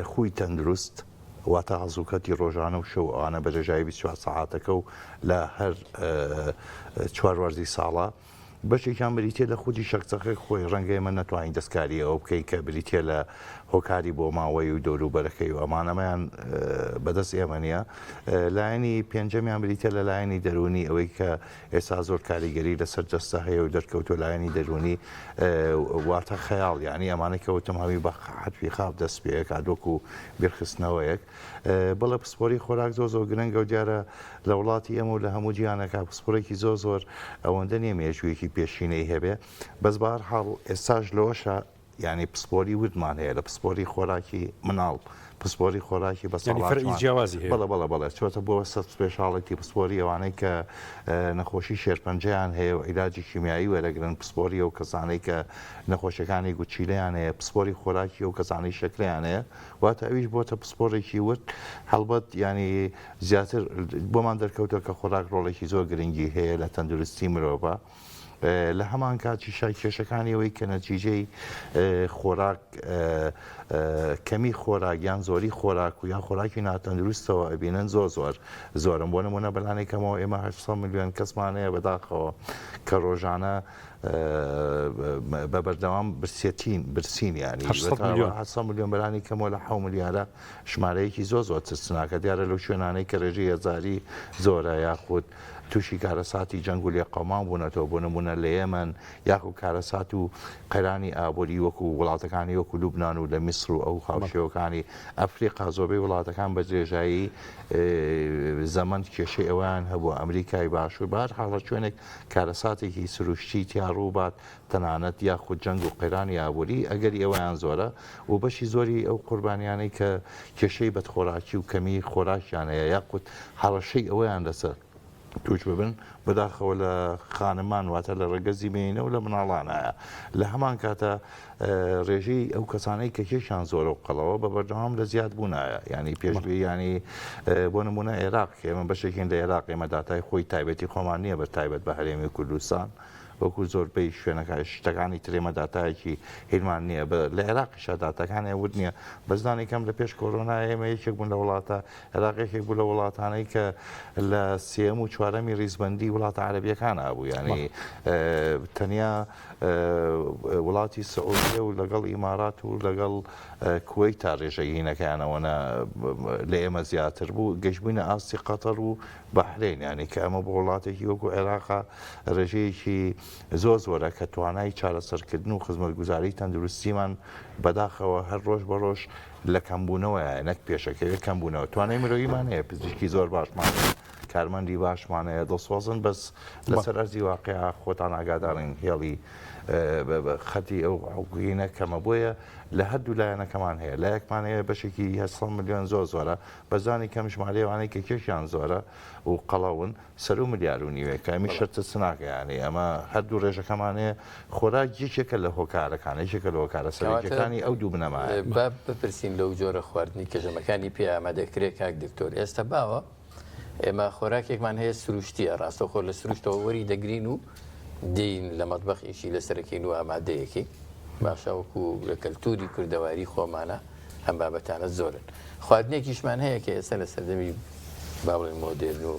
خوی تەندروست واتە هەزوکەتی ڕۆژانە و شەو ئەوانە بەرەژایی 24 ساعاتەکە و لە هەر 4 وەرزی ساڵە بەشێکیان بریتێ لە خودی شەخصەکە خۆی ڕەنگەی من نەتوانین دەستکاری ئەوە بکەی کە بریتێ لە هۆکاری بۆ ماوەی و دەوروبەرەکەی و ئەمانەمەیان بەدەست ئێمە نیە لایەنی پێنجەمیان بریتە لە لایەنی دەرونی ئەوەی کە ئێستا زۆر کاریگەری لەسەر جەستە هەیە و دەرکەوتۆ لایەنی دەرونی واتە خەیاڵ ینی ئەمانەکەوتم هەوی بە حتوی خاف دەست پێ کادۆک و بیرخستنەوەیەک بەڵێ پسپۆری خۆراک زۆر گرنگە و دیارە لە وڵاتی ئەمە و لە هەموو جیانەکە پسپۆرێکی زۆر ئەوەندە نیە مێژوویەکی پێشینەی هەبێ بەس بەهەرحاڵ ئێستاش لەوەشە ینی پسپۆری ودمان هەیە لە پسپۆری خۆراکی مناڵ پسپۆری خۆراکی بە بەڵێ چۆتە بۆ سپێشاڵەتی پسپۆری ئەوانەی کە نەخۆشی شێرپەنجەیان هەیە و عیلاجی کیمیایی وەرەگرن پسپۆری و کەسانەی کە نەخۆشیەکانی گوچیلەیان هەیە پسپۆری خۆراکی و کەسانی شکلیان هەیە واتە ئەویش بۆتە پسپۆرێکی ورد هەڵبەت ینی زیاتر بۆمان دەرکەوتە کە خۆراک ڕۆڵێکی زۆر گرنگی هەیە لە تەندروستی مرۆڤ لە هەمان کاتی شای کێشەکانی ئەوەی کە نەتیجەی خۆراک کەمی خۆراگیان زۆری خۆراک و یا خۆراکی ناتەندروستەوە ئەبینن زۆرم بۆ نمونە بەلانێکەمەوە ئێمە 800 میلیۆن کەسمانەیە بەداخەوە کە ڕۆژانە بە بەردەوام برسین ینی 800 میلیۆن بەلانی کەمەوە لە 7 میلیارە ژمارەیەکی زۆر ترسناکە دیارە لەو شوێنانەی کە ڕێژەی هەزاری زۆرە یاخود تووشی کارەساتی جەنگ و لێقەمان بوونەتەوە بۆ نمونە لە یەمەن یاخو کارەسات و قەیرانی ئابووری وەکو وڵاتەکانی وەکو لوبناان و لە میسر و ئەو خاوشێوەکانی ئەفریقا زۆربەی وڵاتەکان بە درێژایی زەمەند کێشەی ئەویان هەبوو ئەمریکای باشوور بار حاڵە شوێنێک کارەساتێکی سروشتی تیا ڕووبات تەنانەت یاخود جەنگ و قەیرانی ئابووری ئەگەری ئەویان زۆرە و بەشی زۆری ئەو قوربانیانەی کە کێشەی بەدخۆراکی و کەمی خۆراکیانەیە یاخود هەڕەشەی ئەویان لەسەر توش ببن بەداخەوە لە خانمان واتە لە ڕێگەزی بینە و لە مناڵانایە لە هەمان کاتە ڕێژەی ئەو کەسانەی کە کێشیان زۆرە و قەڵەوە بە بەردەوام لە زیاد بوونایە ینی پێشبی ینی بۆ نمونە عێراق ئێمە بەشێکین لە عێراق ئێمە داتای خۆی تایبەتی خۆمان نییە بە تایبەت بە هەرێمی کوردستان وەکو زۆربەی شوێنەکە شتەکانی ترێمە داتایەکی هیلمان نییە لە عێراقیشە داتەکانی ود نییە بەزدانی کەم لە پێش کۆڕۆنا ئێمە یەکێک بوون لە وڵاتە عێراقێکێک بوو لە وڵاتانەی کە لە سێم و چوارەمی ریزبندی وڵاتە عەرەبیەکان هەبوو ینی تەنیا وڵاتی سعودیە و لەگەڵ ئیمارات و لەگەڵ کوێی تا ڕێژەی هینەکانەوەە لە ئێمە زیاتر بوو گەشتبوونە ئاستی قەتەر و بەحرین ینی کە ئەمە بۆ وڵاتێکی وەکو عێراقا ڕێژەیەکی زۆرە کە توانای چارەسەرکردن و خزمەتگوزاری تەندروستیمان بەداخەوە هەر ڕۆژ بە ڕۆژ لە کەمبوونەوە نەک پێشەکەوێت کەمبوونەوە توانای مرۆیمان هەیە پزیشکی زۆر باشمان کارمەندی باشمانەیە دڵسۆزن بەس لەسەر ئەرزی واقعیا خۆتان ئاگادارین هێڵی خەتی ئەو حقوقینە کەمە بۆیە لە هەردوو لایەنەکەمان هەیە لایەکمان هەیە بەشێکی 800 میلیۆن زۆرە بەزانی کەم ژمارەیەوانەی کە کێشیان زۆرە و قەڵەون 100 میلیار و نیوە کەمی شەرتە سناکەیانی ئەمە هەردوو ڕێژەکەمان هەیە خۆراک یەکێکە لە هۆکارەکان یەکێکە لە هۆکارە سەرەکیەکانی ئەو دوو بنەمایە بپرسین لەو جۆرە خواردنی کە ژەمەکانی پێ ئامادەکرێت کاک دکتۆر ئێستا باوە ئێمە خۆراکێکمان هەیە سروشتیە ڕاستەخۆ لە سروشتەوە وەری دەگرین و دین لە مەطبەخیشی لەسەرەکەین و ئامادەیەکی باشەوەکو لە کەلتوری کوردەواری خۆمانە هەم بابەتانە زۆرن خواردنێکیشمان هەیە کە ئێستا لە سەردەمی باڵێن مۆدرن و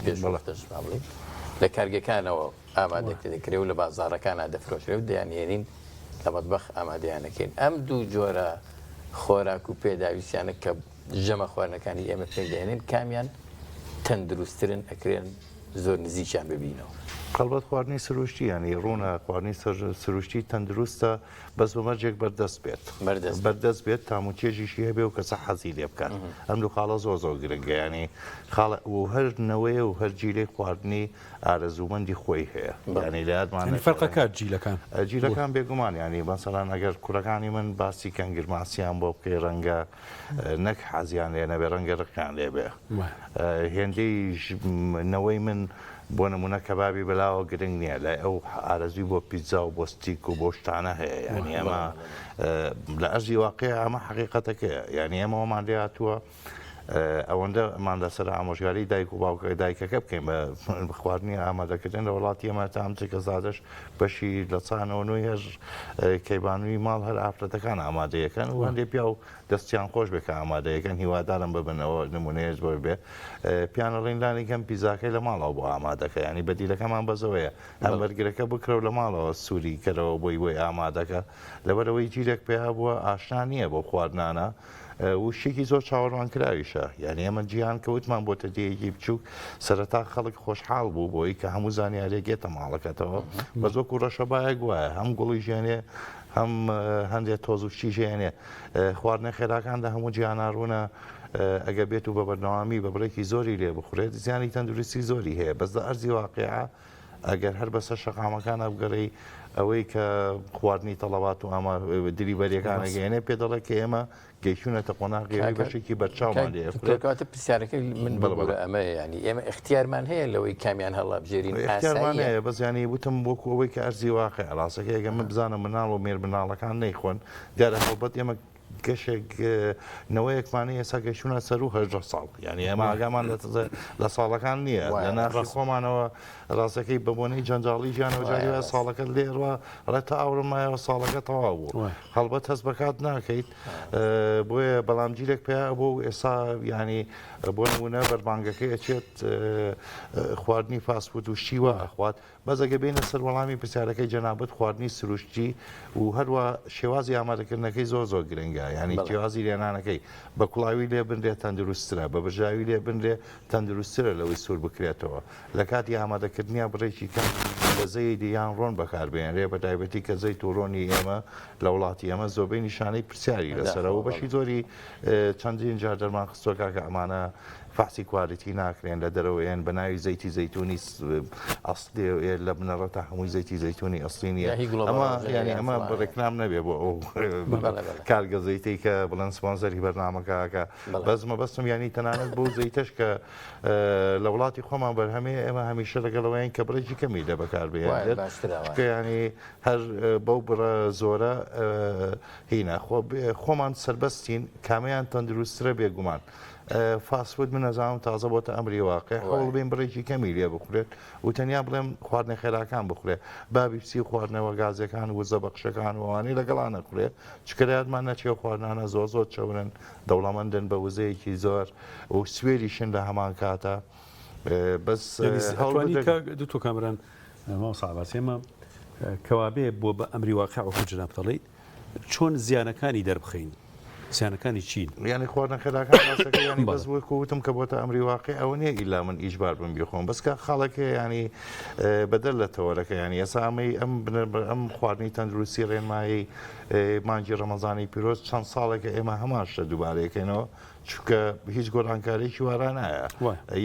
پێشڵەتەش باڵێ لە کارگەکانەوە ئامادەکە دەکرێت و لە بازاڕەکانە دەفرۆشرێ و دەیانهێنین لە مەطبەخ ئامادەیانەکەین ئەم دوو جۆرە خۆراک و پێداویستیانە کە ژەمە خواردنەکانی ئێمە پێی دەهێنین کامیان تەندروستترن ئەکرێن زۆر نزیکیان ببینەوە قەڵبەت خواردنی سروشتی ینی ڕوونە خواردنی سروشتی تەندروستە بەس بەمەرجێک بەردەست بێت بەردەست بێت تاموچێژیشی هەبێ و کەسە حەزی لێ بکەن ئەم دوو خاڵە زۆر گرنگە ینی خاڵە و هەر نەوەیە و هەر جیلەی خواردنی ئارەزوومەندی خۆی هەیە ینی لە یادمان فەرقەکە جیلەکان بێگومان ینی بەسەڵان ئەگەر کوڕەکانی من باسی کەنگرماسییان بۆ بکەی ڕەنگە نەک حەزیان لێ نەبێ ڕەنگە ڕقیان لێ بێ هێندەی نەوەی من بۆ نمونە کەبابی بەلاوە گرنگ نییە لای ئەو ئارەزوی بۆ پیتزا و بۆ ستیک و بۆ شتانە هەیە ینی ئەمە لە ئەرزی واقعە ئەمە حقیقەتەکەیە ینی ئەمەوەمان لێ هاتووە ئەوەندەمان لەسەر ئامۆژگاری دایک و باوکە دایکەکە بکەین بە خواردنی ئامادەکردن لە وڵاتی ئەمە تا ئەمچێکە زادش بەشی لە چانەوە نوێی هەر کەیبانووی ماڵ هەر ئافرەتەکان ئامادەیەکەن و هەندێک پیا و دەستیان خۆش بێکە ئامادەیەکەن هیوادارم ببنەوە نمونەیەش بۆ بێ پیانەڵین لانێکم پیزاکەی لە ماڵەوە بۆ ئامادەکە ینی بەدیلەکەمان بەزەوەیە ئەم بەرگرەکە بکرە لە ماڵەوە سووری کەرەوە بۆی بۆی ئامادەکە لەبەرەوەی جیرێک پێیا بووە ئاشنا نییە بۆ خواردنانە وشێکی زۆر چاوەڕوان کراویشە یعنی ئەمە جیهان کەوتمان بۆتە دەیەکی بچووک سەرەتا خەڵک خۆشحاڵ بوو بۆی کە هەموو زانیارێکێتە ماڵەکەتەوە بە زۆک و ڕەشەبایەک وایە هەم گوڵی ژێنێ هەم هەندێک تۆز و شتی ژێنێ خواردنە خێراکاندا هەموو جیهاناڕوونە ئەگە بێت و بە بەردەوامی بە بڕێکی زۆری لێ بخورێت زیانی تەندروستی زۆری هەیە بەس لە ئەرزی واقعە ئەگەر هەر بەسەر شەقامەکانە بگەڕی ئەوەی کە خواردنی تەڵەبات و ئەمە دلیبەریەکانە گەێنێ پێ دەڵێ کە ئێمە گەیشتونەتە قۆناغی بەشێکی بەرچاومان لێکاتە پرسیارەکە من بەڵە ئەمە ینی ئێمە اختیارمان هەیە لەوەی کامیان هەڵا بژێرین اختیارمان هەیە بەزیانی وتم بۆکو ئەوەی کە ئەرزی واقع ڕاستەکە ئەگە من بزانم مناڵ و مێر مناڵەکان نەیخۆن دیارە هەڵبەت ئێمە گەشێک نەوەیەکمانی ئێستا گەشتونە سەر و هەژدە ساڵ یعنی ئەمە ئاگامان لە ساڵەکان نییە لە ناخی خۆمانەوە ڕاستەکەی بەبوونەی جەنجاڵی ژیانەوە جاریوە ساڵەکە لێڕوە ڕێتە ئاورمایەوە ساڵەکە تەواو بوو هەڵبەت هەست بەکات ناکەیت بۆیە بەڵامگیرێک پێیا بۆ ئێستا ینی بۆ نمونە بەربانگەکەی ئەچێت خواردنی فاسفود و شیوە ئەخوات بەزەگە بینە سەر وەڵامی پرسیارەکەی جەنابەت خواردنی سروشتی و هەروە شێوازی ئامادەکردنەکەی زۆر زۆر گرنگە ینی شێوازی لێنانەکەی بە کوڵاوی لێ بنرێت تەندروسترە بە بژاوی لێ بنرێ تەندروسترە لەوەی سوور بکرێتەوە لە کاتی ئامادەکردنیا بڕێکی کەم لە زەی دییان ڕۆن بەکاربێنرێ بە تایبەتی کە زەی تووڕۆنی ئێمە لە وڵاتی ئەمە زۆربەی نیشانەی پرسیاری لەسەرەوە بەشی زۆری چەندین جار دەرمان خستۆکە کە ئەمانە فحسی کوالیتی ناکرێن لە دەرەوەیان بە ناوی زەیتی زەیتونی ئەسڵێ لە بنەڕەتە هەمووی زەیتی زەیتونی ئەسڵی نیە ئەمە ینی ئەمە بڕێکنام نەبێ بۆ ئەو کارگە زەیتی کە بڵند سپۆنسەری بەرنامەکەکە بەزمە بەستم ینی تەنانەت بۆ زەیتەش کە لە وڵاتی خۆمان بەرهەمێ ئێمە هەمیشە لەگەڵەوەیان کە بڕێکی کەمی لە بەکاربێت ینی هەر بەو بڕە زۆرە هینە خۆمان سربەستین کامیان تەندروسترە بێگومان فاسفود من نەزانم تازە بۆتە ئەمری واقع هەوڵ بین بڕێکی کەمی لێ بخورێت و تەنیا بڵێم خواردنە خێراکان بخورێت بابی پسی خواردنەوە گازەکان و زەبەقشەکان وانەی لەگەڵا نەخورێت چکراتمان نەچێ خواردنانە زۆر زۆر چەورن دەوڵەمەندن بە وزەیەکی زۆر و سوێریشن لە هەمان کاتە بەس دوتۆ کامران ماوەساعباس ئێمە کەوابێ بۆ بە ئەمری واقع و جناب دەڵێ چۆن زیانەکانی دەربخەین زیانەکانی چین یعنی خواردنە خێراکان ڕاستەکە ینی بەس بۆی کووتم کە بۆتە ئەمری واقع ئەوە نییە ئیلا من ئیجبار بم بیخۆم بەسکە خاڵەکە ینی بەدەر لە تەوەرەکە ینی ئێستا ئەم خواردنی تەندروستی ڕێنمایی مانگی ڕەمەزانی پیرۆز چەند ساڵێکە ئێمە هەمان شتە دووبارەکەینەوە چونکە هیچ گۆڕانکارێکی وارە نایە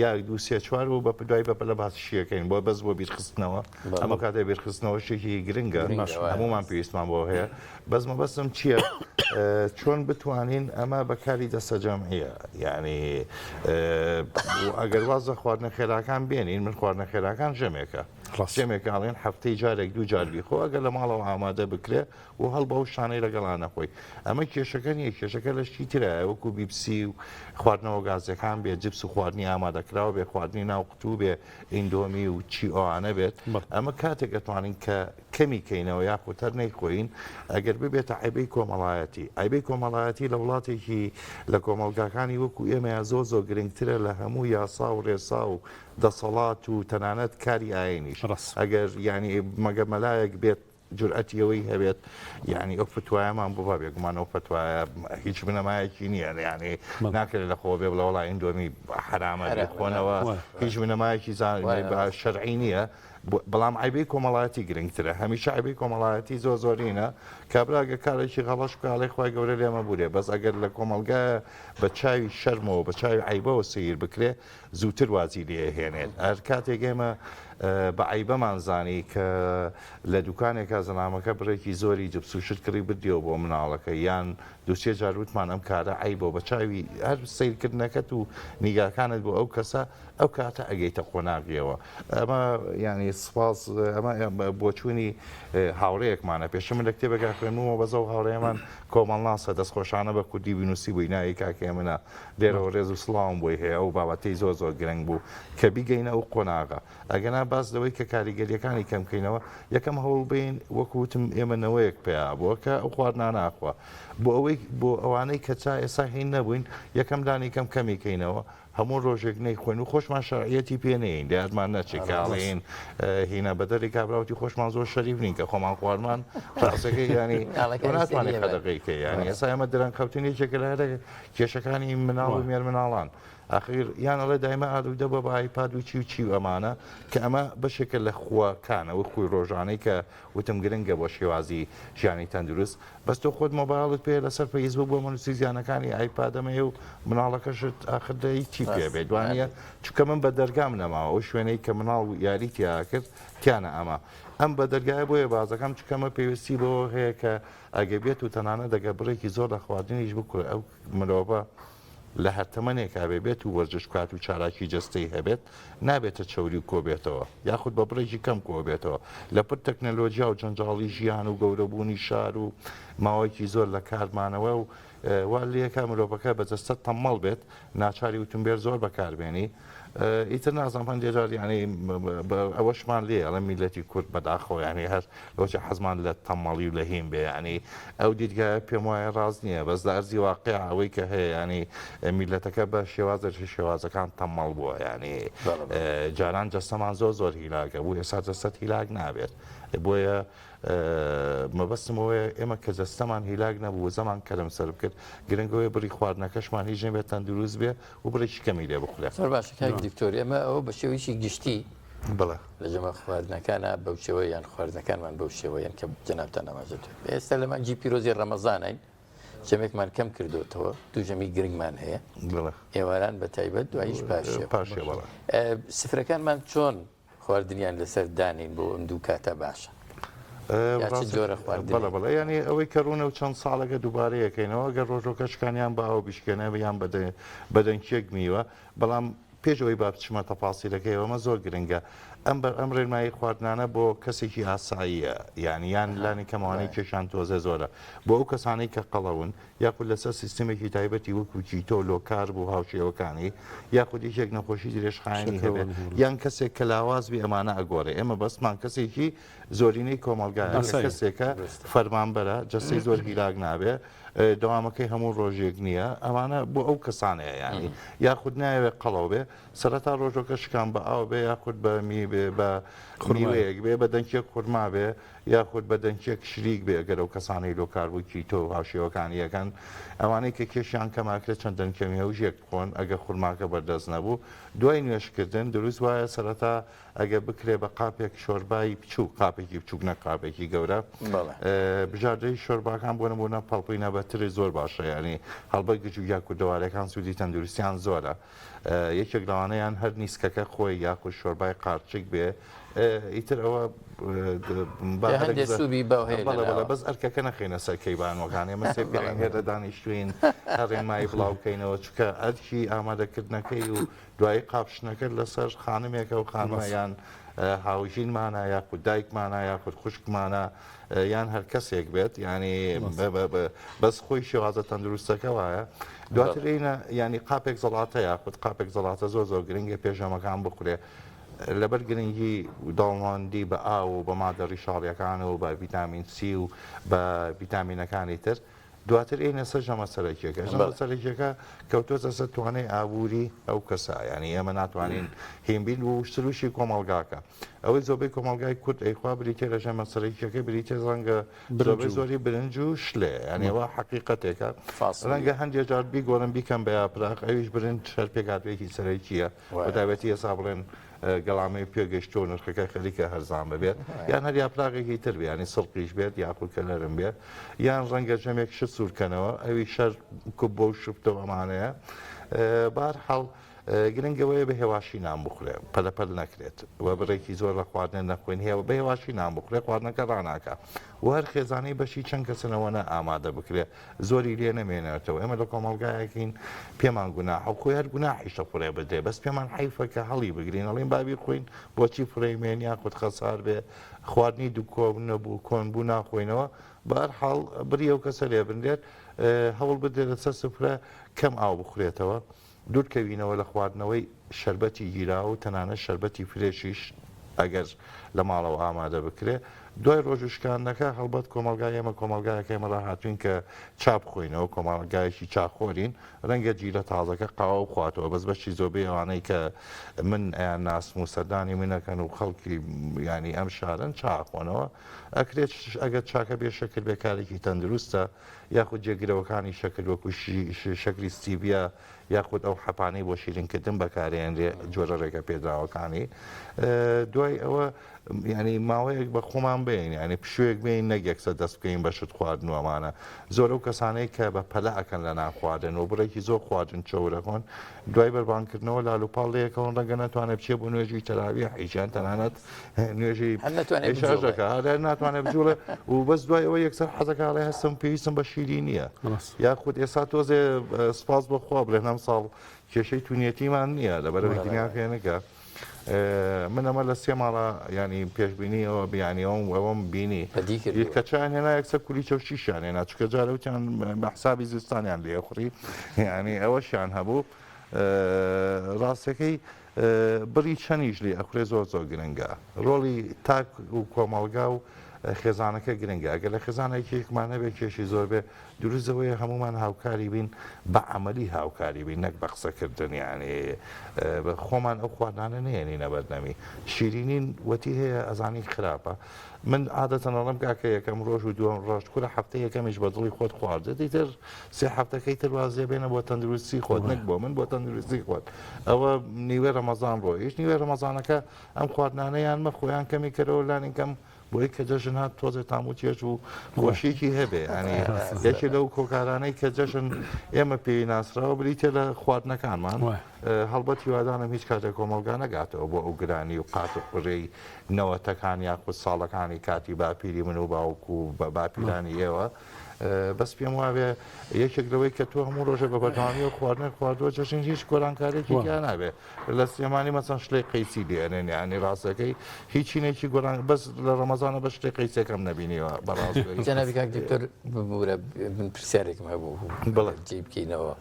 یاک دو سێ چوار و بە دوای بە لە باسیشیەکەین بۆ بەس بۆ بیرخستنەوە ئەمە کاتێ بیرخستنەوە شتێکی گرنگە هەمومان پێویستمان بۆ هەیە بەزمە بەستم چییە چۆن بتوانین ئەمە بەکاری دەستە جەمعیە یعنی ئەگەر وازە خواردنە خێراکان بێنین من خواردنە خێراکان ژەمێکە ژێمێکاڵێن هەفتەی جارێک دوو جار بیخۆ ئەگەر لە ماڵەوە ئامادە بکرێ و هەڵ بە شانەی لەگەڵان نەخۆی ئەمە کێشەکە نیە کێشەکە لە شتی ترە وەکو بیپسی و خواردنەوە گازەکان بێ جبس و خواردنی ئامادەکراوە بێ خواردنی ناوقوتوو بێ ئیندۆمی و چی ئەوانە بێت ئەمە کاتێک دەتوانین کە کەمی کەینەوە یاخۆتەر نەیخۆین ئەگەر ببێتە عیبەی کۆمەڵایەتی ئایبەی کۆمەڵایەتی لە وڵاتێکی لە کۆمەڵگاکانی وەکو ئێمە زۆر زۆر گرنگترە لە هەموو یاسا و ڕێسا و دەسەڵات و تەنانەت کاری ئاینیش ئەگەر ینی مەگەمەلایەک بێت جورئەتیەوەی هەبێت یعنی ئەو فتوایەمان بۆ بێگومان ئەو فتوایە هیچ بنەمایەکی نییە یعنی ناکرێت لە خۆ بێ بڵە وڵای ئیندۆمی حرامە خۆنەوە هیچ بنەمایەکی شەرعی نییە بەڵام عیبەی کۆمەڵایەتی گرنگترە هەمیشە عیبەی کۆمەڵایەتی زۆر زۆرینە کابراگە کارێکی غەڵەش کاڵی خۆی گەورە لێمە بورێ بەس ئەگەر لە کۆمەلگایە بە چاوی شەرمەوە بە چاوی عیبەوە سیر بکرێ زووتر وازی لێ هێنێت هەر کاتێک ئێمە بە عیبەمانزانی کە لە دوکانێکە زەنامەکە بڕێکی زۆری جبسوشت کڕی بدیەوە بۆ مناڵەکە یان دووسێ جاروتمان ئەم کارە عیبەوە بە چاوی هەر سیرکردنەکەت و نیگاکانت بۆ ئەو کەسە ئەو کاتە ئەگەیتە قۆناغیەوە ئەمە ینی سپاس ئەمە بۆچوونی هاوڕەیەکمانە پێشمە لە کتێبەکە خوێنمەوە بەزە و هاوڕێمان کۆمەڵ ناسە دەستخۆشانە بە کوردی بینوسی بووی ناوی کاکێ منە لێرەوە ڕێز و سڵاوم بۆی هەیە و بابەتەی زۆر زۆر گرنگ بوو کە بیگەینە ئەو قۆناغا ئەگەنا باس لەوەی کە کاریگەریەکانی کەمکەینەوە یەکەم هەوڵ بین وەکوتم ئێمەنەوەیەک پێیا بووە کە ئەو خواردنا ناخوا بۆ ئەوانەی کە چا ئێستا هین نەبووین یەکەم دانی کەم کەمیکەینەوە هەموو ڕۆژێک نەی خوێن و خۆشمان شەرعەتی پێنەین دیارمان نەچێت کاڵین هینە بەدەری کابراوتی خۆشمان زۆر شەریف نین کە خۆمان خواردمان ڕاستەکەی ینی ناتوانێت قەدەقەیکە ینی ئێستا ئێمە دەرەنکەوتنیێکێکە لە هەرە کێشەکانی مناڵ و مێر مناڵان ئاخیر یانەڵێ دایمە ئالوودە بە بە ئایپاد و چی و ئەمانە کە ئەمە بەشێکە لە خواکانەوە خۆی ڕۆژانەی کە وتم گرنگە بۆ شێوازی ژیانی تەندروست بەس تۆ خۆت مۆبایڵت پێ لەسەر فەیسبوک بۆ منوسی زیانەکانی ئایپادەمەیە و مناڵەکەشت ئاخردەی چی پێ بێت دوانە چکە من بە دەرگام نەماوە ئەو شوێنەی کە مناڵ و یاریتیا کرد تیانە ئەمە ئەم بە دەرگایە بۆیە بازەکەم چکەمە پێویستی بۆ هەیە کە ئەگە بێت و تەنانە دەگە بڕێکی زۆر لە خواردنیش بکوێ ئەو مرۆڤە لە هەرتەمەنێکا بێت و وەرزش کات و چالاکی جستەی هەبێت نابێتە چوری و کۆبێتەوە یاخود بە بڕێکی کەم کۆبێتەوە لە پڕ تەکنەلۆژیا و جەنجاڵی ژیان و گەورەبوونی شار و ماوەیەکی زۆر لە کارمانەوە و وا لەکە مرۆڤەکە بەجەستە تەمەڵ بێت ناچاری وتمبێر زۆر بەکاربێنی ئیتر نازانم هەندێک ینی ئەوەشمان لێ ئەڵە میلەتی کورد بەداخەوە ینی هەر لەوچە حەزمان لە تەمەڵی و لە هیم بێ ینی ئەو دیدگایە پێم وایە ڕاز نییە بەس لە ئەرزی واقع ئەوەی کە هەیە ینی میلەتەکە بە شێوازەر شێوازەکان تەمەڵ بووە ینی جاران جەستەمان زۆر هیلاگە بوو ئێستا جەستەت هیلاک نابێت بۆیە مەبەستمەوەی ئێمە کە جەستەمان هیلاک نەبوو زەمان کەرم سەر بکرد گرنگەوەی بڕی خواردنەکەشمان هیچ نەبێت تەندروست بێ و بڕێکی کەمی لێ بخولێت باش دکتۆری ئەمە ئەوە بە شێوەیەکی گشتی بڵێ لە جەمە خواردنەکانە بەو شێوەیە یان خواردنەکانمان بەو شێوەیەن کە جەنابتان نەماژێت ئێستا لە مانگی پیرۆزی ڕەمەزانین جەمێکمان کەم کردوتەوە دوو ژەمی گرنگمان هەیە ئێواران بە تایبەت دواییش پاشێ سفرەکانمان چۆن خواردنیان لەسەر دانین بۆ ئەم دوو کاتە باشە بەڵێ ینی ئەوەی کەڕوونە و چەند ساڵەکە دووبارەیەکەینەوە گەر ڕۆژۆکەشکانیان بە ئەو بیشکێنە یان بەدەنکێک میوە بەڵام پێشەوەی با بچمە تەپاسیلەکەی ئەمە زۆر گرنگە ئەم ڕێنمایی خواردنانە بۆ کەسێکی ئاساییە یان لانی کەمەوانەی کێشان تۆزە زۆرە بۆ ئەو کەسانەی کە قەڵەون یاخود لەسەر سیستمێکی تایبەتی وەکوکی تۆ لۆکار بوو هاوشێوەکانی یاخود یەکێک نەخۆشی درێژخایانی هەبێت یان کەسێک کە لاوازبی ئەمانە ئەگۆڕێ ئێمە بەسمان کەسێکی زۆرینەی کۆمەلگایە کەسێکە فەرمانبەرە جەستەی زۆر هیلاک نابێ دەوامەکەی هەموو ڕۆژێک نییە ئەوانە بۆ ئەو کەسانەیە ینی یاخود ناوێت قەڵەو بێ سەرەتا ڕۆژۆکە شکان بە ئاو بێ یاخود بە بە میوەیەک بێ بە دەنکێک خورما بێ یاخود بە دەنکێک شریک بێ ئەگەر ئەو کەسانی لۆکاربووکی تۆ هاوشێوەکانی یەکەن ئەوانەی کە کێشیان کەماکرێت چەند دەنکەمی هەوژێک بخۆن ئەگە خورماکە بەردەست نەبوو دوای نوێشکردن دروست وایە سەرەتا ئەگە بکرێ بە قاپێک شۆربایی بچوو قاپێکی بچووک نە قاپێکی گەورە بژاردەی شۆرباکان بۆ نمونە پەڵپوی نەبەتری زۆر باشە ینی هەڵبەت گچ و یاکو دەوارەکان سوودی تەندروستیان زۆرە یەکێک لەوانەیان هەر نیسکەکە خۆی یاخود شۆربای قارچێک بێ ئیتر ئەوە بەس ئەرکەکە نەخێنە سەر کەیبانەکان ئێمە سێ پێهێرە دانیشتوین هەڕێنمایی بڵاو بکەینەوە چکە ئەرکی ئامادەکردنەکەی و دوایی قاپشنەکە لەسەر خانمێکە و خانمەیان هاوژینمانە یاخود دایکمانە یاخود خوشکمانە یان هەر کەسێک بێت ینی بەس خۆی شێوازە تەندروستەکە وایە دواتر ئینە ینی قاپێک زەڵاتە یاخود قاپێک زەڵاتە زۆر گرنگە پێشەمەکان بخورێ لەبەر گرنگی داڵماندی بە ئاو و بە مادە ڕیشاڵیەکان و بە ڤیتامین سی و بە ڤیتامینەکانی تر دواتر ئینە سەرژەمە سەرەکیەکە ژەمە سەرەکیەکە کەوتۆتە سەر توانای ئابووری ئەو کەسە ینی ئێمە ناتوانین هێمبین و سروشی کۆمەڵگاکە ئەوەی زۆبەی کۆمەلگای کورد ئەیخوا بریتێ لە ژەمە سەرەکیەکە بریتێ ڕەنگە زۆری برنج و شلێ ئەنێەوە حقیقەتێکە ڕەنگە هەندێک جار بیگۆڕم بیکەم بە یاپراق ئەویش برنج هەر پێکاتوێکی سەرەکیە بەتایبەتی ئێستا بڵێن گەڵامەی پێگەشتۆ نرخەکە خەریکە هەرزان ببێت یان هەر یاپراغێکی تر ینی سڵقیش بێت یاخود کەلەرم بێت یان ڕەنگە ژەمێک شت سوورکەنەوە ئەوی شەر کوب بۆ شفتەوە ئەمانەیە بارحەڵ گرنگەوەیە بە هێواشی نام بخورێ پەلەپەل نەکرێت و بڕێکی زۆر لە خواردن نەخوێن هەیە بە هێواشی نام بخورێ خواردنەکە ڕناکە و هەر خێزانەی بەشی چەند کەسنەوەنە ئامادە بکرێ زۆری لێ نەمێنێتەوە ئێمە لە کۆمەلگایەکین پێمان گونا خۆی هەر گوناحیشە خوڕێ بدرێ بەس پێمان حیفەکە هەڵی بگرین ئەڵێن بابی خۆین بۆچی فڕێمێن یا خودت خەسار بێ خواردنی دوو کۆ نەبوو کۆن بوو ناخۆینەوە بەهەرحاڵ بری ئەو کەسە لێ بنرێت هەوڵ بدرێت لەسەر سفرە کەم ئاو بخورێتەوە دوورکەوینەوە لە خواردنەوەی شەربەتی گیرا و تەنانەت شەربەتی فرێشیش ئەگەر لە ماڵەوە ئامادە بکرێ دوای ڕۆژشکانەکە هەڵبەت کۆمەلگای ئێمە کۆمەلگایەکە ئێمە ڕاهاتوین کە چاپ خۆینەوە کۆمەلگایەکی چاخۆرین ڕەنگە جیرە تازەکە قاوە بخواتەوە بەس بەشی زۆربەی ئەوانەی کە من ئەیان ناسم و سەردانی منەکەن و خەڵکی ینی ئەم شارن چاخۆنەوە ئەکرێت ئەگەر چاکە بێ شکل بێکارێکی تەندروستە یاخود جێگرەوەکانی شکل وەکو شکلی ستیڤیا یاخود ئەو حەپانەی بۆ شیرینکردن بەکارێنرێ جۆرە ڕێگە پێدراوەکانی دوای ئەوە ینی ماوەیەک بە خۆمان بین ینی پشوێک بین نەگەکسە دەست بکەین بە شت خواردنەوەمانە زۆر ئەو کەسانەی کە بە پەلە ئەکەن لە ناخواردن و بڕێکی زۆر خواردن چۆرەخۆن دوای بەربانکردنەوە لاولوپاڵەیەکەون ڕەنگە ناتوانێت بچێ بۆ نوێژی تەراوی حیجان تەنانەت نوێژی شارژەکە هەر ناتوانێت بجوڵێ و بەس دوای ئەوە یەکسەر حەزەکڵێ هەستم پێویستم بە شیری نییە یاخود ئێستا تۆزێ سپاس بەخوا بڵێ نەم ساڵ کێشەی تونێتیمان نییە لەبەرەوەی دنیاکەێنەکە من ئەمە لە سێ ماڵە ینی پێشببینیەوە بیانیەوە ئەوەم بینی کەچیان هێنا یەکسە کولی چەوشیشان هێنا چکە جارەوتیان بە حسابی زستانیان لێخوڕی ینی ئەوەشیان هەبوو ڕاستەکەی بڕی چەندیش لێ ئەخورێ زۆر زۆر گرنگە ڕۆڵی تاک و کۆمەڵگا و خێزانەکە گرنگە ئەگەر لە خێزانێکێکمان هەبێ کێشی زۆر بێ دروستەوەی هەمومان هاوکاری بین بە عملی هاوکاری بین نەک بە قسەکردن یانێ خۆمان ئەو خواردانە نێنی نەبەردەمی شیرینین وەتی هەیە ئەزانی خراپە من عادەتەنەڵم کاکە یەکەم ڕۆژ و دووەم ڕۆژ کورە هەفتە یەکەمیش بە دڵی خۆت خواردە دیتر سێ هەفتەکەی تر وازێ بێنە بۆ تەندروستی خۆت نەک بۆ من بۆ تەندروستی خۆت ئەوە نیوێ ڕەمەزان ڕۆیش نیوێ ڕەمەزانەکە ئەم خواردانەیان مە خۆیان کەمی کەرەوە لانی کەم بۆی کە جەژن هات تۆزێ تام و چێژ و خۆشیێکی هەبێ ئەنی یەکی لەو کۆکارانەی کە جەژن ئێمە پێی ناسراوە بریتە لە خواردنەکانمان هەڵبەت هیوادانم هیچ کاتێک کۆمەلگا نەگاتەوە بۆ ئەو گرانی و قات و قڕێی نەوەتەکان یاخود ساڵەکانی کاتی باپیری من و باوکو بە باپیرانی ئێوە بەس پێم وابێ یەکێک لەوەی کە تۆ هەموو ڕۆژە بە بەرداوامی و خواردنە خواردووە جەژن هیچ گۆرانکارێکی گیان نابێ لە سلێمانی مەچەند شلەی قەیسی دێنێن ینی ڕاستەکەی هیچینێکی گۆران بەس لە ڕەمەزانە بە شتێک قەیسەکەم نەبینیوە بەڕاست جەنابی کاک دکتۆر ببوورە من پرسیارێکم هەبوو بڵێ جێ بکەینەوە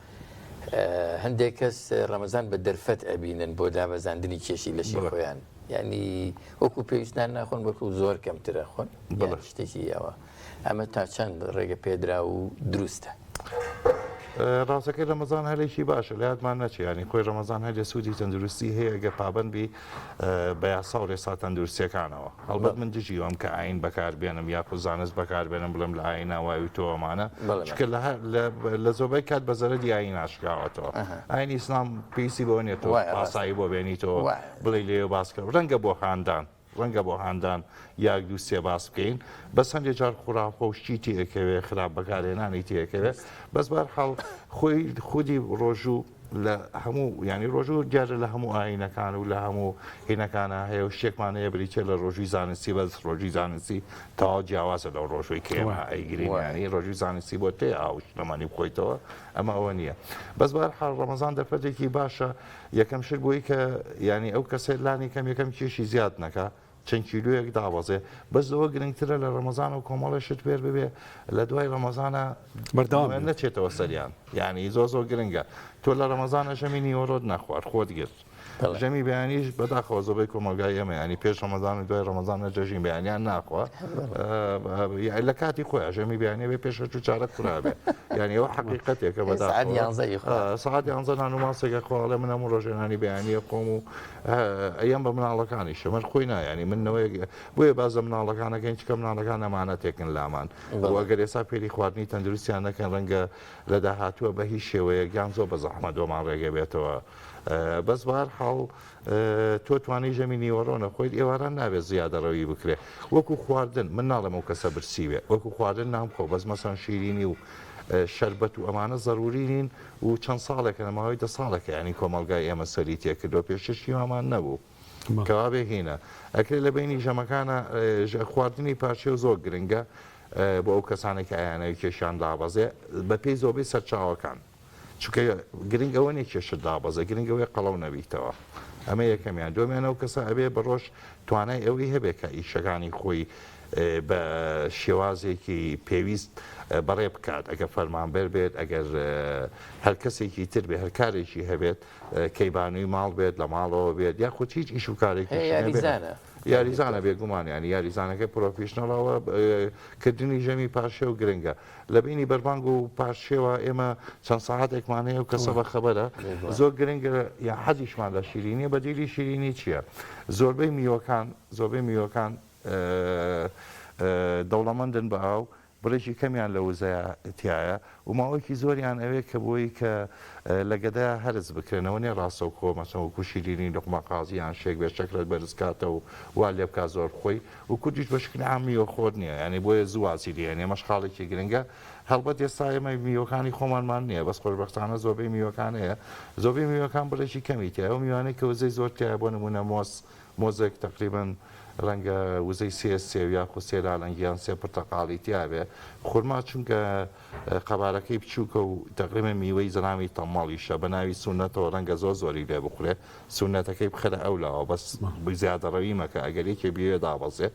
هەندێک کەس ڕەمەزان بە دەرفەت ئەبینن بۆ دابەزاندنی کێشی لەشی خۆیان ینی وەکو پێویستان ناخۆن وەکو زۆر کەمترە خۆن شتێکی ئەوە ئەمە تا چەند ڕێگە پێدرا و دروستە ڕاستەکەی ڕەمەزان هەلێکی باشە لە یادمان نەچێ ینی خۆی ڕەمەزان هەر لە سوودی تەندروستی هەیە گە پابندبی بە یاسا و ڕێسا تەندروستیەکانەوە هەڵبەت من دژیوەم کە ئاین بەکاربێنم یا زانست بەکاربێنم بڵم لە ئاین ناوای تۆمانە چکە لە زۆربەی کات بە زەرەری ئاین ناشکاوەتەوە ئاین ئیسلام پێویستی بۆ نێتەوە پاسایی بۆ بێنیتەوە بڵێ لێ باسکە ڕەنگە بۆ خاندان ڕەنگە بۆ هاندان یاک دوو سێ باس بکەین بەس هەندێک جار خوراپە و شتی تێکەوێ خراپ بەکارهێنانی تێکەوێت بەس بەرحاڵ خۆی خودی ڕۆژوو لە هەموو ینی ڕۆژوو دیارە لە هەموو ئاینەکان و لە هەموو هینەکانە هەیە و شتێکمانەیە بریتێ لە ڕۆژوی زانستی بەس ڕۆژی زانستی تاوا جیاوازە لەو ڕۆژوی کێمە ئەیگرینانی ڕۆژی زانستی بۆ تێ ئاو شتەمانی بخۆیتەوە ئەمە ئەوە نییە بەس بەرحاڵ ڕەمەزان دەرفەتێکی باشە یەکەم شت بۆی کە ینی ئەو کەسێ لانی کەم یەکەم کێشی زیاد نەکە چەند کیلویەک داوازێ بەس ئەوە گرنگترە لە ڕەمەزان و کۆمەڵەشت پێر ببێ لە دوای ڕەمەزانە بەردەوام نەچێتەوە سەریان یعنی زۆر زۆر گرنگە تۆ لە ڕەمەزانە ژەمی نیوەڕۆت نەخوارد خۆت گرت ژەمی بەیانیش بەداخەوە زۆربەی کۆمەلگای ئێمە ینی پێش ڕەمەزان و دوای ڕەمەزانە جەژین بەیانیان ناخوا لە کاتی خۆیان ژەمی بەیانێ بێ پێش و چارە قورابێ یعنی ئەوە حقیقەتێکە سەعات 11 نان و ماسێکە خواڵێ من هەموو ڕۆژێنانی بەیانیە خۆم و ئەیەم بە مناڵەکانی شەمەر خۆی نایانی منەوەی بۆیە بازە مناڵەکانەکەین چکە مناڵەکان ئەمانە تێکن لامان ئەگەر ئێستا پێری خواردنی تەندروستیان نەکەن ڕەنگە لە داهاتووە بە هیچ شێوەیە گیان زۆر بە زەحمەت دۆمان ڕێگە بێتەوە بەس بەهەرحاڵ تۆ توانی ژەمی نیوەڕۆنە خۆیت ئێواران نابێت زیادەڕەوی بکرێ وەکو خواردن من ناڵێم ئەو کەسە برسیوێ وەکو خواردن نامخۆ بەس مەسەن شیرینی و شربەت و ئەمانە زەرورین و چەند ساڵێکە نەماوەی 10 ساڵێکە ینی کۆمەلگای ئێمە سەری تێکردەوە پێششی هەمان نەبوو کەوا بێهینە ئەکرێت لە بینی ژەمەکانە خواردنی پارچێ و زۆر گرنگە بۆ ئەو کەسانێک ئایانەوەی کێشیان دابەزێ بە پێی زۆربەی سەرچاوەکان چونکە گرنگ ئەوە نیە کێشت دابەزە گرنگەوەی قەڵەو نەبیتەوە ئەمە یەکەمیان دومیانەوە کەسە ئەبێ بە ڕۆژ توانای ئەوەی هەبێت کە ئیشەکانی خۆی بە شێوازێکی پێویست بەڕێ بکات ئەگە فەرمانبەر بێت ئەگەر هەر کەسێکی تر بێ هەر کارێکی هەبێت کەیبانووی ماڵ بێت لە ماڵەوە بێت یاخود هیچ ئیش و کارێکی یاریزانە بێگومانیانی یاریزانەکە پرۆفیشنەڵەوە کردنی ژەمی پاشێ و گرنگە لە بینی بەربانگ و پاشێوە ئێمە چەند ساعاتێکمان هەیە و کەسە بە خەبەرە زۆر گرنگە یا حەزیشمان لە شیرینی بەدیلی شیرینی چییە زۆربەی میوەکان دەوڵەمەندن بە ئاو بڕێکی کەمیان لە وزایە تایە و ماوەیەکی زۆریان ئەوێ کە بۆی کە لەگەدا هەرز بکرێنەوە نێ ڕاستە و کۆ مەسەوەکو شیرینی لقمە قازییان شێک بێ شەکرت بەرزکاتە و وا لێ بکات زۆر خۆی و کوردیش بەشکلی عامیوە خۆر نییە ینی بۆیە زوواسی دیێنێ مەشخاڵێکی گرنگە هەڵبەت ئێستا ئێمە میوەکانی خۆمانمان نییە بەس خۆشبەختانە زۆربەی میوەکان هەیە زۆربەی میوەکان بڕێکی کەمی تایە ئەو میوانەی کە وزەی زۆر تایە بۆ نمونە مۆزێک تقریبن ڕەنگە وزەی سێویا خو سێلالەنگیان سێ پرتەقاڵی تیاابێ خورما چونکە قەبارەکەی بچووکە و تقریبا میوەی زرامی تەماڵیشە بە ناوی سونەتەوە ڕەنگە زۆری لێ بخورێ سونەتەکەی بخرە ئەولاوە بەس زیادەڕەوی مەکە ئەگەرێکی بێ دابەزێ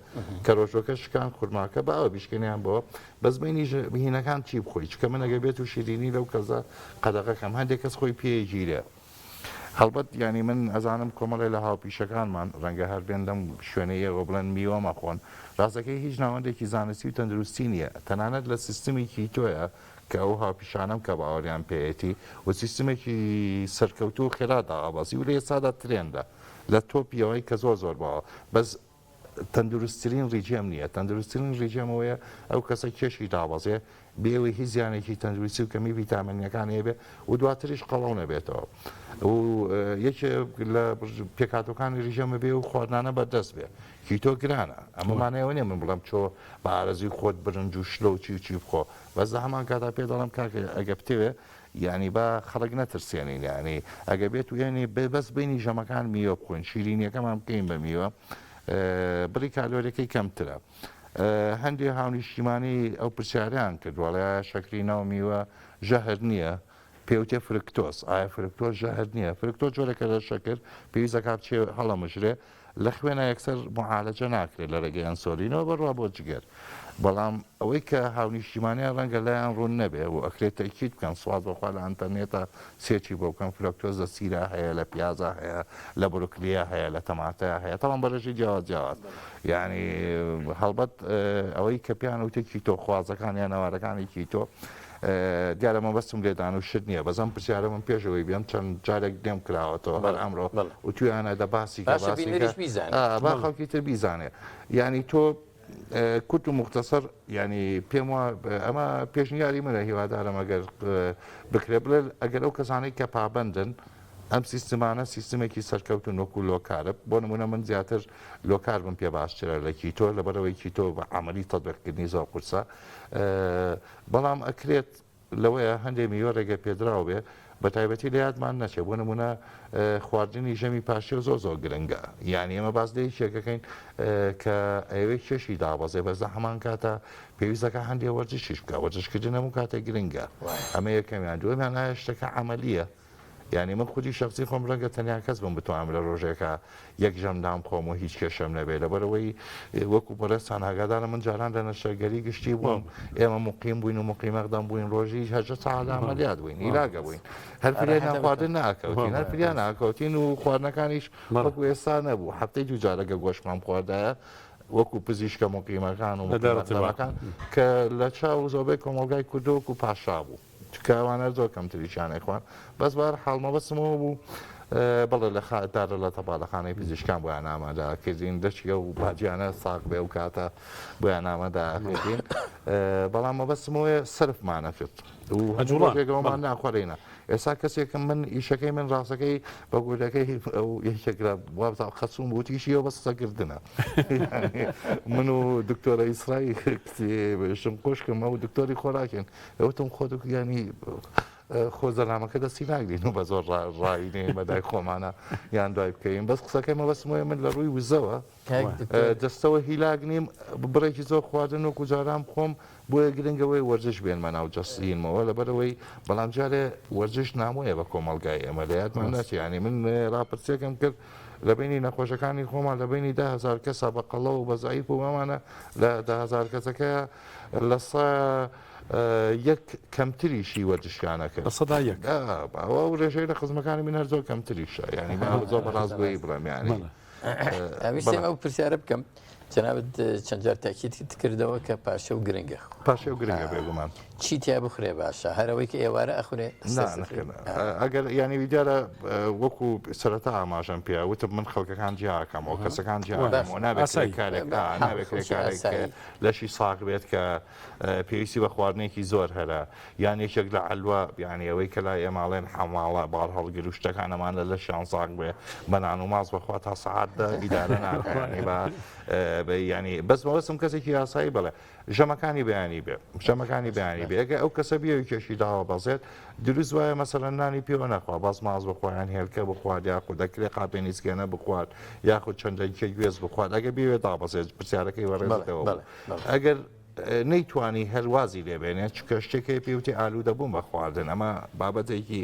کە ڕۆژۆکە شکان خورماکە باوە بیشکێنیان بۆ بەس بینی هینەکان چی بخۆی چکە منەگە بێت و شیرینی لەو کەزە قەدەقەکەم هەندێک کەس خۆی پێگیرێ هەڵبەت ینی من ئەزانم کۆمەڵی لە هاوپیشەکانمان ڕەنگە هەر بێن لەم شوێنەیەوە بڵێن میوەمە خۆن ڕاستەکەی هیچ ناوەندێکی زانستی و تەندروستی نییە تەنانەت لە سیستمی تۆیە کە ئەو هاوپیشانم کە باوەڕیان پێێتی و سیستمێکی سەرکەوتو و خێرادا ئاباسی و لە ئێستادا ترێندا لە تۆپیەوەی کە زۆر باوە بەس تەندروستترین ڕیجێم نییە تەندروستترین ڕیجێمەوەیە ئەو کەسە کێشی دابەزێ بێەوەی هیچ زیانێکی تەندروستی و کەمی ڤیتامینەکان هەیە و دواتریش قەڵەو نەبێتەوە و یەکێ لە پێکاتەکانی ڕیژەمە بێ و خواردانە بەدەست بێ کیتۆ گرانە ئەمەمانەوە نیە من بڵم چۆ بە ئارەزی خۆت برنج و شلە و چی بخۆ بەس لە هەمان کاتا پێ دەڵم کاکە ئەگە بتێوێ ینی بە خەڵک نەترسێنین ینی ئەگە بێت و ینی بەس بینی ژەمەکان میوە بخۆین شیرینیەکەمان بکەین بە میوە بڕی کالۆرەکەی کەمترە هەندێک هاونیشتیمانی ئەو پرسیاریان کردوڵە شەکرینەوە میوە ژەهر نییە پێوتێ فرکتۆس ئایا فرکتۆس ژەهر نییە فرکتۆ جۆرەکە لە شەکر پێویستەکات چێ هەڵەمژرێ لە خوێنە یەکسەر معالەجە ناکرێت لە ڕێگەی ئەنسۆلینەوە بەڕوا بۆ جگەر بەڵام ئەوەی کە هاونیشتیمانیان ڕەنگە لایەن ڕوون نەبێ و ئەکرێت تەکیید بکەن سواد بەخوا لە ئەنتەرنێتە سێکی بۆ بکەن فرکتۆز لە سیرا هەیە لە پیازە هەیە لە بروکلیە هەیە لە تەماتەیە هەیە تەڵام بەرەژی جیاواز یعنی هەڵبەت ئەوەی کە پیان وتێکی تۆ خوازەکان یان نەوارەکانی کیتۆ دیارە مەبەستم لێدان و شت نییە بەزەم پرسیارە من پێشەوەی بێم چەند جارێک دێم کراوەتەوە هەر ئەمڕۆ و تویانە دە باسی با خەڵکی تر بیزانێ ینی تۆ کورت و مختصر ینی پێم وە ئەمە پێشنیاری منە هیوادارم ئەگەر بکرێ بڵێ ئەگەر ئەو کەسانەی کە پابندن ئەم سیستمانە سیستمێکی سەرکەوت و نۆکو لۆکارە بۆ نمونە من زیاتر لۆکار بم پێ باشترە لە کیتۆ لەبەرەوەی کیتۆ بە عملی تەطبیقکردنی زۆر قورسە بەڵام ئەکرێت لەوەیە هەندێک میوە ڕێگە پێدراوە بێ بە تایبەتی لە یادمان نەچێت بۆ نمونە خواردنی ژەمی پاشێ زۆر گرنگە یعنی ئێمە باس لێی چێکەکەین کە ئەوەی کێشی دابەزێ بەزە هەمان کاتە پێویستەکە هەندێک وەرزشیش بکە وەرزشکردن هەموو کاتە گرنگە ئەمە یەکەمیان دووەمیان ئایا شتەکە عەمەلیە یعنی من خودی شخصی خۆم ڕەنگە تەنیا کەس بم بتوانم لە ڕۆژێکە یەک ژەمدام خۆم و هیچ کێشەم نەبێت لەبەرەوەی وەکو بەڕێستان ئاگادارە من جاران لە نەشەگەری گشتی بووم ئێمە مقیم بووین و مقیمەقدەم بووین ڕۆژی هەژە ساعات عەمەلیات بووین ئیلاگە بووین هەر فریان خواردن ناکەوتین هەر فریان ناکەوتین و خواردنەکانیش وەکو ئێستا نەبوو هەفتەی دوو جارەگە گۆشتمان خواردایە وەکو پزیشکە مقیمەکان و مقیمەکان کە لە چاو زۆربەی کۆمەلگای کوردۆک و پاشا بوو کەوانە زۆر کەم تریشیانێک خوان بەس بار حاڵمە بەسمەوە بوو بەڵێ لە دارە لە تەبالەخانەی پزیشکان بۆیان ئامادەکردین دەچیە و باجیانە ساق بێ و کاتە بۆیان ئامادەکردین بەڵام مەبەستمەوەی سرفمانە کرد و هەجوڵێکەوەمان ناخوارینە ئێستا کەسێکم من ئیشەکەی من ڕاستەکەی بە گوولەکەی ئەو یەکێکرا وابزا خەسوم بۆ تیشیەوە بە سەگردنە من و دکتۆرە ئیسرایی شم خۆشکم ئەو دکتۆری خۆراکێن ئەوتم خۆ ینی خۆ زەلامەکە دەستی ناگرین و بە زۆر ڕاینێ بەدای خۆمانە یان دوای بکەین بەس قسەکەی مەبەستمەوەی من لە ڕووی وزەوە دەستەوە هیلاک نیم بڕێکی زۆر خواردن و کوجارام خۆم بۆیە گرنگەوەی وەرزش بێنمە ناو جەستینمەوە لەبەرەوەی بەڵام جارێ وەرزش نامۆیە بە کۆمەلگای ئێمە لە یادمان ناچێ ینی من ڕاپرسێکم کرد لە بینی نەخۆشەکانی خۆمان لە بینی 10,000 کەسە بە قەڵە و بەزایف و مەمانە لە 10,000 کەسەکە لە یەک کەمتریشی وەرزشیانەکە سەدا یەک ئەوە ڕێژەی لە خزمەکانی من هەر زۆر کەمتریشە ینی زۆر بەڕاستگۆیی بڵێمیانی ئەویستێم ئەو پرسیارە بکەم جەنابەت چەند جار تاکید کردەوە کە پاشە و گرنگە پاشە و گرنگە بێگومان چی تیا بخورێ باشە هەرەوەی کە ئێوارە ئەخورێ ئەگەر ینی ویدیارە وەکو سەرەتا ئاماژەم پێ وتم من خەڵکەکان جیاکەمەوە کەسەکان جیاکەمەوە نابێت کارێک لەشی ساق بێت کە پێویستی بە خواردنێکی زۆر هەرە یان یەکێک لە عەلوە یانی ئەوەی کە لای ئێماڵێن حەماڵە باڵ هەڵگر و شتەکانەمانە لە شیان ساق بێ بەنان و ماز بەخوا تا سەعاتدا ئیدارە ناکەنی بە ینی بەسمەوەسم کەسێکی یاسایی بڵێ ژەمەکانی بەیانی بێ ژەمەکانی بەیانی بێ ئەگە ئەو کەسە بیەوەی کێشی داوە بەزێت دروست وایە مەسەرەن نانی پێوە نەخوا باز ماز بخوایان هێلکە بخوارد یاخود دەکرێت قاپێنیسکێنە بخوارد یاخود چەندەکە گوێز بخوارد ئەگە بێوێت دابەزێت پرسیارەکەی وەڕێتەوە ئەگەر نەیتوانی هەروازی لێبێنێت چکە شتێکی پێوتی ئالوودە بووم بە خواردن ئەمە بابەتێکی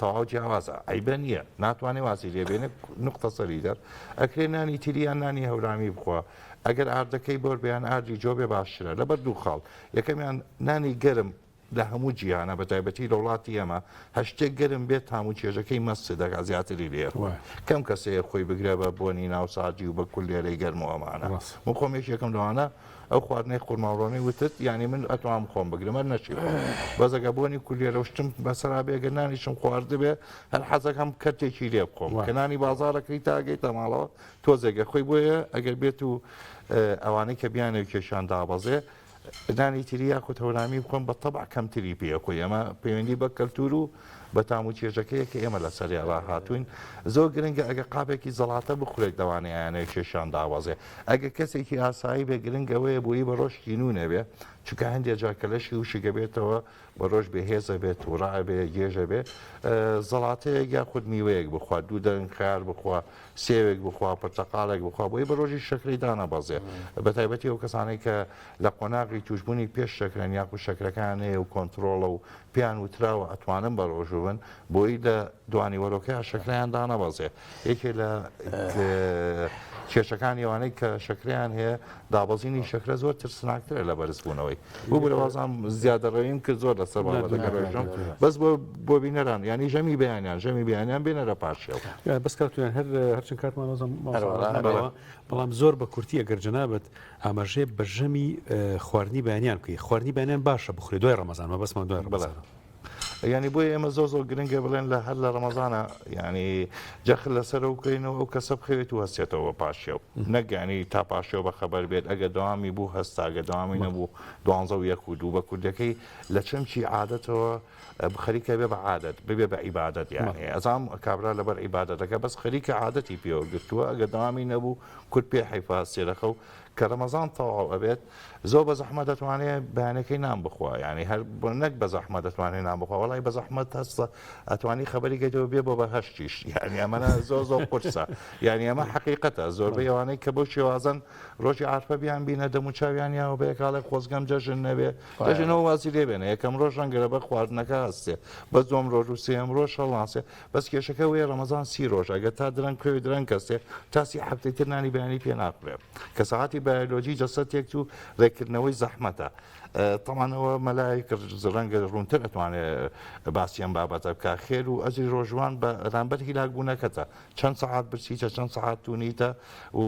تەواو جیاوازە ئەیبە نییە ناتوانێ واسی لێبێنێ نقطە سەری دەر ئەکرێ نانی تریان نانی هەورامی بخوا ئەگەر ئاردەکەی بۆر بیان ئاردی جۆبێ باشترە لەبەر دوو خاڵ یەکەمیان نانی گەرم لە هەموو جیهانە بە تایبەتی لە وڵاتی ئێمە هەشتێک گەرم بێت هەموو چێژەکەی مەست دەکات زیاتری لێ کەم کەسەیە خۆی بگرێ بە بۆنی ناوساجی و بە کولێرەی گەرمەوەمانە من خۆمێک یەکەم لەوانە ئەو خواردنەی قورماڵۆنی وتت ینی من ئەتوانم خۆم بگرمە نەچی بەزەگە بۆنی کولێرە شتم بەسەرا بێگە نانیشم خوارد بێ هەر حەزەکەم کەرتێکی لێ بخۆم کە نانی بازارەکەی تاگەیتە ماڵەوە تۆزێگە خۆی بۆیە ئەگەر بێت و ئەوانەی کە بیانێ کێشان دابەزێ نانی تری یاخود هەورامی بخۆم بە تەبع کەمتری پێکۆی ئەمە پەیوەندی بە کەلتور و بە تام و چێژەکەیە کە ئێمە لە سەریاڵا هاتوین زۆر گرنگە ئەگە قاپێکی زەڵاتە بخورێک دەوانەیانەیە کێشان داوازێ ئەگە کەسێکی ئاسایی بێ گرنگەوەیە بۆیی بە ڕۆژ کینونە بێ چکە هەندێک جاکەلەشی وشگە بێتەوە بە ڕۆژ بێهێزە بێت وڕە بێ گێژە بێ زەڵاتەیەک یاخود میوەیەک بخوا دوو دەنگ خیار بخوا سێوێک بخوا پرتەقالێک بخوا بۆی بە ڕۆژی شەکری دانەبەزێ بە تایبەتی ئەو کەسانەی کە لە قۆناغی توشببوونی پێش شەکرن یاخود شەکرەکانەیە و کۆنتترۆڵە و پیان وتراوە ئەتوانم بە ڕۆژوبن بۆی لە دوانی وەرۆکەی شەکریان دانەبەزێ یەکێ لە کێشەکان ئەوانەی کە شەکریان هەیە دابەزینی شەکرە زۆر ترسناکترە لە بەرزبوونەوەی بۆ بەوازان زیادەڕەویم کرد زۆر لەسەر بابەتەکەژم بەس بۆ بینەران ینی ژەمی بەیانیان ژەمی بیانیان بێنەرە پاشەوە بەسکاتویان هەرچەند کارتمانۆزم بەڵام زۆر بە کورتی ئەگەر جەنابەت ئاماژێ بە ژەمی خواردنی بەیانیان بکەی خواردنی بەیانیان باشە بخورێ دوای ڕەمەزانەوە بەسمان دوای ڕەمەزان ینی بۆی ئێمە زۆر زۆر گرنگە بڵێن لە هەر لە ڕەمەزانە ینی جەخل لەسەر و بکەینەوە ئەو کەسە بخەوێت و هەستێتەوە پاشێو نەگەانی تا پاشێو بە خەبەر بێت ئەگە داوامی بوو هەستاگە داوامی نەبوو 12 و 2 بە کوردەکەی لە چەمچی عادەتەوە خەریکە بێ بە عادەت ببێ بە عیبادەت یانی ئەزام کابرا لەبەر عیبادەتەکە بەس خەریکە عادەتی پێوە گرتووە ئەگە داوامی نەبوو کورد پێ حیفا سێرەخە و کە ڕەمەزان تەواو ئەبێت زۆر بە زەحمە دەتوانێت بەیانەکەی نام بخوا ینی هەر بۆ نەک بە زەحمە دەتوانێت نام بخوا وڵی بە زەحمەت هەستە ئەتوانی خەبەری گەیتەوە بێ بۆ بە هەشتیش یعنی ئەمەە زۆر قورسە یعنی ئەمە حقیقەتە زۆربەی ئەوانەی کە بۆ شێوازن ڕۆژی عارفە بیان بینە دەموچاویانیاوە بە یەکاڵێک خۆزگەم جەژن نەبێ دەژنەوە واسی لێبێنە یەکەم ڕۆژ ڕەنگەرە بە خواردنەکە هەستێ بە دوم ڕۆژ و سێم ڕۆژ هەڵناسێ بەس کێشەکە وێ ڕەمەزان 30 ڕۆژ ئەگە تا درەنگ کوێ درەنگ کەسێ تاسی هەفتەی تر نانی بەیانی پێ ناکرێت کە سەعاتی بایۆلۆجی جەسەتێک و ڕێکردنەوەی زەحمەتە تەمانەوە مەلای ڕەنگە ڕوونتر ئەتوانێت باسییان بابەتە بکە خێر و ئەزی ڕۆژوان بە رامبەر هیلاکبوونەکەتە چەند سەعات برسیتە چەند سەعات توونیتە و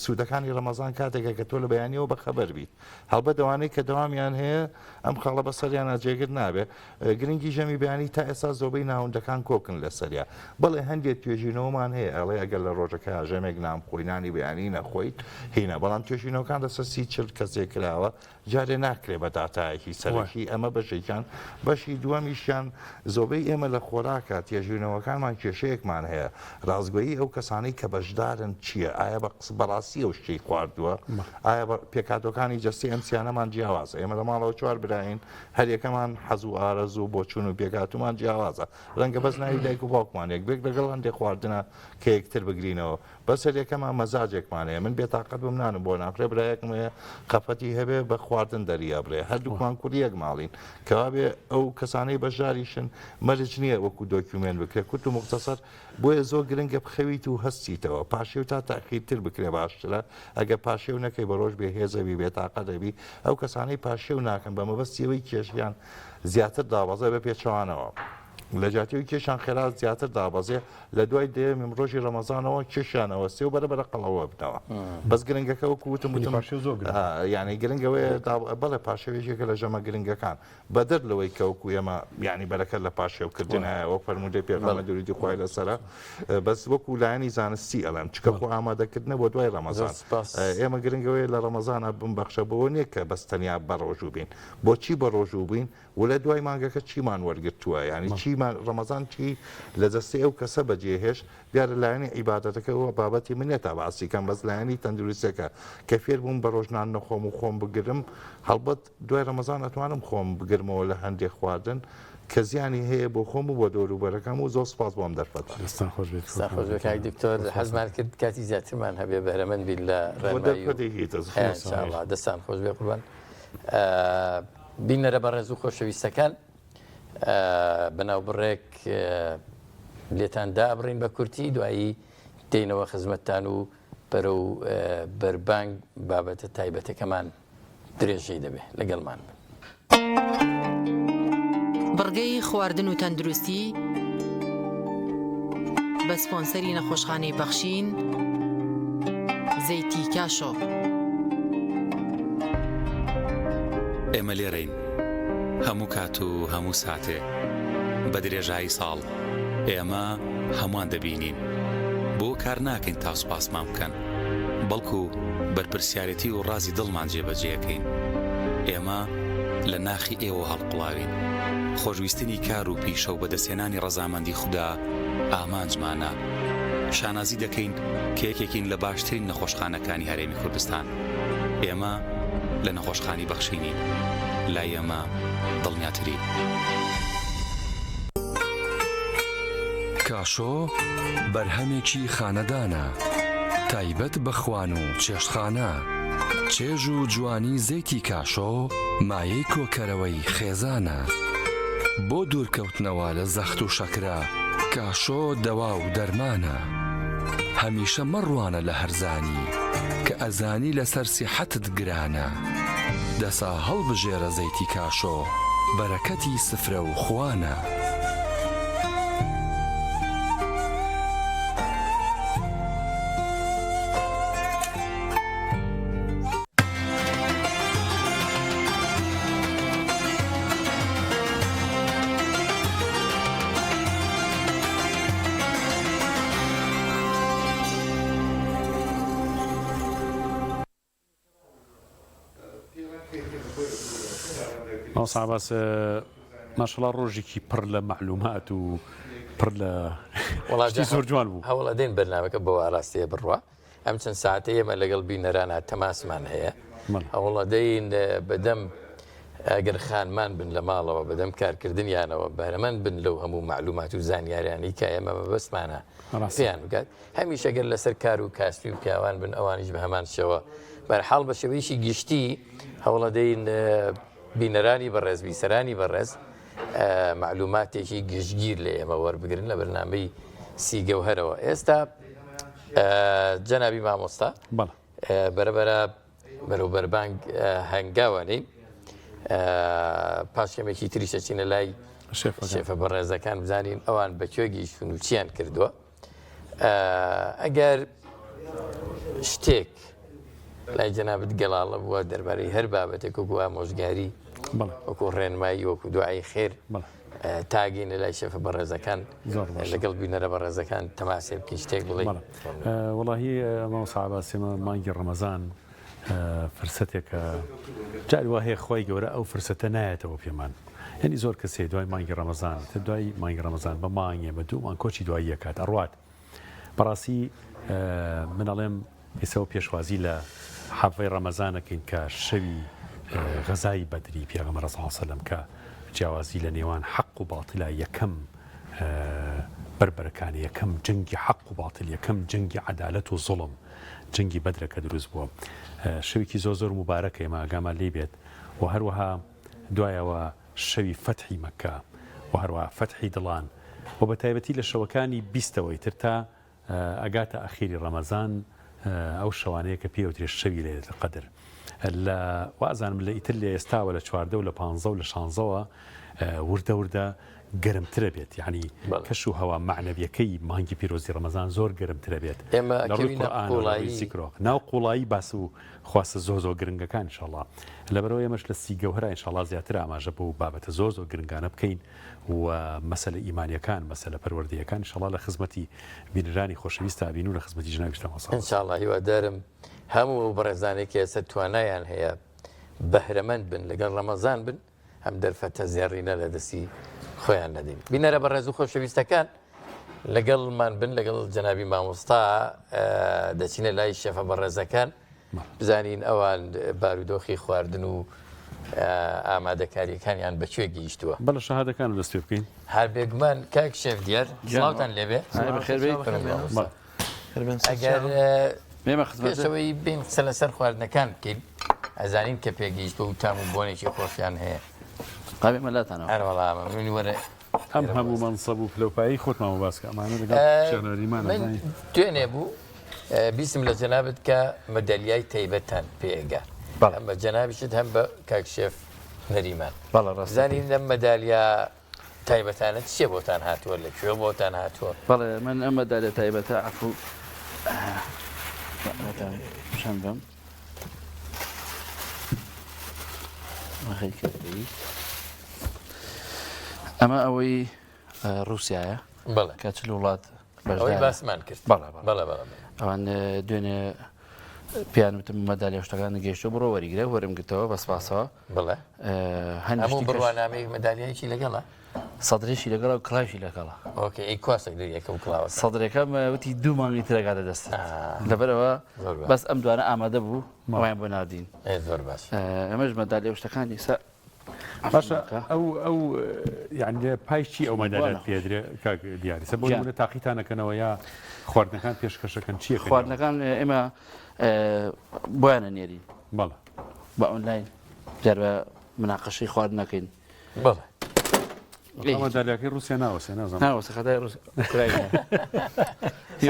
سوودەکانی ڕەمەزان کاتێکە کە تۆ لە بەیانیەوە بەخەبەر بیت هەڵبە دەوانەی کە دەوامیان هەیە ئەم خەڵە بە سەریانە جێگر نابێ گرنگی ژەمی بەیانی تا ئێستا زۆربەی ناوەندەکان کۆکن لە سەریا بەڵێ هەندێک توێژینەوەمان هەیە ئەڵێ ئەگەر لە ڕۆژەکە ژەمێک نام خۆینانی بەیانی نەخۆیت هینە بەڵام توێژینەوەکان لەسەر 30-40 کەسێک کراوە جارێ ناکرێ بە داتایەکی سەرەکی ئەمە بەشێکیان بەشی دووەمیشیان زۆربەی ئێمە لە خۆراکە توێژینەوەکانمان کێشەیەکمان هەیە ڕازگۆیی ئەو کەسانەی کە بەشدارن چییە ئایا بەڕاستی ئەو شتەی خواردووە ئایا پێکاتەکانی جەستی ئەمسیانەمان جیاوازە ئێمە لە ماڵەوە چوار براین هەریەکەمان حەز و ئارەز و بۆچوون و پێکاتومان جیاوازە ڕەنگە بەس ناوی دایک و باوکمان یەکبێک لەگەڵ هەندێک خواردنە کە یەکتر بگرینەوە بەس هەریەکەمان مەزاجێکمانەیە من بێتاقەت بم نانم بۆ ناکرێ برایەکم هەیە قەفەتی هەبێ بە خواردن دەریا برێ هەردووکمان کوری یەک ماڵین کەوا بێ ئەو کەسانەی بەشداریشن مەرج نییە وەکو دۆکیومێن بکرێت کورت و مختصر بۆیە زۆر گرنگە بخەویت و هەستیتەوە پاشێو تا تاخیرتر بکرێ باشترە ئەگە پاشێو نەکەی بە ڕۆژ بێ هێزەوی بێتاقە دەبی ئەو کەسانەی پاشێو ناکەن بە مەبەستیەوەی کێشیان زیاتر دابەزە بە پێچەوانەوە لە جاتیەوەی کێشان خێرات زیاتر دابەزێ لە دوای دێمیم ڕۆژی ڕەمەزانەوە کێشیانەوە سێ و بەرەبەرە قەڵەوە بنەوە بەس گرنگەکە وەکو وتم یعنی گرنگەوەی بەڵێ پاشەوێژێکە لە ژەمە گرنگەکان بەدەر لەوەی کەوکو ئێمە ینی بەرەکەت لە پاشێوکردنەوە فەرمودەی پێغەمبەر دووری خوای لەسەرە بەس وەکو لایەنی زانستی ئەڵێم چکە خۆ ئامادەکردنە بۆ دوای ڕەمەزان ئێمە گرنگەوەی لە ڕەمەزانە بمبەخشە بۆ نییە کە بەستەنیا بە ڕۆژوو بین بۆچی بە ڕۆژوو بووین و لە دوای مانگەکە چیمان وەرگرتووە ینی چیمان ڕەمەزان چی لە دەستی ئەو کەسە بەجێهێش دیارە لایەنی عیبادەتەکەەوە بابەتی منێتە باسیکەم بەس لایەنی تەندروستەکە کە فێر بووم بە ڕۆژنان نەخۆم و خۆم بگرم هەڵبەت دوای ڕەمەزان ئەتوانم خۆم بگرمەوە لە هەندێک خواردن کە زیانی هەیە بۆ خۆم و بۆ دەوروبەرەکەم و زۆر سپاس بۆم دەرفەت دکتۆر حەزمان کرد کاتی زیاترمان هەبێ بەرەمەند بین لە ڕێنمایی دەستان خۆش بێ قوربان بینەرە بەڕێز و خۆشەویستەکان بەناوبڕێک لێتان دابڕین بە کورتی دوایی دێنەوە خزمەتتان و بەرە و بەربانگ بابەتە تایبەتەکەمان درێژەی دەبێ لەگەڵمان بن. بڕگەی خواردن و تەندروستی بە سپۆنسەری نەخۆشخانەی بەخشین زەیتی کاشۆ. ئێمە لێرەین هەموو کات و هەموو ساتێ بە درێژایی ساڵ ئێمە هەمووان دەبینین بۆ کار ناکەین تا سوپاسمان بکەن بەڵکو بەرپرسیارەتی و ڕازی دڵمان جێبەجێەکەین ئێمە لە ناخی ئێوە هەڵقڵاوین خۆشویستنی کار و پیشە و بەدەستێنانی ڕەزامەندی خوددا ئامانجمانە شانازی دەکەین کە یەکێکین لە باشترین نەخۆشخانەکانی هەرێمی کوردستان ئێمە لە نەخۆشخانی بەخشینین لای ئێمە دڵنیاتری. کاشۆ بەرهەمێکی خانەدانە تایبەت بە خوان و چێشتخانە چێژ و جوانی زەیتی کاشۆ مایەی کۆکەرەوەی خێزانە بۆ دوورکەوتنەوە لە زەخت و شەکرە کاشۆ دەوا و دەرمانە هەمیشە مەڕوانە لە هەرزانی کە ئەزانی لەسەر سیحەتت گرانە دەسا هەڵبژێرە زەیتی کاشۆ بەرەکەتی سفرە و خوانە. ساباس ماشەڵا ڕۆژێکی پڕ لە معلومات و پڕ لە زۆر جوان بوو هەوڵەدەین بەرنامەکە بۆ ئاراستەیە بڕوە ئەم چەند ساعتەیە ئێمە لەگەڵ بینەرانە تەماسمان هەیە هەوڵەدەین بەدەم ئەگەر خانمان بن لە ماڵەوە بەدەم کارکردنیانەوە بەرەمەند بن لەو هەموو معلومات و زانیاریانی کە ئێمە بەبەستمانە پێیان بکات هەمیشە گەر لەسەر کار و کاسبی و پیاوان بن ئەوانیش بە هەمان شەوە بەرحاڵ بە شێوەیەکی گشتی هەوڵەدەین بینەرانی بەڕێز بیسەرانی بەڕێز معلوماتێکی گشتگیر لە ئێمە وەربگرن لە بەرنامەی سیگەوهرەوە. ئێستا جەنابی مامۆستا بەرەبەرە بەرەوبەربانگ هەنگاوانەی پاشکەمێکی تریشە چینە لای شێفە بەڕێزەکان بزانین ئەوان بەکوێ گەیشتون و چیان کردووە. ئەگەر شتێک لای جەنابەت گەڵاڵە بووە دەربارەی هەر بابەتێک و بووە مۆژگاری وەکو ڕێنمایی وەکو دوعای خێر تاگەینە لای شێفە بەڕێزەکان لەگەڵ بینەرە بەڕێزەکان تەماسێ بکەین شتێک بڵێ. وەڵاهی مامۆستا عەباسیمە مانگی ڕەمەزان فرسەتێکە جاری وا هەیە خۆی گەورە ئەو فرسەتە نایەتەوە پێمان. هەنی زۆر کەسێ دوای مانگی ڕەمەزان دوای مانگی ڕەمەزان بە مانگێ بە دوومان کۆچی دوایی یەکات ئەڕوات. بەڕاستی من ئەڵێم ئێسەوە پێشوازی لە حەفەی ڕەمەزانەکەین کە شەوی غەزای بەدری پێغەمبەر صلی الله علیه وسلم کە جیاوازی لە نێوان حەق و باتیلە یەکەم بربەرەکانی یەکەم جەنگی حەق و باتیل یەکەم جەنگی عەدالەت و زوڵم جەنگی بەدرەکە دروست بووە. شەوێکی زۆر مبارەکە ئێمە ئاگامان لێ بێت و هەروەها دوایەوە شەوی فەتحی مەککە و هەروەها فەتحی دڵان و بە تایبەتی لە شەوەکانی بیستەوەی تر تا ئەگاتە ئەخیری ڕەمەزان ئەو شەوانەیە کە پێوترێ شەوی لەیلەتوڵ قەدر لە وازانم لە ئیتر لە ئێستاوە لە 14 و لە 15 و لە 16ەوە وردە گەرمترە بێت یعنی کەش و هەوا معنەویەکەی مانگی پیرۆزی ڕەمەزان زۆر گەرمترە بێت ناو قوڵایی باس و خواستە زۆ گرنگەکان انشاءالله لەبەرەوە ئێمەش لە سیگەوهرە انشاءالله زیاتر ئاماژە بۆ بابەتە زۆر گرنگانە بکەین و مەسەلە ئیمانیەکان مەسەلە پەروەردەیەکان انشاءالله لە خزمەتی بینەرانی خۆشەویستە بین و لە خزمەتی جنابی مۆستا انشاءالله هیوادارم هەموو بەڕێزانێکی ئێستا توانایان هەیە بەهرەمەند بن لەگەڵ ڕەمەزان بن هەم دەرفەتە زێڕینە لە دەستی خۆیان نەدەین. بینەرە بەڕێز و خۆشەویستەکان لەگەڵمان بن لەگەڵ جەنابی مامۆستا دەچینە لای شێفە بەڕێزەکان بزانین ئەوان بارودۆخی خواردن و ئامادەکاریەکانیان بەکوێ گەیشتووە. بەڵە شەهادەکان دەست پێ بکەین. هەر بێگومان کاک شێف دیار سڵاوتان لێبێ ئەگەر پێشەوەی بین قسە لەسەر خواردنەکان بکەین ئەزانین کە پێگەیشتوە و تام و بۆنێکی خۆشیان هەیە. قابێ مەلاتانەوە هەروەڵامە منی وەرە ئەم هەموو مەنسەب و پلەپایی خۆتمانەوە باسکە ئەمانە من دوێنێ بوو بیستم لە جەنابەت کە مەدەلیای تایبەتان پێگا هەم بە جەنابیشت هەم بە کاک شێف نەریمان زانین لەم مەدالیا تایبەتانە چێ بۆتان هاتووە لەکوێ بۆتان هاتووە؟ بەڵێ من ئەم مەدالیا تایبەتە عەفوو شەن بم ئەمە ئەوەی رووسایە کە چ وڵات باسمان کرد ئەوان دوێنێ پیان وتم مەدالیا شتەکان گەیشتە بڕۆ وەریگرە وەرم گرتەوە بەسپاسەوە بڵێ هەموو بڕوانامەی مەدالیایکی لەگەڵە سەدرێکی لەگەڵە و کڵاوی لەگەڵە ئۆکێ کواسێک یەکەم کڵاوە سەدرەکەم وتی دوو مانگی ترەکاتە دەست لەبەرەوە بەس ئەم دوانە ئامادە بوو ماوایان بۆ نادین زۆر باش ئەمەش مەدالیا شتەکانی سە باشە ئەو یعنی پایچی ئەو مەدالیات پێدرێ کاک دیاری سە بۆ نمونە تاقیتانەکەنەوە یا خواردنەکان پێشکەشەکەن چییە؟ خواردنەکان ئێمە بۆیانە نێری بەڵێ بە ئۆنلاین جار بە مناقەشەی خواردنەکەین بەڵێ مەدالیاکەی رووسیا ناوەسێ ناوەسە خەتای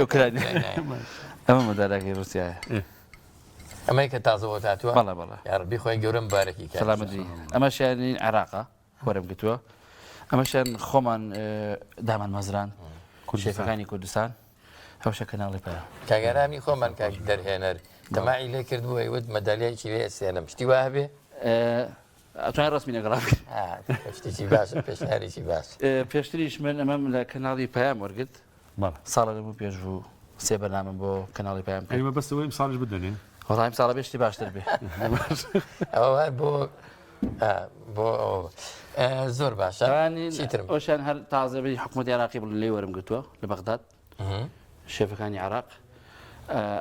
ئوکراینە ئەمە مەدالیاکەی رووسیایە ئەمەی کە تازەوە هاتووە بەڵێ بەڵێ یاربی خۆی گەورم بارێکی سەلامەتی ئەمە شارین عێراقا وەرم گرتووە ئەمەشیان خۆمان دامان مەزران شێفەکانی کوردستان هەوشە کەناڵی پەیە کاگەرامی خۆمان کاک دەرهێنەر دەماعی لێ کردبووە وت مەدالیایکی لێ ئەسێنم شتی وا هەبێ ئەتوانین ڕستمی لەگەڵا شتێکی باشە پێشنیارێکی باش پێشتریش من ئەمەم لە کەناڵی پەیام وەرگرت ساڵە لەبوو پێش بوو سێ بەرنامەم بۆ کەناڵی پەیام ئەمە بەسەوەی ساڵش بدەنێ وەڵام ساڵە بێشتی باشتر بێ ئەوە بۆ زۆر باشە ئەوشان هەر تازەبی حکوومەتی عێراقی بڵ لێ وەرم گرتووە لە بەغداد شێفەکانی عێراق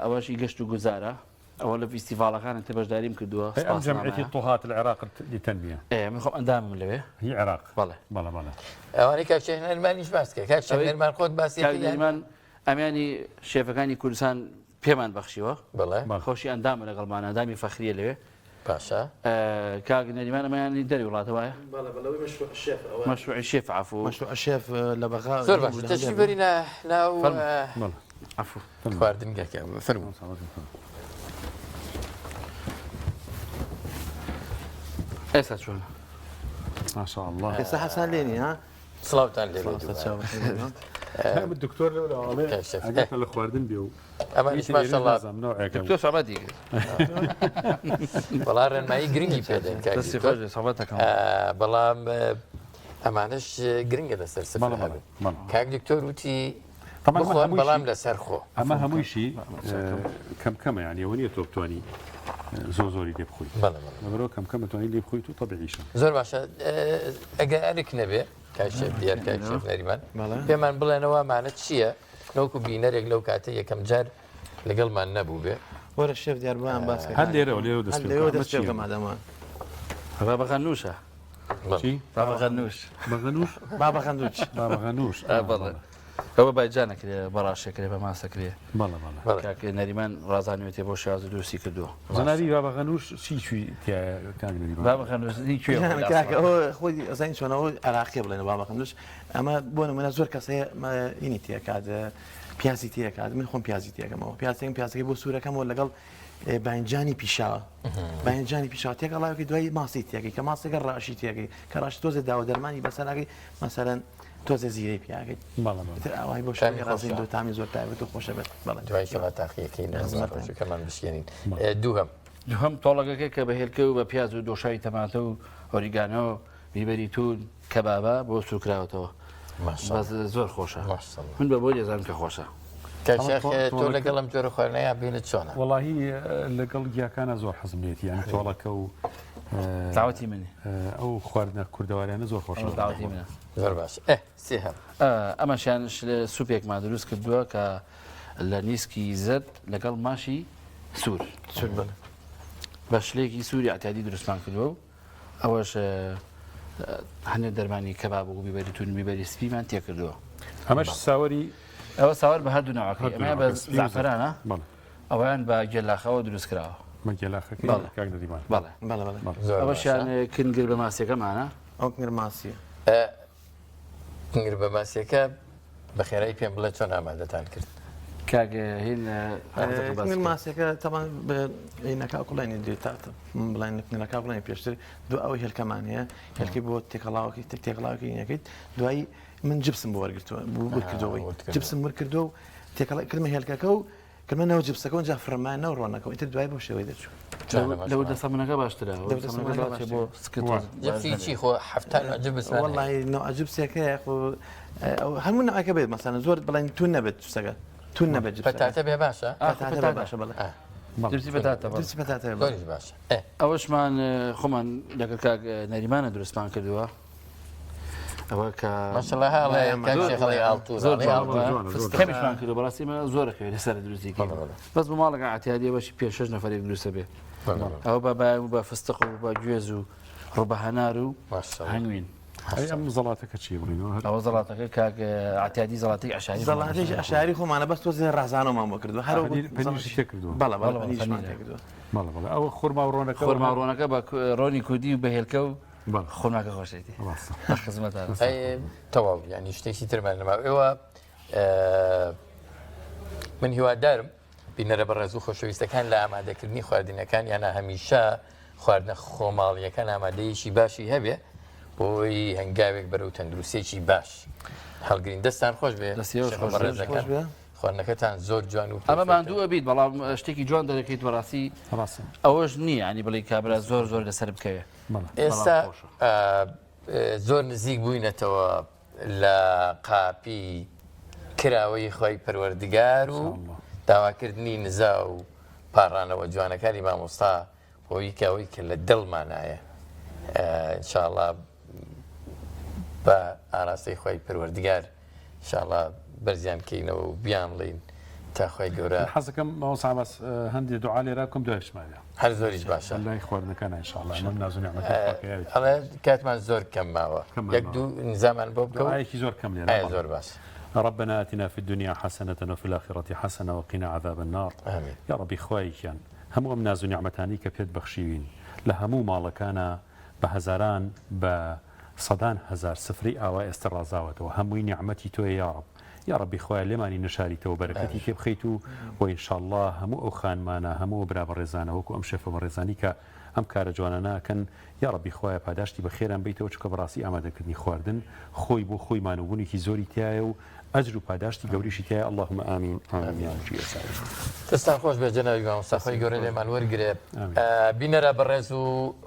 ئەوەشی گەشت و گوزارە ئەوە لە فیستیڤالەکانە تە بەشداریم کردووە جەمعیەتی طوهات العێراق لتەنمیە من خۆم ئەندامم لەوێ هی عێراق بەڵێ ئەوانەی کاک شێفنەرمانیش باس کرد کاک شێفنەرمان خۆت باسی ئەمیانی شێفەکانی کوردستان پێمان بەخشیوە خۆشی ئەندامە لەگەڵمان ئەندامی فەخریە لەوێ باشە کاک نەریمان ئەمەیانی دەری وڵاتەوەیە مەشروعی شێف عەفوو مەشروع شێف لە بەغا زۆر باش تەشریف بەرینە ناو عەفوو خواردنگەکە فەرموو ئێستا چۆن ماشاء الله ئێستا حەسان لێنی ها سڵاوتان لێ دکتۆر ئەگەر لە خواردن بێ و ئەمانیش ماشەڵڵا دکتۆر سەبەتی بەڵام ڕێنمایی گرنگی پێدەن بەڵام ئەمانش گرنگە لەسەر سفر هەبێت کاک دکتۆر وتی بخۆن بەڵام لەسەر خۆ ئەمە هەموویشی کەم کەمە یانی ئەوە نیە تۆ بتوانی زۆری لێ بخۆیت لەبەرەوە کەم کەم بتوانانی لێ بخۆیت و تەبیعیشە زۆر باشە ئەگەر ئەرێک نەبێ کاشێف دیار کاشێف نەریمان پێمان بڵێنەوەمانە چییە نەوەکو بینەرێک لەو کاتە یەکەم جار لەگەڵمان نەبوو بێ وەرە شێف دیار بۆیان باس هەر لێرەوە لێرە دەست پێکەمادەمان بابەغەنووشە بابەغەنووش بابەغەندووچ بابەغەنووش ئەوە بایجانەکرێ بەڕاشەکرێ بە ماسەکرێ بەڵێ نەریمان ڕازانوێتێ بۆ شازە دووسی کردووە زەناری بابەغەنووش چی بابەغەنووشی خۆی ئەزین چۆنەوە عراقی بڵێنە بابەغەندووش ئەمە بۆ نمونە زۆر کەسەیە ئینی تێکات پیازی تێکات من خۆم پیازی تێکەمەوە پیازەکەی بۆ سوورەکەمەوە لەگەڵ باینجانی پیشاوە باینجانی پیشاوە تێکەڵاوکی دوای ماسی تێکی کە ماسەکە ڕاشی تێکی کە ڕاش تۆزە داوە دەرمانی بەسەراکی مەسەرەن تۆزە زیرەی پیاکەیت ئەوای بۆ شانی ڕازین دو تامی زۆر تایبەت و خۆشە بێت بەڵێن دوای شەڵا تاقیەکەی نەزمەکەمان بشکێنین دووهەم تۆڵەکەکە کە بەهێلکە و بە پیاز و دۆشای تەماتە و ئۆریگانۆ بیبەری تون کەبابە بۆ سوکراوەتەوە زۆر خۆشە من بە بۆ لێزانم کە خۆشە تۆ لەگەڵم جۆرە خواردنەیە بینت چۆنە وەڵاهی لەگەڵ گیاکانە زۆر حەزم لێت یان تۆڵەکە و داوەتی منی ئەو خواردنە کوردەوارانە زۆر خۆش داوەتی منە زۆر باش سێهەم ئەمەشیان سوپێکمان دروست کردووە کە لە نیسکی زەد لەگەڵ ماشی سوور بە شلێکی سووری ئەتیادی دروستمان کردووە و ئەوەش هەندێک دەرمانی کەباب و بیبەری تون بیبەری سپیمان تێ کردووە ئەمەش ساوەری ئەوە ساوەر بە هەردوو ناوەکەی ئەمە بە زعفرانە ئەویان بە گێلاخەوە دروست کراوە ئەوەشیان کنگر بە ماسیەکەمانە ئەو کنگر ماسیە کنگر بە ماسیەکە بە خێرایی پێم بڵێ چۆن ئامادەتان کرد کاگەهین ماسیەکە تاوان نەکا قوڵێنی دێتاتە بڵێن نەکا بڵێنی پێشتر دو ئەوە هێلکەمان هەیە هێلکی بۆ تێکەڵاوەکەی تێکەڵاوەکەی نەکەیت دوایی من جبسم بۆ وەرگرتووە وەرکردەوەی جبسم وەرکردو و تێکەڵای کردمە هێلکەکە و کردمەوە جبسەکە و جا فڕمانە و ڕۆنەکەەوە ئیتر دوای بۆ شێوەی دەچوو لەو دەسەمنەکە باشترە بۆ جبسی خۆ هەفتان جبس وەڵی نەوە جبسێکەیە هەموو نەوەکە بێت مەسانە زۆر بڵێن تون نەبێت سەگە تون نەبێت پەتاتە بێ باشە باشە بڵێ باشە ئەوەشمان خۆمان لەگەڵ کاک نەریمانە دروستمان کردووە ئەوە کە کەمیشمان کردو بەڕاستیمە زۆرەکەوێت لەسەر دروستی بەس بۆ ماڵەکە ئاعتیادیەوەشی پێ 6 نەفرێک دروستە بێ ئەوە بە فستق و بە گوێز و ڕوبەهەنار و هەنگوین ئەم زەڵاتەکە چی بڵینەوە ئەوە زەڵاتەکە کاک ئاعتیادی زەڵاتی عشاری زەڵاتێکی عشاری خۆمانە بەس تۆ ڕازانەوەمان بۆ کردو هەر کردو ئەوە خۆرماڕۆنەکە بە ڕۆنی کوردی و بەهێلکە و خۆناکە خۆشێتی تەواو ینی شتێکی ترمان نەما ئێوە من هیوادارم بینەرە بەڕێز و خۆشەویستەکان لە ئامادەکردنی خواردنەکان یانە هەمیشە خواردنە خۆماڵیەکان ئامادەیەکی باشی هەبێ بۆی هەنگاوێک بەرەو تەندروستێکی باش هەڵگرین دەستان خۆش بێ ڕێزەکان خواردنەکەتان زۆر جوان و ئەمە ماندووە بیت بەڵام شتێکی جوان دەرەکەیت بەڕاستی ئەوەش نییە ینی بڵێ کابرا زۆر زۆر لەسەر بکەوێ ئێستا زۆر نزیک بووینەتەوە لە قاپی کراوەی خۆی پەروەردگار و داواکردنی نزا و پاڕانەوە جوانەکانی مامۆستا بۆی کەوەی کە لە دڵمانایە ئینشاءڵڵا بە ئاراستەی خۆی پەروەردگار ئینشاءڵڵا بەرزیان بکەینەوە و بیان بڵین تا خۆی گەورە حەزەکەم ماوەسابەس هەندێک دوعا لێرا کۆم دوای شمارە هەر زۆریش باشە لای خواردنەکان ئینشاءڵڵا من نازم ئەڵێ کاتمان زۆر کەم ماوە یەک دوو نزامان بۆ بکەوت ئایەکی زۆر کەم لێرە زۆر باش ربنا آتنا في الدنيا حسنة وفي الآخرة حسنة وقنا عذاب النار آمين يا ربي خوايكيان همو مناز نعمتاني كبيت بخشيوين لهمو مالكانا بهزاران بصدان هزار سفري آواء استرازاوته وهموي نعمتي تو يا رب يا ربي خويا لماني نشاريته وبركتي كيف خيتو وإن شاء الله همو أخان مانا همو برا برزانا وكو أمشف برزاني ئەم کارە جوانە ناکەن یا ڕەبی خوایە پاداشتی بە خێران بیتەوە چکە بەڕاستی ئامادەکردنی خواردن خۆی بۆ خۆی مانوبوونێکی زۆری تایە و ئەجر و پاداشتی گەوریشی تایە اللهم ئامین دەستان خۆش بێ جەنابی مامۆستافای گەورە لێمان وەرگرێ بینەرە بەڕێز و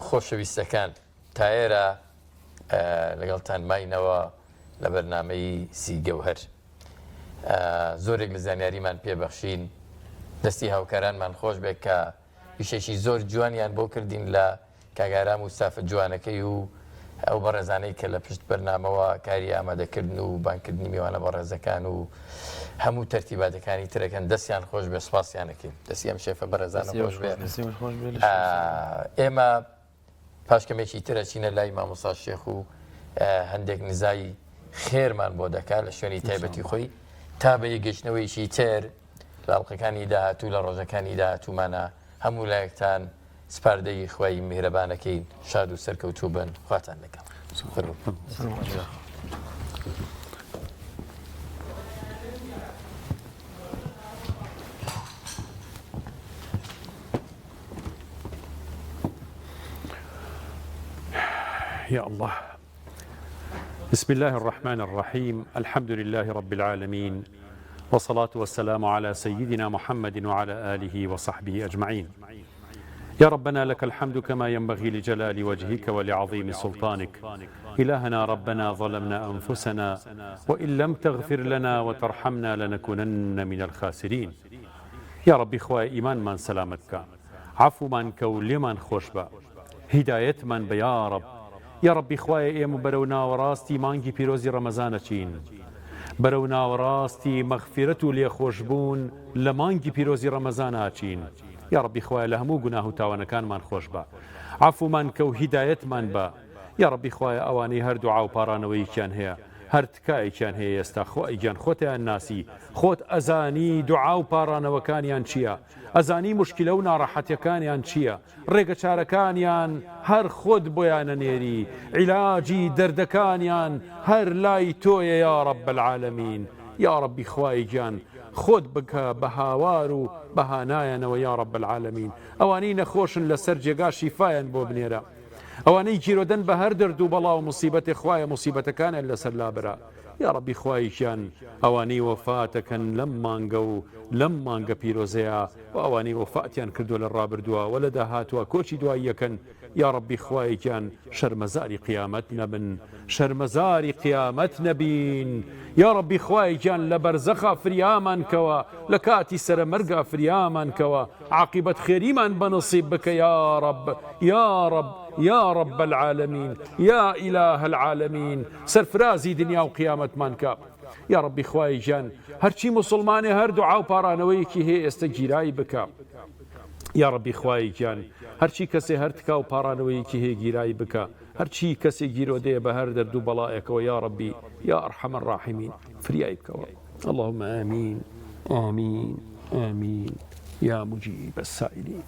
خۆشەویستەکان تا ئێرە لەگەڵتان ماینەوە لە بەرنامەی سی گەوهەر زۆرێک لە زانیاریمان پێبەخشین دەستی هاوکارانمان خۆش بێت کە ویشێکی زۆر جوانیان بۆ کردین لە کاگارام و سافە جوانەکەی و ئەو بەڕێزانەی کە لە پشت بەرنامەوە کاری ئامادەکردن و بانکردنی میوانە بەڕێزەکان و هەموو تەرتیباتەکانی ترەکەن دەستیان خۆش بێ سپاسیانەکەین دەستی ئەم شێفە بەڕێزانە خۆش بێ ئێمە پاشکەمێکی ترە چینە لای مامۆستا شێخ و هەندێک نزایی خێرمان بۆ دەکات لە شوێنی تایبەتی خۆی تا بە یەگەشتنەوەیشی تر لاڵقەکانی داهاتوو لە ڕۆژەکانی داهاتوومانە هەموو لایەکتان سپاردەی خوای میهرەبانەکەی شاد و سەرکەوتوو بن خواتان لەگەڵ يا الله بسم الله الرحمن الرحيم الحمد لله رب العالمين والصلاة والسلام على سيدنا محمد وعلى آله وصحبه أجمعين يا ربنا لك الحمد كما ينبغي لجلال وجهك ولعظيم سلطانك إلهنا ربنا ظلمنا أنفسنا وإن لم تغفر لنا وترحمنا لنكونن من الخاسرين يا ربي خواهي إيمان من سلامتك عفو من كول من خوشبا هداية من بيا رب يا ربي خواهي إيمو برونا وراستي مانجي بيروزي رمضان چين برونا وراستي مغفرة لي خوشبون لمانجي بيروزي رمضان چين يا ربي خواهي لهمو قناه تاوانا كان من خوشبا عفو من كو هداية من با يا ربي خواهي أواني هر دعاو بارانوي كان هي هر تکای کیان هەیە ئێستا خۆ ئەیگیان خۆتیان ناسی خۆت ئەزانی دوعا و پارانەوەکانیان چییە ئەزانی مشکلە و ناڕەحەتیەکانیان چییە ڕێگە چارەکانیان هەر خۆت بۆیانە نێری عیلاجی دەردەکانیان هەر لای تۆیە یا رب العالمین یا ربی خوای گیان خۆت بکە بە هاوار و بەهانایەنەوە یا رب العالمین ئەوانەی نەخۆشن لەسەر جێگا شیفایان بۆ بنێرە ئەوانەی گیرۆدەن بە هەر دەرد و بەڵاو موسیبەتی خوایە موسیبەتەکانیان لەسەر لابرا یا ربی خوایشیان ئەوانەی وەفاتەکەن لەم مانگە و لەم مانگە پیرۆزەیە و ئەوانەی وەفاتیان کردو لە ڕابردووە و لە داهاتووە کۆچی دوای یەکەن یا ربی خوایشیان شەرمەزاری قیامەت نەبن شەرمەزاری قیامەت نەبین یا ربی خوایشیان لە بەرزەخا فریامان کەوە لە کاتی سەرمەرگا فریامان کەوە عاقبەت خێریمان بەنصیب بکە یا رب یا رب يا رب العالمين يا إله العالمين سرفرازي دنيا وقيامة مانكا يا ربي خواهي جان هرچی مسلماني هر دعا و پارانويكي هي استجيراي بكا يا ربي خواهي جان هرچی کسی هر تکا و پارانويكي هي گيراي بكا هرچی کسی گيرو دي بهر دردو بلائك ويا ربي يا أرحم الراحمين فرياي بكا اللهم آمين آمين آمين يا مجيب السائلين